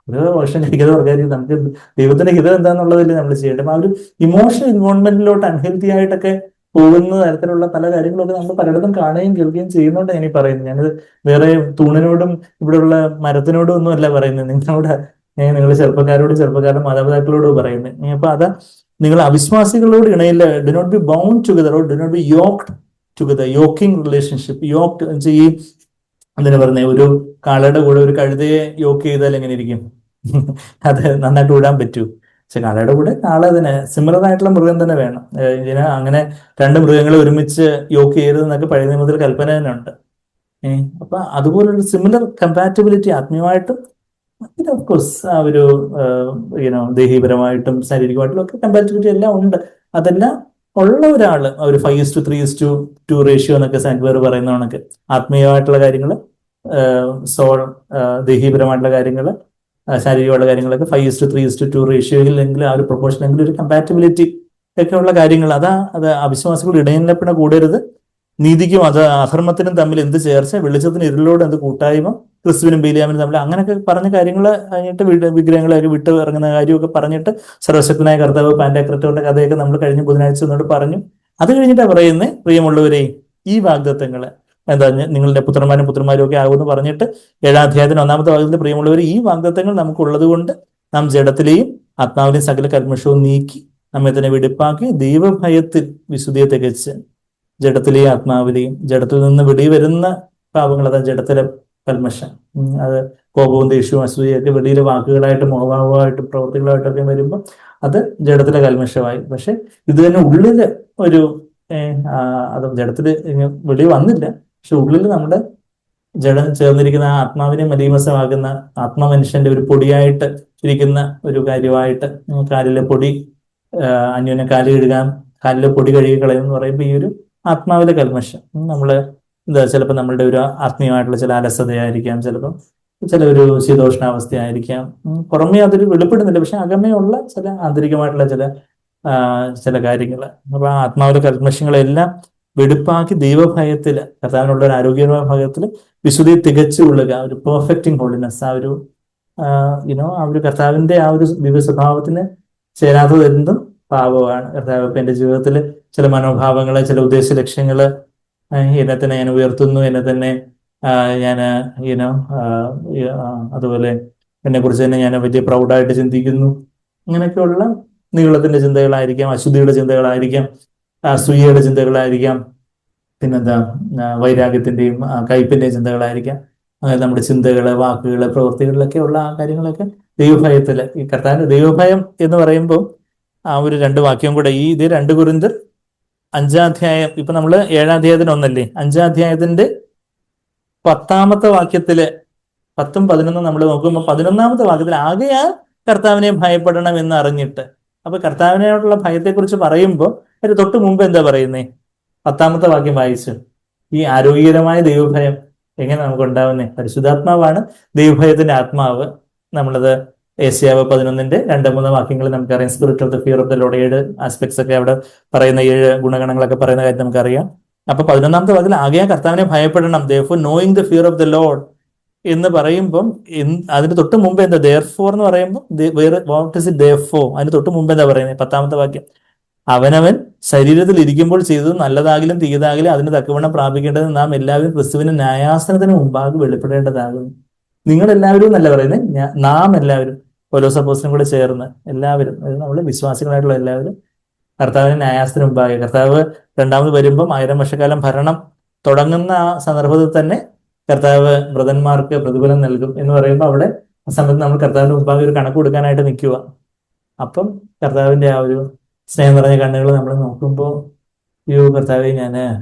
[SPEAKER 1] ഒരു ഭക്ഷണം കഴിക്കാതെ ഉറങ്ങാതിരിക്കും, നമുക്ക് ദൈവത്തിന്റെ ഹിതം എന്താണെന്നുള്ളതല്ലേ നമ്മൾ ചെയ്യേണ്ടത്. ആ ഒരു ഇമോഷണൽ ഇൻവോൾവ്മെന്റിലോട്ട് അൺഹെൽത്തി ആയിട്ടൊക്കെ പോകുന്ന തരത്തിലുള്ള പല കാര്യങ്ങളൊക്കെ നമ്മൾ പലയിടത്തും കാണുകയും കേൾക്കുകയും ചെയ്യുന്നുണ്ട്. ഇനി പറയുന്നത് ഞാനിത് വേറെ തൂണിനോടും ഇവിടെയുള്ള മരത്തിനോടും ഒന്നും അല്ല പറയുന്നത്, നിങ്ങളോട് നിങ്ങൾ ചെറുപ്പക്കാരുടെ മാതാപിതാക്കളോട് പറയുന്നത്. അപ്പൊ അതാ, നിങ്ങൾ അവിശ്വാസികളോട് ഇണയില്ല. Do not be bound together, do not be yoked together. Yoking relationship, yoked ഈ എന്തിനാ പറഞ്ഞ, ഒരു കാളയുടെ കൂടെ ഒരു കഴുതയെ യോക്ക് ചെയ്താൽ എങ്ങനെ ഇരിക്കും? അത് നന്നായിട്ട് വിടാൻ പറ്റൂ. പക്ഷെ കാളയുടെ കൂടെ കാള തന്നെ, സിമിലർ ആയിട്ടുള്ള മൃഗം തന്നെ വേണം. ഇതിന് അങ്ങനെ 2 മൃഗങ്ങളെ ഒരുമിച്ച് യോക്ക് ചെയ്യരുതെന്നൊക്കെ പഴയ നിയമത്തിൽ കൽപ്പന തന്നെ ഉണ്ട്. അപ്പൊ അതുപോലൊരു സിമിലർ കമ്പാറ്റബിലിറ്റി ആത്മീയമായിട്ടും പിന്നെ ഓഫ് കോഴ്സ് ആ ഒരു ദേഹീപരമായിട്ടും ശാരീരികമായിട്ടും ഒക്കെ കമ്പാറ്റബിലിറ്റി എല്ലാം ഉണ്ട്. അതെല്ലാം ഉള്ള ഒരാള് ഒരു 5:3:2 റേഷ്യോ എന്നൊക്കെ സാൻഡ്വേർ പറയുന്ന കണക്ക് ആത്മീയമായിട്ടുള്ള കാര്യങ്ങൾ, സോൾ ദേഹീപരമായിട്ടുള്ള കാര്യങ്ങൾ, ശാരീരികമായിട്ടുള്ള കാര്യങ്ങളൊക്കെ 5:3:2 റേഷ്യോയിലെങ്കിലും ആ ഒരു പ്രൊപ്പോർഷനെങ്കിലും ഒരു കമ്പാറ്റബിലിറ്റി ഒക്കെ ഉള്ള കാര്യങ്ങൾ. അത് അവിശ്വാസികൾ ഇടയനപ്പിണ കൂടരുത്, നീതിക്കും അധർമ്മത്തിനും തമ്മിൽ എന്ത് ചേർച്ച, വെളിച്ചത്തിന് ഇരുളിനോട് എന്ത് കൂട്ടായ്മ, ക്രിസ്തുവിനും ബീലിയാമിനും തമ്മിൽ, അങ്ങനെയൊക്കെ പറഞ്ഞ കാര്യങ്ങൾ കഴിഞ്ഞിട്ട് വിഗ്രഹങ്ങളൊക്കെ വിട്ട് ഇറങ്ങുന്ന കാര്യമൊക്കെ പറഞ്ഞിട്ട് സർവശക്തനായ കർത്താവ് പാൻഡാക്രത്തോന്റെ കഥയൊക്കെ നമ്മൾ കഴിഞ്ഞ ബുധനാഴ്ച എന്നോട് പറഞ്ഞു. അത് കഴിഞ്ഞിട്ടാണ് പറയുന്നത്, പ്രിയമുള്ളവരെ ഈ വാഗ്ദത്തങ്ങള് എന്താ, നിങ്ങളുടെ പുത്രന്മാരും ഒക്കെ ആകുമെന്ന് പറഞ്ഞിട്ട് 7-ാം അധ്യായത്തിന് 1-ാമത്തെ വാക്യത്തിൽ പ്രിയമുള്ളവർ ഈ വാഗ്ദത്തങ്ങൾ നമുക്കുള്ളത് കൊണ്ട് നാം ജഡത്തിലെയും ആത്മാവിലെയും സകല കൽമഷവും നീക്കി നമ്മെ തന്നെ വെടിപ്പാക്കി ദൈവഭയത്തിൽ വിശുദ്ധിയെ തികച്ച്, ജഡത്തിലെയും ആത്മാവിലെയും, ജഡത്തിൽ നിന്ന് വെളിവരുന്ന പാപങ്ങൾ, അതാ ജഡത്തിലെ കൽമഷം, അത് കോപവും ദേഷ്യവും അസൂയൊക്കെ വെളിയിലെ വാക്കുകളായിട്ടും മോഹഭാവമായിട്ടും പ്രവൃത്തികളായിട്ടൊക്കെ വരുമ്പോൾ അത് ജഡത്തിലെ കൽമഷമായി. പക്ഷെ ഇത് തന്നെ ഉള്ളില് ഒരു അത് ജഡത്തില് വെളി വന്നില്ല, പക്ഷെ ഉള്ളിൽ നമ്മുടെ ജഡം ചേർന്നിരിക്കുന്ന ആ ആത്മാവിനെ മലീമസമാകുന്ന ആത്മമനുഷ്യന്റെ ഒരു പൊടിയായിട്ട് ഇരിക്കുന്ന ഒരു കാര്യമായിട്ട്, കാലിലെ പൊടി അന്യോന്യം കാല് കഴുകാൻ, കാലിലെ പൊടി കഴുകി കളയുമെന്ന് പറയുമ്പോൾ ഈ ഒരു ആത്മാവിലെ കൽമഷം നമ്മള് ചിലപ്പോൾ നമ്മളുടെ ഒരു ആത്മീയമായിട്ടുള്ള ചില അലസതയായിരിക്കാം, ചിലപ്പം ചില ഒരു ശീതോഷ്ണാവസ്ഥയായിരിക്കാം. പുറമേ അതൊരു വെളിപ്പെടുന്നില്ല, പക്ഷെ അകമേ ഉള്ള ചില ആന്തരികമായിട്ടുള്ള ആ, ചില കാര്യങ്ങൾ. അപ്പൊ ആ ആത്മാവിലെ കൽമഷങ്ങളെല്ലാം വെടുപ്പാക്കി ദൈവഭയത്തില്, കർത്താവിനുള്ള ഒരു ആരോഗ്യമായ ഭയത്തില് വിശുദ്ധി തികച്ചു കൊള്ളുക, ഒരു പെർഫെക്റ്റിംഗ് ഹോളിനെസ്, ആ ഒരു ആ ഒരു കർത്താവിന്റെ ആ ഒരു ദിവ്യ സ്വഭാവത്തിന് ചേരാത്തത് എന്തും പാപമാണ്. കർത്താവ് ഇപ്പൊ എന്റെ ജീവിതത്തിൽ ചില മനോഭാവങ്ങള്, ചില ഉദ്ദേശ ലക്ഷ്യങ്ങള്, എന്നെ തന്നെ ഞാൻ ഉയർത്തുന്നു, എന്നെ തന്നെ ഞാൻ യുനോ അതുപോലെ എന്നെ കുറിച്ച് തന്നെ ഞാൻ വലിയ പ്രൗഡായിട്ട് ചിന്തിക്കുന്നു. അങ്ങനെയൊക്കെയുള്ള നീളത്തിന്റെ ചിന്തകളായിരിക്കാം, അശുദ്ധിയുടെ ചിന്തകളായിരിക്കാം, അസൂയയുടെ ചിന്തകളായിരിക്കാം, പിന്നെന്താ വൈരാഗ്യത്തിന്റെയും കയ്പിന്റെയും ചിന്തകളായിരിക്കാം. അങ്ങനെ നമ്മുടെ ചിന്തകള്, വാക്കുകള്, പ്രവൃത്തികളിലൊക്കെ ഉള്ള ആ കാര്യങ്ങളൊക്കെ ദൈവഭയത്തില്, ഈ കർത്താവിന്റെ ദൈവഭയം എന്ന് പറയുമ്പോൾ ആ ഒരു രണ്ട് വാക്യം കൂടെ, ഇത് 2 കൊരിന്ത്യർ 5-ാം അധ്യായം, ഇപ്പൊ നമ്മള് 7-ാം അധ്യായത്തിന് ഒന്നല്ലേ, 5-ാം അധ്യായത്തിന്റെ 10-ാമത്തെ വാക്യത്തില് 10ഉം 11ഉം നമ്മൾ നോക്കുമ്പോൾ 11-ാമത്തെ വാക്യത്തിൽ ആകയാൽ കർത്താവിനെ ഭയപ്പെടണം എന്ന് അറിഞ്ഞിട്ട്. അപ്പൊ കർത്താവിനോടുള്ള ഭയത്തെക്കുറിച്ച് പറയുമ്പോൾ ഒരു തൊട്ട് മുമ്പ് എന്താ പറയുന്നേ? 10-ാമത്തെ വാക്യം വായിച്ചു. ഈ ആരോഗ്യകരമായ ദൈവഭയം എങ്ങനെ നമുക്ക് ഉണ്ടാവുന്നേ? പരിശുദ്ധാത്മാവാണ് ദൈവഭയത്തിന്റെ ആത്മാവ്. നമ്മളത് ഏഷ്യാവ് 11-ന്റെ 2-3 വാക്യങ്ങൾ നമുക്കറിയാം. Spirit of the fear of the Lord, 7 aspects ഒക്കെ അവിടെ പറയുന്ന, 7 ഗുണഗണങ്ങളൊക്കെ പറയുന്ന കാര്യം നമുക്കറിയാം. അപ്പൊ 11-ാമത്തെ വാക്കിൽ ആകെ കർത്താവിനെ ഭയപ്പെടണം, therefore knowing the fear of the Lord എന്ന് പറയുമ്പം അതിന് തൊട്ട് മുമ്പ് എന്താ? therefore എന്ന് പറയുമ്പോൾ വാട്ട് ഇസ് ഇറ്റ് therefore? അതിന് തൊട്ട് മുമ്പ് എന്താ പറയുന്നത്? 10-ാമത്തെ വാക്യം, അവനവൻ ശരീരത്തിൽ ഇരിക്കുമ്പോൾ ചെയ്തത് നല്ലതാകിലും തീയതാകിലും അതിന് തക്കവണ്ണം പ്രാപിക്കേണ്ടത് നാം എല്ലാവരും ക്രിസ്തുവിന്റെ ന്യായാസനത്തിന് മുമ്പാകെ വെളിപ്പെടേണ്ടതാകുന്നു. നിങ്ങൾ എല്ലാവരും എന്നല്ല പറയുന്നത്, നാം എല്ലാവരും, പൗലോസ് അപ്പോസ്തലനും കൂടെ ചേർന്ന് എല്ലാവരും, നമ്മൾ വിശ്വാസികളായിട്ടുള്ള എല്ലാവരും കർത്താവിന് ന്യായാസനത്തിന് മുമ്പാകെ. കർത്താവ് രണ്ടാമത് വരുമ്പം 1000 വർഷക്കാലം ഭരണം തുടങ്ങുന്ന ആ സന്ദർഭത്തിൽ തന്നെ കർത്താവ് മൃതന്മാർക്ക് പ്രതിഫലം നൽകും എന്ന് പറയുമ്പോൾ അവിടെ ആ സമയത്ത് നമ്മൾ കർത്താവിന്റെ മുമ്പാകെ ഒരു കണക്ക് കൊടുക്കാനായിട്ട് നിൽക്കുക. അപ്പം കർത്താവിന്റെ ആ ഒരു സ്നേഹം നിറഞ്ഞ കണ്ണുകൾ നമ്മൾ നോക്കുമ്പോൾ, അയ്യോ കർത്താവെ, ഞാൻ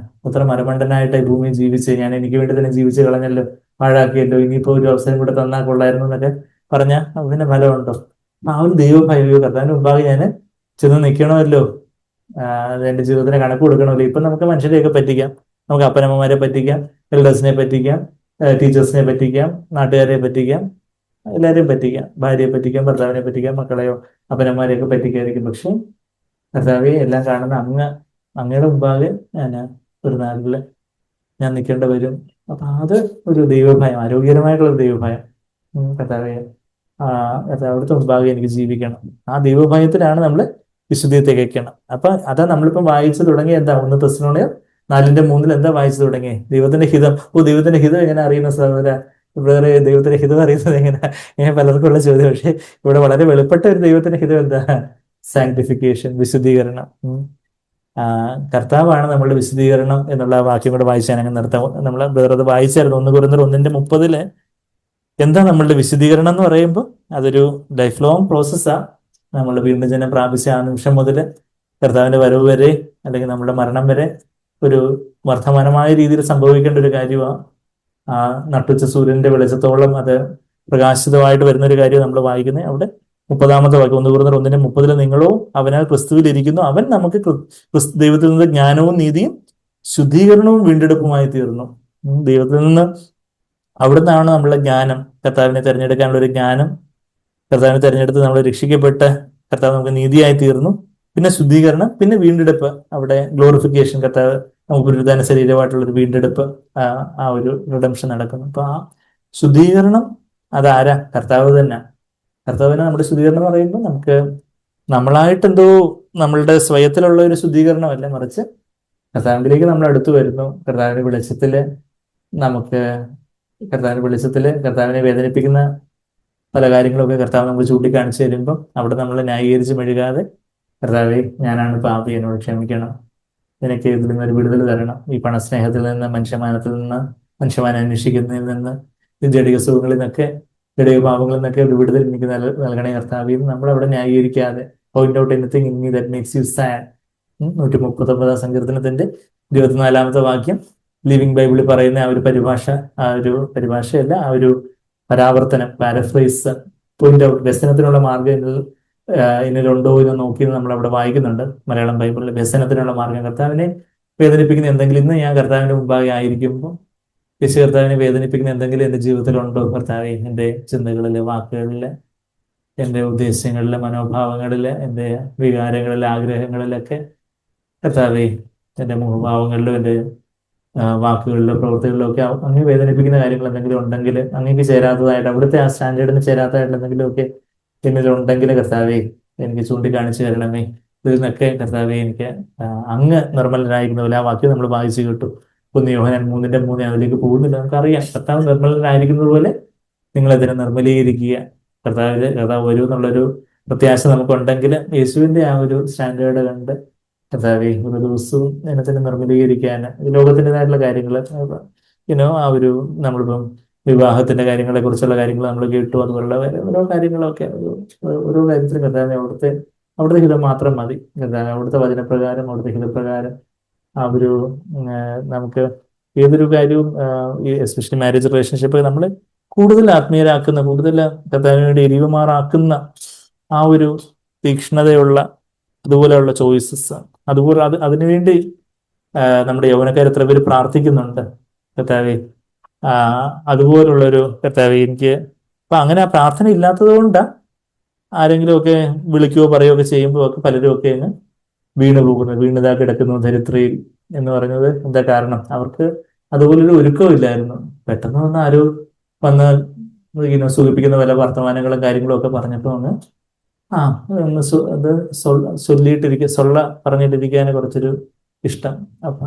[SPEAKER 1] അത്ര മരമണ്ടനായിട്ട് ഈ ഭൂമിയിൽ ജീവിച്ച്, ഞാൻ എനിക്ക് വേണ്ടി തന്നെ ജീവിച്ച് കളഞ്ഞല്ലോ, പാഴാക്കിയല്ലോ, ഇനിയിപ്പോ ഒരു അവസരം കൂടെ തന്നാൽ കൊള്ളായിരുന്നു എന്നൊക്കെ പറഞ്ഞാൽ അതിന് ഫലമുണ്ടോ? ആ ഒരു ദൈവഭയം, കർത്താവിന്റെ മുമ്പാകെ ഞാൻ ചെന്ന് നിൽക്കണമല്ലോ, എന്റെ ജീവിതത്തിന് കണക്ക് കൊടുക്കണമല്ലോ. ഇപ്പൊ നമുക്ക് മനുഷ്യരെയൊക്കെ പറ്റിക്കാം, നമുക്ക് അപ്പനമ്മമാരെ പറ്റിക്കാം, എൽഡേഴ്സിനെ പറ്റിക്കാം, ടീച്ചേഴ്സിനെ പറ്റിക്കാം, നാട്ടുകാരെ പറ്റിക്കാം, എല്ലാവരെയും പറ്റിക്കാം, ഭാര്യയെ പറ്റിക്കാം, ഭർത്താവിനെ പറ്റിക്കാം, മക്കളെയോ അപ്പനമ്മമാരെയൊക്കെ പറ്റിക്കായിരിക്കും. പക്ഷെ കർത്താവെ, എല്ലാം കാണുന്ന അങ്ങയുടെ മുമ്പാകെ ഞാൻ ഒരു നാളില് ഞാൻ നിൽക്കേണ്ടി വരും. അപ്പൊ അത് ഒരു ദൈവഭയം, ആരോഗ്യകരമായിട്ടുള്ള ഒരു ദൈവഭയം. കർത്താവെ, അവിടുത്തെ മുമ്പാകെ എനിക്ക് ജീവിക്കണം. ആ ദൈവഭയത്തിലാണ് നമ്മൾ വിശുദ്ധിയെ തികയ്ക്കണം. അപ്പൊ അതാ നമ്മളിപ്പം വായിച്ചു തുടങ്ങി. എന്താ 1 തെസ്സലോനിക്കർ 4:3 എന്താ വായിച്ചു തുടങ്ങി? ദൈവത്തിന്റെ ഹിതം. ദൈവത്തിന്റെ ഹിതം എങ്ങനെ അറിയുന്ന സഹോദര? വേറെ ദൈവത്തിന്റെ ഹിതം അറിയുന്നത് എങ്ങനെ? പലർക്കും ഉള്ള ചോദ്യം. പക്ഷെ ഇവിടെ വളരെ വെളിപ്പെട്ട ഒരു ദൈവത്തിന്റെ ഹിതം എന്താ? സാങ്ക്ടിഫിക്കേഷൻ, വിശുദ്ധീകരണം. കർത്താവാണ് നമ്മളുടെ വിശുദ്ധീകരണം എന്നുള്ള വാക്യം കൂടെ വായിച്ചാൽ അങ്ങനെ നിർത്താം. നമ്മൾ വേറെ വായിച്ചായിരുന്നു 1 കൊരിന്ത്യർ 1:30 എന്താ നമ്മളുടെ വിശുദ്ധീകരണം എന്ന് പറയുമ്പോൾ അതൊരു ലൈഫ് ലോങ് പ്രോസസ്സാണ്. നമ്മൾ വീണ്ടും ജനം പ്രാപിച്ച ആ നിമിഷം മുതൽ കർത്താവിന്റെ വരവ് വരെ, അല്ലെങ്കിൽ നമ്മുടെ മരണം വരെ ഒരു വർദ്ധമാനമായ രീതിയിൽ സംഭവിക്കേണ്ട ഒരു കാര്യമാണ്. ആ നട്ടുച്ച സൂര്യന്റെ വെളിച്ചത്തോളം അത് പ്രകാശിതമായിട്ട് വരുന്ന ഒരു കാര്യം നമ്മൾ വായിക്കുന്നത്. അവിടെ 30-ാമത്തെ വാക്യം, 1 കൊരിന്ത്യർ 1:30 നിങ്ങളോ അവനാൽ ക്രിസ്തുവിൽ ഇരിക്കുന്നു, അവൻ നമുക്ക് ദൈവത്തിൽ നിന്ന് ജ്ഞാനവും നീതിയും ശുദ്ധീകരണവും വീണ്ടെടുപ്പുമായി തീർന്നു. ദൈവത്തിൽ നിന്ന്, അവിടുന്നാണ് നമ്മളുടെ ജ്ഞാനം, കർത്താവിനെ തിരഞ്ഞെടുക്കാനുള്ള ഒരു ജ്ഞാനം, കർത്താവിനെ തിരഞ്ഞെടുത്ത് നമ്മൾ രക്ഷിക്കപ്പെട്ട് കർത്താവ് നമുക്ക് നീതിയായി തീർന്നു. പിന്നെ ശുദ്ധീകരണം, പിന്നെ വീണ്ടെടുപ്പ്, അവിടെ ഗ്ലോറിഫിക്കേഷൻ, കർത്താവ് നമുക്ക് പുനരുദ്ധാന ശരീരമായിട്ടുള്ള ഒരു വീണ്ടെടുപ്പ്, ആ ഒരു റിഡംഷൻ നടക്കുന്നു. അപ്പൊ ആ ശുദ്ധീകരണം അതാരാ? കർത്താവ് തന്നെ. കർത്താവിനെ നമ്മുടെ ശുദ്ധീകരണം എന്ന് പറയുമ്പോൾ നമുക്ക് നമ്മളായിട്ടെന്തോ നമ്മളുടെ സ്വയത്തിലുള്ള ഒരു ശുദ്ധീകരണമല്ല, മറിച്ച് കർത്താവിലേക്ക് നമ്മൾ അടുത്തു വരുന്നു. കർത്താവിന്റെ വെളിച്ചത്തില് കർത്താവിനെ വേദനിപ്പിക്കുന്ന പല കാര്യങ്ങളൊക്കെ കർത്താവ് നമുക്ക് ചൂണ്ടിക്കാണിച്ചു തരുമ്പം അവിടെ നമ്മൾ ന്യായീകരിച്ച് മെഴുകാതെ, കർത്താവെ, ഞാനാണ് പാപി, എന്നോട് ക്ഷമിക്കണം, എനിക്ക് ഇതിൽ നിന്നൊരു വിടുതൽ തരണം, ഈ പണസ്നേഹത്തിൽ നിന്ന്, മനുഷ്യമാനത്തിൽ നിന്ന്, മനുഷ്യമാനം അന്വേഷിക്കുന്നതിൽ നിന്ന്, ജടിക സുഖങ്ങളിൽ നിന്നൊക്കെ, ജടിക പാപങ്ങളിൽ നിന്നൊക്കെ ഒരു വിടുതൽ എനിക്ക് നൽകണേ കർത്താവെ. നമ്മൾ അവിടെ ന്യായീകരിക്കാതെ, point out anything in me that makes you sad. 139-ാം സങ്കീർത്തനത്തിന്റെ 24-ാമത്തെ വാക്യം ലിവിംഗ് ബൈബിളിൽ പറയുന്ന ആ ഒരു പരിഭാഷയല്ല, ആ ഒരു പരാവർത്തനം, പാരഫ്രൈസ്, പോയിന്റ് ഔട്ട്, വ്യസനത്തിനുള്ള മാർഗം എന്നിലുണ്ടോ എന്ന് നോക്കി നമ്മൾ അവിടെ വായിക്കുന്നുണ്ട്. മലയാളം ബൈബിളിൽ വ്യസനത്തിനുള്ള മാർഗം, കർത്താവിനെ വേദനിപ്പിക്കുന്ന എന്തെങ്കിലും. ഇന്ന് ഞാൻ കർത്താവിന്റെ മുമ്പാകെ ആയിരിക്കുമ്പോൾ യേശു കർത്താവിനെ വേദനിപ്പിക്കുന്ന എന്തെങ്കിലും എൻ്റെ ജീവിതത്തിലുണ്ടോ കർത്താവെ? എൻ്റെ ചിന്തകളിലെ, വാക്കുകളിലെ, എൻ്റെ ഉദ്ദേശങ്ങളിലെ, മനോഭാവങ്ങളിലെ, എൻ്റെ വികാരങ്ങളിലെ, ആഗ്രഹങ്ങളിലൊക്കെ കർത്താവെ, എൻ്റെ മുഖഭാവങ്ങളിലും എൻ്റെ വാക്കുകളിലോ പ്രവൃത്തികളിലോ ഒക്കെ അങ്ങ് വേദനിപ്പിക്കുന്ന കാര്യങ്ങൾ എന്തെങ്കിലും ഉണ്ടെങ്കിൽ, അങ്ങേക്ക് ചേരാത്തതായിട്ട്, അവിടുത്തെ ആ സ്റ്റാൻഡേർഡിന് ചേരാത്തതായിട്ട് എന്തെങ്കിലുമൊക്കെ എന്നിലുണ്ടെങ്കിൽ കർത്താവെ എനിക്ക് ചൂണ്ടിക്കാണിച്ചു തരണമേ. ഇതിൽ നിന്നൊക്കെ കർത്താവെ എനിക്ക് അങ്ങ് നിർമ്മലനായിരിക്കുന്ന പോലെ ആ വാക്യം നമ്മൾ വായിച്ചു കേട്ടു. 1 യോഹന്നാൻ 3:3 അതിലേക്ക് പോകുന്നില്ല. നമുക്കറിയാം കർത്താവ് നിർമ്മലനായിരിക്കുന്നത് പോലെ നിങ്ങളതിനെ നിർമ്മലീകരിക്കുക. കർത്താവ് വരൂ എന്നുള്ളൊരു പ്രത്യാശ നമുക്കുണ്ടെങ്കിൽ യേശുവിന്റെ ആ ഒരു സ്റ്റാൻഡേർഡ് കണ്ട് കർത്താവെ ഒരു ദിവസവും അതിനെ നിർമ്മലീകരിക്കാൻ ലോകത്തിൻ്റെതായിട്ടുള്ള കാര്യങ്ങൾ ആ ഒരു നമ്മളിപ്പം വിവാഹത്തിന്റെ കാര്യങ്ങളെ കുറിച്ചുള്ള കാര്യങ്ങൾ നമ്മൾ കേട്ടു. അതുപോലുള്ള ഓരോ കാര്യങ്ങളൊക്കെ ഓരോ കാര്യത്തിലും കർത്താവിനെ അവിടുത്തെ ഹിതം മാത്രം മതി. കർത്താവ് അവിടുത്തെ വചനപ്രകാരം, അവിടുത്തെ ഹിതപ്രകാരം ആ ഒരു നമുക്ക് ഏതൊരു കാര്യവും ഈ എസ്പെഷ്യലി മാരേജ് റിലേഷൻഷിപ്പ് നമ്മൾ കൂടുതൽ ആത്മീയരാക്കുന്ന, കൂടുതൽ കർത്താവിന് വേണ്ടി എരിവുമാറാക്കുന്ന ആ ഒരു തീക്ഷ്ണതയുള്ള അതുപോലെയുള്ള ചോയ്സസ്, അതുപോലെ അതിനുവേണ്ടി നമ്മുടെ യൗവനക്കാർ എത്ര പേര് പ്രാർത്ഥിക്കുന്നുണ്ട് കർത്താവെ. അതുപോലുള്ളൊരു കർത്താവെ എനിക്ക് അപ്പൊ അങ്ങനെ ആ പ്രാർത്ഥന ഇല്ലാത്തത് കൊണ്ടാണ് ആരെങ്കിലുമൊക്കെ വിളിക്കുകയോ പറയുകയോ ഒക്കെ ചെയ്യുമ്പോൾ ഒക്കെ പലരും ഒക്കെ അങ്ങ് വീണു പോകുന്നു. വീണുതാ കിടക്കുന്നു ധരിത്രിയിൽ എന്ന് പറഞ്ഞത് എന്താ കാരണം? അവർക്ക് അതുപോലൊരു ഒരുക്കമില്ലായിരുന്നു. പെട്ടെന്ന് വന്ന് ആരോ വന്ന് സൂചിപ്പിക്കുന്ന പല വർത്തമാനങ്ങളും കാര്യങ്ങളും ഒക്കെ പറഞ്ഞപ്പോൾ ഒന്ന് ഒന്ന് അത് പറഞ്ഞിട്ടിരിക്കാൻ കുറച്ചൊരു ഇഷ്ടം. അപ്പൊ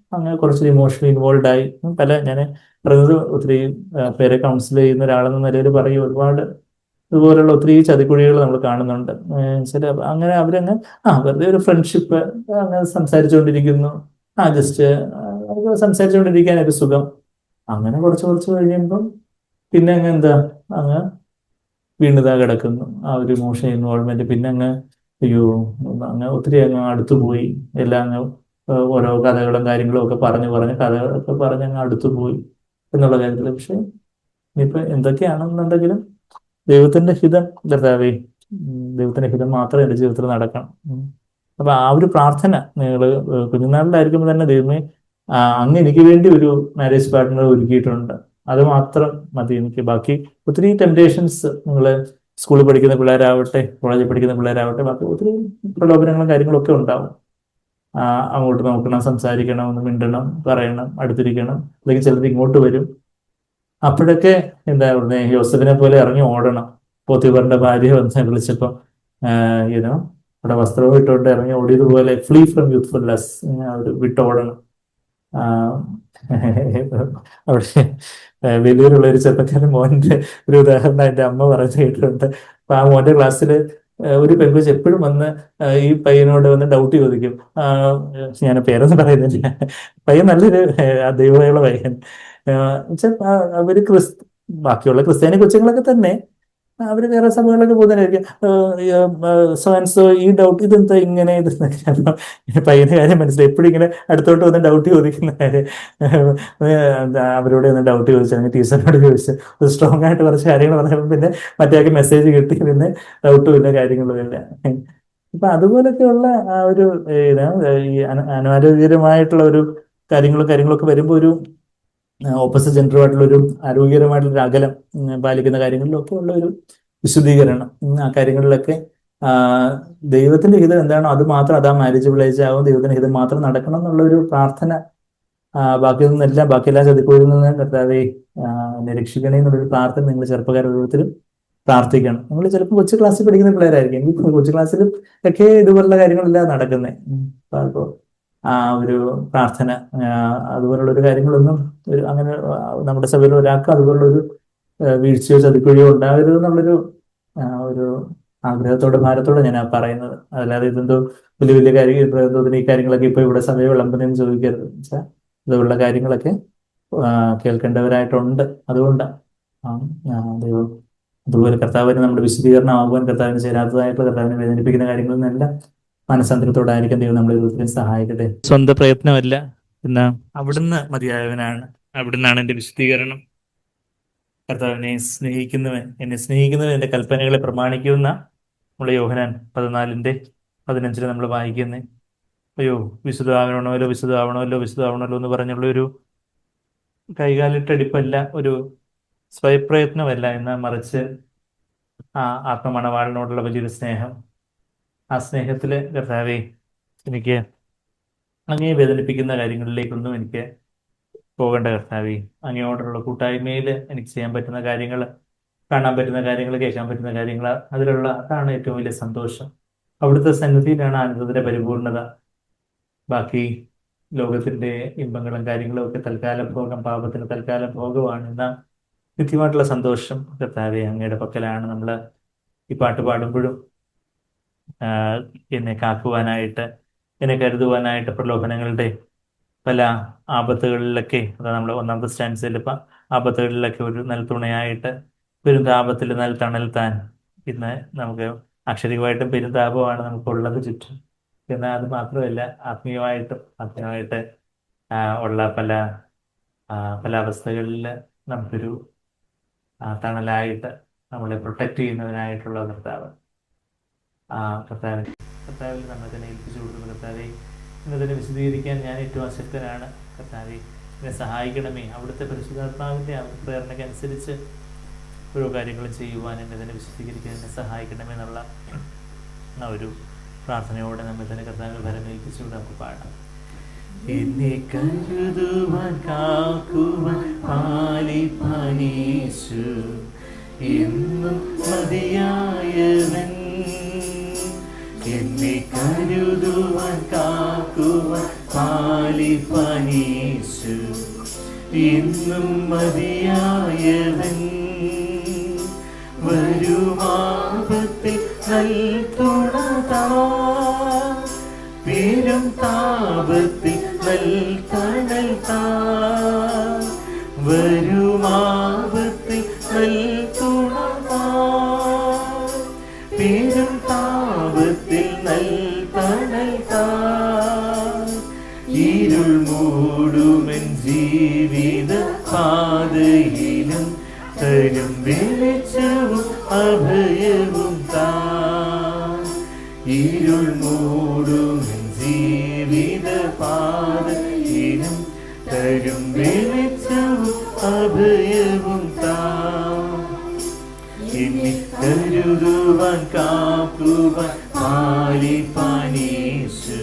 [SPEAKER 1] അങ്ങനെ കുറച്ചൊരു ഇമോഷണലി ഇൻവോൾവ് ആയി ഞാൻ പറയുന്നത് ഒത്തിരി പേരെ കൗൺസിൽ ചെയ്യുന്ന ഒരാളെന്ന നിലയിൽ പറയും, ഒരുപാട് ഇതുപോലുള്ള ഒത്തിരി ചതിക്കുഴികൾ നമ്മൾ കാണുന്നുണ്ട്. അങ്ങനെ അവരങ്ങ് വെറുതെ ഒരു ഫ്രണ്ട്ഷിപ്പ് അങ്ങനെ സംസാരിച്ചുകൊണ്ടിരിക്കുന്നു. ജസ്റ്റ് സംസാരിച്ചുകൊണ്ടിരിക്കാൻ ഒരു സുഖം. അങ്ങനെ കുറച്ച് കഴിയുമ്പം പിന്നെ അങ്ങ് വീണുതാ കിടക്കുന്നു. ആ ഒരു ഇമോഷണൽ ഇൻവോൾവ്മെന്റ് പിന്നെ അയ്യോ ഒത്തിരി അങ്ങ് അടുത്തു പോയി. എല്ലാം ഓരോ കഥകളും കാര്യങ്ങളും ഒക്കെ കഥകളൊക്കെ അങ്ങ് അടുത്തു പോയി എന്നുള്ള കാര്യത്തിൽ. പക്ഷെ ഇനിയിപ്പോ എന്തൊക്കെയാണെന്നുണ്ടെങ്കിലും ദൈവത്തിന്റെ ഹിതം കർത്താവേ, ദൈവത്തിന്റെ ഹിതം മാത്രമേ എൻ്റെ ജീവിതത്തിൽ നടക്കണം. അപ്പൊ ആ ഒരു പ്രാർത്ഥന നിങ്ങൾ കുഞ്ഞുനാളിലായിരിക്കുമ്പോൾ തന്നെ ദൈവമേ അങ്ങ് എനിക്ക് വേണ്ടി ഒരു മാരേജ് പാർട്ട്ണർ ഒരുക്കിയിട്ടുണ്ട്, അത് മാത്രം മതി എനിക്ക്. ബാക്കി ഒത്തിരി ടെംപ്ടേഷൻസ്, നിങ്ങൾ സ്കൂളിൽ പഠിക്കുന്ന പിള്ളേരാവട്ടെ, കോളേജിൽ പഠിക്കുന്ന പിള്ളേരാവട്ടെ, ബാക്കി ഒത്തിരി പ്രലോഭനങ്ങളും കാര്യങ്ങളും ഒക്കെ ഉണ്ടാവും. അങ്ങോട്ട് നോക്കണം, സംസാരിക്കണം, ഒന്ന് മിണ്ടണം, പറയണം, അടുത്തിരിക്കണം. അല്ലെങ്കിൽ ചിലത് ഇങ്ങോട്ട് വരും. അപ്പോഴൊക്കെ എന്താ പറയുക, യോസഫിനെ പോലെ ഇറങ്ങി ഓടണം. പോത്തിഫറിന്റെ ഭാര്യ വന്ന് വിളിച്ചപ്പോ അവിടെ വസ്ത്രവും ഇട്ടുകൊണ്ട് ഇറങ്ങി ഓടിയതുപോലെ ഫ്ലീ ഫ്രം യൂത്ത്ഫുൾനെസ്, അവർ വിട്ടോടണം. അവിടെ വലിയൊരുള്ള ഒരു ചെറുപ്പക്കാരൻ മോന്റെ ഒരു ഉദാഹരണം എന്റെ അമ്മ പറഞ്ഞു കേട്ടിട്ടുണ്ട്. അപ്പൊ ആ മോന്റെ ക്ലാസ്സിൽ ഒരു പെൺകുച്ച് എപ്പോഴും വന്ന് ഈ പയ്യനോട് വന്ന് ഡൗട്ട് ചോദിക്കും. ഞാൻ പേരൊന്നും പറയുന്നില്ല. പയ്യൻ നല്ലൊരു ദൈവമുള്ള പയ്യൻ. അവര് ബാക്കിയുള്ള ക്രിസ്ത്യാനി കൊച്ചുങ്ങളൊക്കെ തന്നെ അവര് വേറെ സഭകളിലൊക്കെ പോകുന്നതായിരിക്കും. സോ ആൻഡ് സോ ഈ ഡൗട്ട് ഇതെന്താ ഇങ്ങനെ പയ്യന്റെ കാര്യം മനസ്സിലായി. എപ്പോഴും ഇങ്ങനെ അടുത്തോട്ട് വന്ന് ഡൗട്ട് ചോദിക്കുന്ന കാര്യം അവരോട് ഒന്ന് ഡൗട്ട് ചോദിച്ചു, അല്ലെങ്കിൽ ടീച്ചറിനോട് ചോദിച്ചു, സ്ട്രോങ് ആയിട്ട് കുറച്ച് കാര്യങ്ങൾ പറഞ്ഞപ്പോൾ പിന്നെ മറ്റേ മെസ്സേജ് കിട്ടി, പിന്നെ ഡൗട്ടും ഇല്ല, കാര്യങ്ങളും ഇല്ല. അപ്പൊ അതുപോലൊക്കെയുള്ള ആ ഒരു ഈ അനാരോഗ്യകരമായിട്ടുള്ള ഒരു കാര്യങ്ങളൊക്കെ വരുമ്പോൾ ഒരു ഓപ്പോസിറ്റ് ജെൻഡറുമായിട്ടുള്ള ഒരു ആരോഗ്യകരമായിട്ടുള്ള ഒരു അകലം പാലിക്കുന്ന കാര്യങ്ങളിലൊക്കെ ഉള്ള ഒരു വിശുദ്ധീകരണം, ആ കാര്യങ്ങളിലൊക്കെ ദൈവത്തിന്റെ ഹിതം എന്താണോ അത് മാത്രം, അതാ മാരേജ് വിളയിച്ച് ആവും, ദൈവത്തിന്റെ ഹിതം മാത്രം നടക്കണം എന്നുള്ള ഒരു പ്രാർത്ഥന. ബാക്കി എല്ലാ ചതിക്കുഴിയിൽ നിന്ന് കർത്താവെ എന്നെ രക്ഷിക്കണേ എന്നുള്ളൊരു പ്രാർത്ഥന നിങ്ങൾ ചെറുപ്പക്കാരുടെ രൂപത്തിൽ പ്രാർത്ഥിക്കണം. നിങ്ങൾ ചിലപ്പോൾ കൊച്ചു ക്ലാസ്സിൽ പഠിക്കുന്ന പിള്ളേരായിരിക്കും, എനിക്ക് കൊച്ചു ക്ലാസ്സിലും ഒക്കെ ഇതുപോലുള്ള കാര്യങ്ങളെല്ലാം നടക്കുന്നത്. അപ്പോൾ ആ ഒരു പ്രാർത്ഥന, അതുപോലുള്ള ഒരു കാര്യങ്ങളൊന്നും അങ്ങനെ നമ്മുടെ സഭയിൽ ഒരാൾക്ക് അതുപോലുള്ള ഒരു വീഴ്ചയോ ചതിക്കുഴിയോ ഉണ്ടാകരുത് എന്നുള്ളൊരു ഒരു ആഗ്രഹത്തോടെ, ഭാരത്തോടെ ഞാൻ പറയുന്നത്. അല്ലാതെ ഇതെന്തോ വലിയ വലിയ കാര്യം, ഈ കാര്യങ്ങളൊക്കെ ഇപ്പൊ ഇവിടെ സഭയെ വിളമ്പുന്നതെന്ന് ചോദിക്കരുത്. വെച്ചാൽ ഇതുപോലുള്ള കാര്യങ്ങളൊക്കെ കേൾക്കേണ്ടവരായിട്ടുണ്ട്. അതുകൊണ്ടാണ് ദൈവം അതുപോലെ കർത്താവിന് നമ്മുടെ വിശദീകരണം ആകുവാൻ, കർത്താവിന് ചേരാത്തതായിട്ടുള്ള, കർത്താവിനെ വേദനിപ്പിക്കുന്ന കാര്യങ്ങളിൽ നിന്നെല്ലാം മനസ്സന്തരത്തോടായിരിക്കും ദൈവം നമ്മളെ ജീവിതത്തിൽ സഹായിക്കട്ടെ. സ്വന്തം പ്രയത്നമല്ല, എന്നാ അവിടുന്ന് മതിയായവനാണ്. അവിടുന്നാണ് എൻ്റെ വിശദീകരണം. കർത്താവിനെ എന്നെ സ്നേഹിക്കുന്നവൻ എൻ്റെ കൽപ്പനകളെ പ്രമാണിക്കുന്ന നമ്മളെ യോഹന്നാൻ 14:15 നമ്മൾ വായിക്കുന്നത്. അയ്യോ വിശുദ്ധമാവണമല്ലോ എന്ന് പറഞ്ഞുള്ള ഒരു കൈകാലിട്ടടിപ്പല്ല, ഒരു സ്വയപ്രയത്നമല്ല, എന്നാൽ മറിച്ച് ആ ആത്മമണവാളിനോടുള്ള വലിയൊരു സ്നേഹം. ആ സ്നേഹത്തിൽ കർത്താവെ, എനിക്ക് അങ്ങേ വേദനിപ്പിക്കുന്ന കാര്യങ്ങളിലേക്കൊന്നും എനിക്ക് പോകേണ്ട കർത്താവെ. അങ്ങയോടുള്ള കൂട്ടായ്മയിൽ എനിക്ക് ചെയ്യാൻ പറ്റുന്ന കാര്യങ്ങൾ, കാണാൻ പറ്റുന്ന കാര്യങ്ങൾ, കേൾക്കാൻ പറ്റുന്ന കാര്യങ്ങൾ, അതാണ് ഏറ്റവും വലിയ സന്തോഷം. അവിടുത്തെ സന്നിധിയിലാണ് ആനന്ദത്തിന്റെ പരിപൂർണത. ബാക്കി ലോകത്തിന്റെ ഇമ്പങ്ങളും കാര്യങ്ങളും ഒക്കെ തൽക്കാലം ഭോഗം, പാപത്തിന് തൽക്കാലം ഭോഗമാണ്. എന്നാൽ നിത്യമായിട്ടുള്ള സന്തോഷം കർത്താവെ അങ്ങയുടെ പക്കലാണ്. നമ്മൾ ഈ പാട്ട് പാടുമ്പോഴും എന്നെ കാക്കുവാനായിട്ട്, എന്നെ കരുതുവാനായിട്ട് പ്രലോഭനങ്ങളുടെ പല ആപത്തുകളിലൊക്കെ, അതാ നമ്മൾ ഒന്നാമത്തെ സ്റ്റാൻസിൽ ആപത്തുകളിലൊക്കെ ഒരു നൽതുണയായിട്ട്, പെരുന്താപത്തിൽ നൽ തണൽ താൻ. ഇന്ന് നമുക്ക് അക്ഷരികമായിട്ടും പെരുന്താപമാണ് നമുക്കുള്ളത് ചുറ്റും. എന്നാൽ അത് മാത്രമല്ല, ആത്മീയമായിട്ട് ഉള്ള പല അവസ്ഥകളിൽ നമുക്കൊരു തണലായിട്ട്, നമ്മളെ പ്രൊട്ടക്റ്റ് ചെയ്യുന്നതിനായിട്ടുള്ള കർത്താവിൽ നമ്മൾ തന്നെ ഏൽപ്പിച്ചു കൊടുക്കുന്ന കർത്താവെ, ഇന്നതിനെ വിശദീകരിക്കാൻ ഞാൻ ഏറ്റവും അശക്തനാണ്. കർത്താവെ, എന്നെ സഹായിക്കണമേ. അവിടുത്തെ പരിശുദ്ധാത്മാവിൻ്റെ പ്രേരണയ്ക്കനുസരിച്ച് ഓരോ കാര്യങ്ങളും ചെയ്യുവാൻ, എന്നെ തന്നെ വിശദീകരിക്കാൻ എന്നെ സഹായിക്കണമേ എന്നുള്ള ഒരു പ്രാർത്ഥനയോടെ നമ്മൾ തന്നെ കർത്താവിനെ ഭരമേൽപ്പിച്ചുകൊണ്ട് നമുക്ക് പാടാം. എന്നെ കരുതുവാൻ കാക്കുവാൻ പാലിപ്പാൻ യേശു എന്നും മതിയായവൻ. എന്നെ കരുതുവാൻ കാക്കുവാൻ പാലിപ്പാൻ യേശു എന്നും മതിയായവൻ. വരുമാപത്തിൽ നൽതുണതാ, പേരും താപത്തിൽ നൽതണൽ താ. വരുമാപത്തിൽ നൽതുണതാ, പേരും താപത്തിൽ നൽതണൽ താ. ഇരുൾ മൂടുമെൻ ജീവിത പാതയിലും തരും വെളിച്ചവും അഭയവും താ. ഇരുൾ മൂടുമെൻ ജീവിത പാതയിലും തരും വെളിച്ചവും അഭയവും താ. എന്നെ കരുതുവാൻ കാക്കുവാൻ പാലിപ്പാൻ യേശു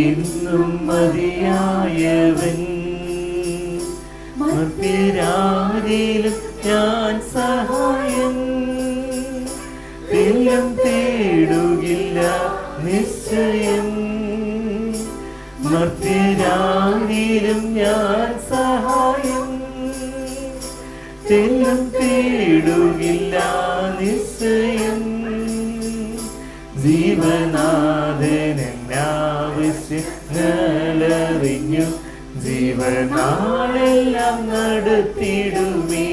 [SPEAKER 1] എന്നും മതിയായവൻ. മർത്യരാരിലും ഞാൻ സഹായം തെല്ലും തേടുകില്ല നിശ്ചയം. മർത്യരാരിലും ഞാൻ സഹായം തെല്ലും തേടുകില്ല നിശ്ചയം. ജീവനാഥനാവശ്യങ്ങളറിഞ്ഞു ജീവനാളെല്ലാം നടത്തിടുമേ.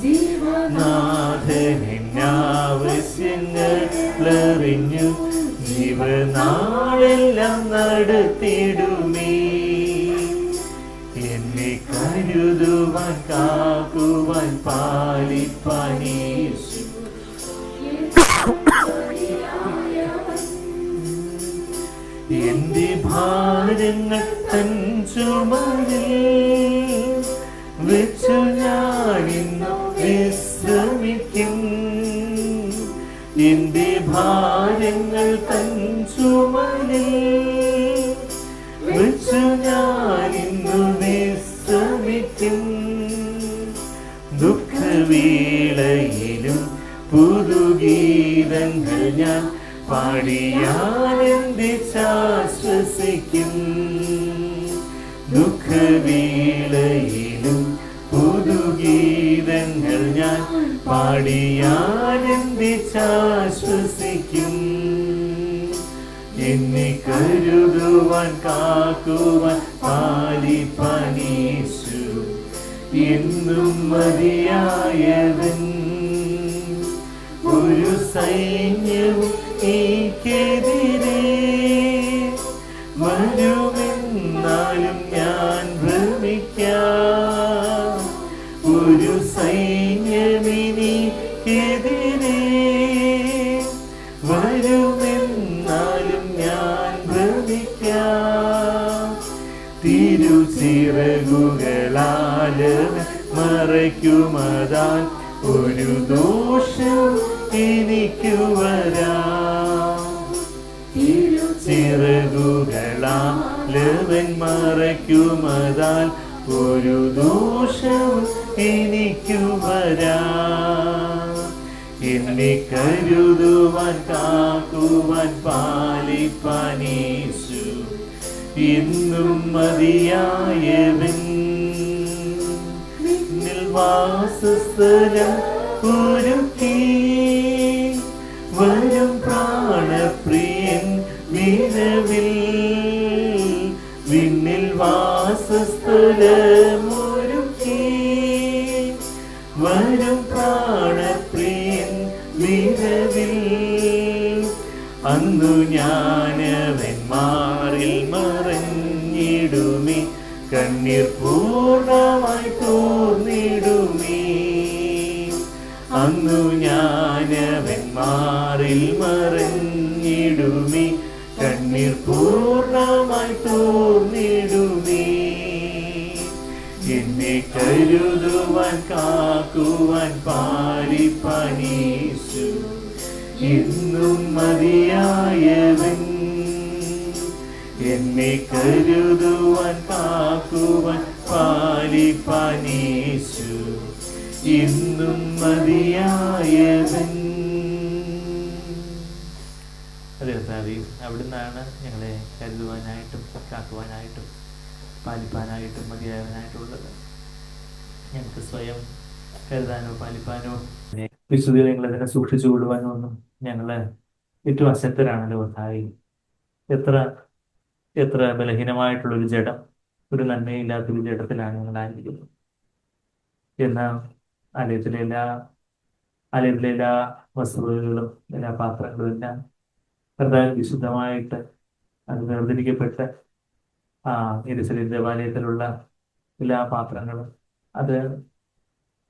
[SPEAKER 1] ജീവനാഥനാവശ്യങ്ങളറിഞ്ഞു ജീവനാളെല്ലാം നടത്തിടുമേ. എന്നെ കരുതുവാൻ കാക്കുവാൻ പാലിപ്പാൻ യേശു എന്റെ ഭാരങ്ങൾ തൻ ചുമലിൽ വെച്ചു ഞാനിന്നു വിശ്രമിക്കും. എന്റെ ഭാരങ്ങൾ തൻ ചുമലിൽ വെച്ചു ഞാനിന്നു വിശ്രമിക്കും. ദുഃഖവേളയിലും പുതുഗീതങ്ങൾ ഞാൻ പാടിയാനെന്റെ ആശ്വസിക്കും. ദുഃഖവേളയിലും പുതുഗീതങ്ങൾ ഞാൻ പാടിയാനെന്റെ ആശ്വസിക്കും. എന്നെ കരുതുവാൻ കാക്കുവാൻ പാലിപ്പാൻ യേശു എന്നും മതിയായവൻ. ഒരു സൈന്യവും എനിക്കെതിരെ വരുമെന്നാലും ഞാൻ ഭ്രമിക്കാം. ഒരു സൈന്യമെനിക്കെതിരെ വരുമെന്നാലും ഞാൻ ഭ്രമിക്കാം. തിരുച ചിറകുകളാല് മറയ്ക്കുമതാൽ ഒരു ദോഷം എനിക്കു വരാം. ചിറകുകളാലവൻ മറയ്ക്കുമതാൽ ഒരു ദോഷം എനിക്കു വരാം. എന്നെ കരുതുവാൻ കാക്കുവാൻ പാലിപ്പാൻ യേശു എന്നും മതിയായവൻ. വാസസ്ഥലം ഒരുക്കി വരും പ്രാണപ്രിയൻ നിലവിൽ. വിണ്ണിൽ വാസസ്ഥലമൊരുക്കി വരും പ്രാണപ്രിയൻ നിലവിൽ. അന്നു ഞാനവൻ മാറിൽ മറഞ്ഞിടുമേ, കണ്ണീർ പൂർണ്ണമായി തോന്നിടുമേ. അന്നു ഞാനവൻ മാറിൽ മറഞ്ഞിടുമേ, കണ്ണീർ പൂർണ്ണമായി തോന്നിടുമേ. എന്നെ കരുതുവാൻ കാക്കുവാൻ പാലിപ്പാൻ യേശു എന്നും മതിയായവൻ. എന്നെ കരുതുവാൻ കാക്കുവാൻ പാലിപ്പാൻ യേശു എന്നും മതിയായവൻ. അതെ കർത്താവേ, അവിടുന്നാണ് ഞങ്ങളെ കരുതുവാനായിട്ടും കാക്കുവാനായിട്ടും പാലിപ്പാനായിട്ടും മതിയായവനായിട്ടുള്ളത്. ഞങ്ങൾക്ക് സ്വയം കരുതാനോ പാലിപ്പാനോ വിശുദ്ധി ഞങ്ങളതിനെ സൂക്ഷിച്ചു കൊള്ളുവാനോ ഒന്നും ഞങ്ങള് ഏറ്റവും അശക്തരാണല്ലോ കർത്താവേ. എത്ര എത്ര ബലഹീനമായിട്ടുള്ളൊരു ജഡം, ഒരു നന്മയില്ലാത്തൊരു ജഡത്തിലാണ് ഞങ്ങളായിരിക്കുന്നത്. എന്നാൽ ആലയത്തിലെ എല്ലാ വസ്തുവകകളും എല്ലാ പാത്രങ്ങളും എല്ലാം കർത്താവിന് വിശുദ്ധമായിട്ട് അത് വേർതിരിക്കപ്പെട്ട് യെരൂശലേം ദേവാലയത്തിലുള്ള എല്ലാ പാത്രങ്ങളും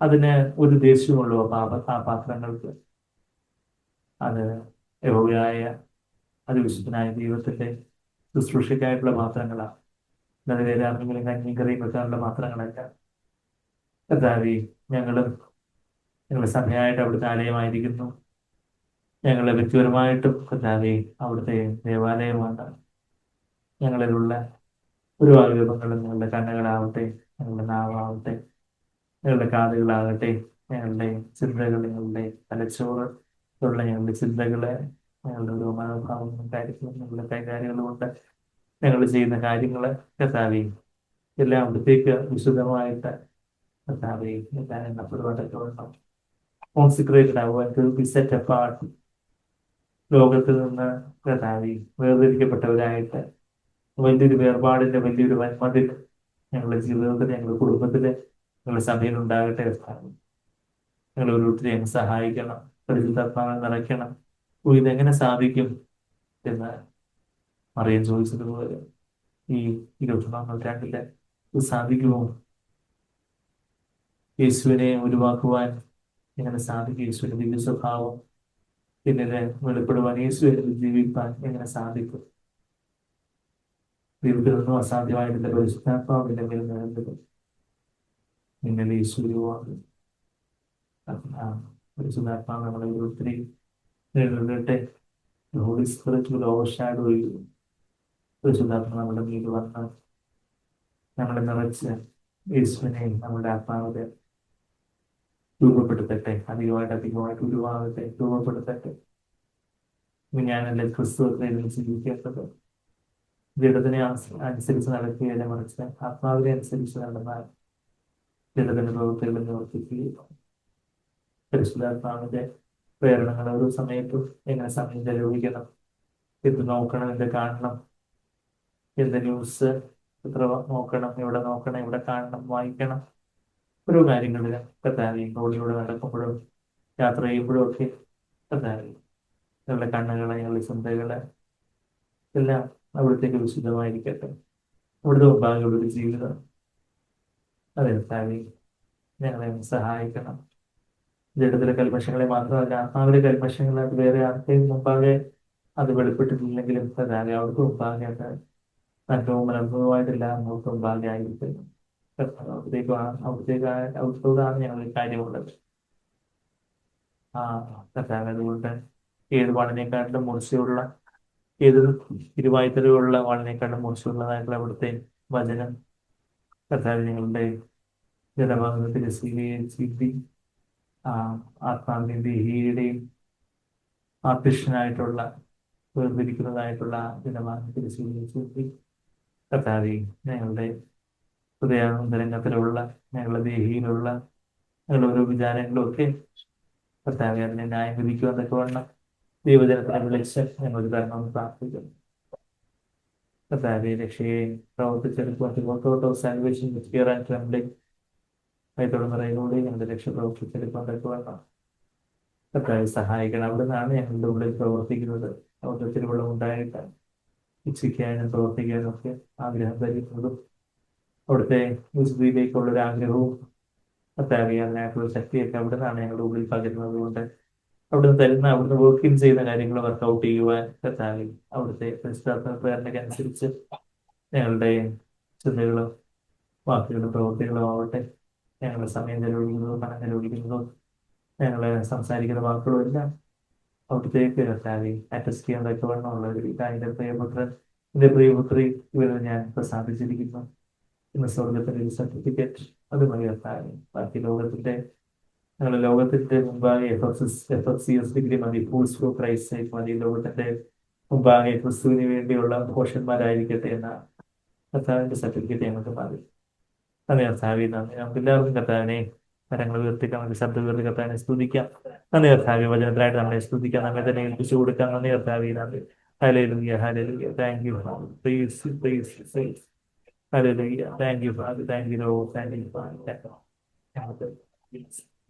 [SPEAKER 1] അതിന് ഒരു ദേശവുമുള്ളൂ. ആ പാത്രങ്ങൾക്ക് അത് യഹോവയായ അതിവിശുദ്ധനായ ദൈവത്തിന്റെ ശുശ്രൂഷയ്ക്കായിട്ടുള്ള പാത്രങ്ങളാണ്. അത് വേറെ ആർക്കെങ്കിലും കഞ്ഞിയും കറിയും വെക്കാനുള്ള പാത്രങ്ങളല്ല. കർത്താവേ, ഞങ്ങൾ സഭയായിട്ട് അവിടുത്തെ ആലയമായിരിക്കുന്നു. ഞങ്ങളെ വ്യക്തിപരമായിട്ടും കർത്താവേ അവിടുത്തെ ദേവാലയമാണ്. ഞങ്ങളിലുള്ള ഒരു ആഗ്രഹങ്ങളും ഞങ്ങളുടെ കണ്ണുകളാവട്ടെ, ഞങ്ങളുടെ നാവാവട്ടെ, ഞങ്ങളുടെ കാതുകളാകട്ടെ, ഞങ്ങളുടെ ചിന്തകൾ, ഞങ്ങളുടെ തലച്ചോറ് ഉള്ള ഞങ്ങളുടെ ചിന്തകളെ, ഞങ്ങളുടെ ഓരോ മനോഭാവങ്ങളും കാര്യങ്ങളും ഞങ്ങളുടെ കൈകാര്യങ്ങളും കൊണ്ട് ഞങ്ങൾ ചെയ്യുന്ന കാര്യങ്ങൾ കർത്താവേ എല്ലാം അവിടത്തേക്ക് വിശുദ്ധമായിട്ട് കർത്താവേ എല്ലാം എണ്ണപ്പെടുവാനൊക്കെ വേണം. കോൺസിക്രേറ്റഡ് ആവുക, ബി സെറ്റ് അപ്പാർട്ട്, ലോകത്തിൽ നിന്ന് കർത്താവേ വേർതിരിക്കപ്പെട്ടവരായിട്ട് വലിയൊരു വേർപാടിന്റെ വലിയൊരു വന്മതിൽ ഞങ്ങളുടെ ജീവിതത്തിൽ, ഞങ്ങളുടെ കുടുംബത്തില്, ഞങ്ങളുടെ സഭയിൽ ഉണ്ടാകട്ടെ കർത്താവേ. ഞങ്ങൾ ഓരോരുത്തരെ ഞങ്ങൾ സഹായിക്കണം, പരിശുദ്ധാത്മാവിനെ നിറയ്ക്കണം. ഇതെങ്ങനെ സാധിക്കും എന്ന് മറിയം ചോദിച്ചതുപോലെ ഈ 21-ാം നൂറ്റാണ്ടില് ഇത് സാധിക്കുമോ? യേശുവിനെ ഒഴിവാക്കുവാൻ എങ്ങനെ സാധിക്കും? യേശുവിന്റെ ദിവ്യ സ്വഭാവം പിന്നീട് വെളിപ്പെടുവാൻ, യേശുവിനെ ജീവിക്കാൻ എങ്ങനെ സാധിക്കും? ദൈവത്തിൽ നിന്നും അസാധ്യമായിട്ടുള്ള പരിശുദ്ധാത്മാവിന്റെ മേൽ നിലനിൽക്കും. നിങ്ങൾ യേശുവാകും. പരിശുദ്ധാത്മാവ് നമ്മളെ ഒത്തിരി നേരിടട്ടെ. Holy spirit will overshadow you. പരിശുദ്ധാത്മ നമ്മുടെ മേൽ വന്ന് നമ്മളെ നിറച്ച് യേശുവിനെ നമ്മുടെ ആത്മാവിനെ രൂപപ്പെടുത്തട്ടെ. അധികമായിട്ട് രൂപപ്പെടുത്തട്ടെ. ഞാനല്ലേ ക്രിസ്തുവിനെ ജീവിക്കേണ്ടത്. ജഡത്തിനെ അനുസരിച്ച് നടക്കുകയല്ല, മറിച്ച് ആത്മാവിനെ അനുസരിച്ച് നടന്നാൽ ജഡത്തിന്റെ പ്രവൃത്തികൾ നിവർത്തിക്കുകയും. പരിശുദ്ധാത്മാവിന്റെ പ്രേരണകൾ ഓരോ സമയത്തും എങ്ങനെ സമയം ചെലവഴിക്കണം, എന്ത് നോക്കണം, എന്ത് കാണണം, എന്ത് ന്യൂസ് എത്ര നോക്കണം, എവിടെ നോക്കണം, എവിടെ കാണണം, വായിക്കണം, ഓരോ കാര്യങ്ങളിൽ കർത്താവേ റോഡിലൂടെ നടക്കുമ്പോഴും യാത്ര ചെയ്യുമ്പോഴും ഒക്കെ കർത്താവേ ഞങ്ങളുടെ കണ്ണുകളെ, ഞങ്ങളുടെ ചിന്തകളെ എല്ലാം അവിടത്തേക്ക് വിശുദ്ധമായിരിക്കട്ടെ. അവിടുത്തെ മുമ്പാകെയുള്ള ഒരു ജീവിതം അതെ കർത്താവേ ഞങ്ങളെ സഹായിക്കണം. ജഡത്തിലെ കൽമഷങ്ങളെ മാത്രമല്ല, ആത്മാവിലെ കൽമഷങ്ങൾ അത് വേറെ ആർക്കെയും മുമ്പാകെ അത് വെളിപ്പെട്ടിട്ടില്ലെങ്കിലും കർത്താവേ അവിടുത്തെ മുമ്പാകെ അത് അനുഭവം അനുഭവമായിട്ടില്ല നമുക്ക് ഭാഗ്യമായിരിക്കുന്നു. അവിടത്തേക്കാണ് ഞങ്ങൾ കാര്യമുള്ളത്. ആ കർത്താവ് അതുകൊണ്ട് ഏത് വാളിനേക്കാട്ടിലും മൂർച്ചയുള്ള, ഏത് ഇരുവായ്ത്തലയുള്ള വാളിനേക്കാളും മൂർച്ചയുള്ളതായിട്ടുള്ള അവിടുത്തെ വചനം കർത്താവ് ഞങ്ങളുടെ ജനഭാഗത്തിൽ സ്വീകരിച്ചിട്ട് ആ ആത്മാവിന്റെയും ദേഹിയുടെയും ആകൃഷ്ടനായിട്ടുള്ള വേർതിരിക്കുന്നതായിട്ടുള്ള ജനഭാഗത്തിൽ സ്വീകരിച്ചിട്ട് കർത്താവെ ഞങ്ങളുടെ ഹൃദയാന്തരംഗത്തിലുള്ള ഞങ്ങളുടെ ദേഹിയിലുള്ള ഞങ്ങളുടെ ഓരോ വിചാരങ്ങളും ഒക്കെ കർത്താവെ അതിനെ ന്യായം വിധിക്കുവാനൊക്കെ വേണം ദൈവജനത്തിനെ വിളിച്ച് ഞങ്ങൾ തരണമെന്ന് പ്രാർത്ഥിക്കുന്നു. കർത്താവെ രക്ഷയെ പ്രവർത്തിച്ചെടുക്കുവാൻ salvation with fear and trembling ആയിട്ടുള്ള നിറയിലൂടെ ഞങ്ങളുടെ രക്ഷ പ്രവർത്തിച്ചെടുക്കുവാനൊക്കെ വേണം കർത്താവെ സഹായിക്കണം. അവിടെ നിന്നാണ് ഞങ്ങളുടെ ഉള്ളിൽ പ്രവർത്തിക്കുന്നത്. അവരുടെ തിരുവള്ളം ഉണ്ടായിട്ട് ഇച്ഛിക്കാനും പ്രവർത്തിക്കാനും ഒക്കെ ആഗ്രഹം തരുന്നതും അവിടുത്തെ വിശുദ്ധിയിലേക്കുള്ള ഒരു ആഗ്രഹവും കർത്താവെ അതിനായിട്ടുള്ള ശക്തിയൊക്കെ അവിടെ നിന്നാണ് ഞങ്ങളുടെ ഉള്ളിൽ പകരുന്നത് കൊണ്ട് അവിടുന്ന് തരുന്ന, അവിടുന്ന് വർക്കിൻ ചെയ്യുന്ന കാര്യങ്ങൾ വർക്കൗട്ട് ചെയ്യുവാൻ കർത്താവെ അവിടുത്തെ പരിശുദ്ധാത്മപ്രേരണയ്ക്ക് അനുസരിച്ച് ഞങ്ങളുടെ ചിന്തകളും വാക്കുകളും പ്രവൃത്തികളും ആവട്ടെ, ഞങ്ങളുടെ സമയം ചെലവഴിക്കുന്നതും പണം ചെലവഴിക്കുന്നതും ഞങ്ങൾ സംസാരിക്കുന്ന വാക്കുകളും എല്ലാം അവിടത്തേക്ക് കർത്താവെ അറ്റസ്റ്റ് ചെയ്യാൻ തക്കവണ്ണമുള്ള ഒരു എൻ്റെ പ്രിയപുത്രൻ, എൻ്റെ പ്രിയപുത്രി ഇവരെ ഞാൻ പ്രസാദിച്ചിരിക്കുന്നു എന്ന സ്വർഗത്തിന്റെ ഒരു സർട്ടിഫിക്കറ്റ് അതുമായി കർത്താവെ ബാക്കി ലോകത്തിന്റെ ഞങ്ങളുടെ ലോകത്തിന്റെ മുമ്പാകെ FFCS ഡിഗ്രി മതി, ഫൂൾസ് ഫോർ ക്രൈസ്റ്റ് മതി, ലോകത്തിന്റെ മുമ്പാകെ ക്രിസ്തുവിന് വേണ്ടിയുള്ള ഘോഷന്മാരായിരിക്കട്ടെ എന്ന കർത്താവിന്റെ സർട്ടിഫിക്കറ്റ് ഞങ്ങൾക്ക് മതി. നന്ദി കർത്താവെ, നന്ദി. നമുക്ക് എല്ലാവർക്കും കർത്താവിനെ കരങ്ങൾ ഉയർത്തിക്കാൻ, നമുക്ക് ശബ്ദം ഉയർത്തി കർത്താവിനെ സ്തുതിക്കാം. നന്ദി കർത്താവെ, വചനത്തിനായിട്ട് നമ്മളെ സ്തുതിക്കാം, നമ്മെ തന്നെ ഏൽപ്പിച്ചു കൊടുക്കാം. നന്ദി കർത്താവെ, നന്ദി. ഹല്ലേലൂയ, ഹല്ലേലൂയ. Thank you Father. Praise praise praise. ഹല്ലേലൂയ. Thank you Father. Thank you Lord. Thank you Father. ഞങ്ങൾക്ക്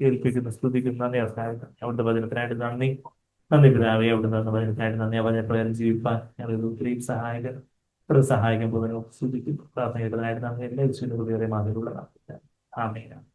[SPEAKER 1] ഏൽപ്പിക്കുന്ന സ്തുതിക്കുന്ന നന്ദി കർത്താവെ. അവിടുത്തെ വചനത്തിനായിട്ട് നന്ദി. നന്ദി പിതാവേ, അവിടുന്ന് തന്ന വചനത്തിനായിട്ട് നന്ദി. ആ വചനപ്രകാരം ജീവിപ്പാൻ ഞങ്ങൾക്ക് ഒത്തിരിയും സഹായകൻ സഹായിക്കാൻ പോകുന്ന സ്തുതിക്കുന്നു. പ്രാർത്ഥനയ്ക്ക് നന്ദി. എല്ലാ വിശ്വന്റെ ഹൃദയത്തെ മാതിരിയുള്ള ആമേൻ.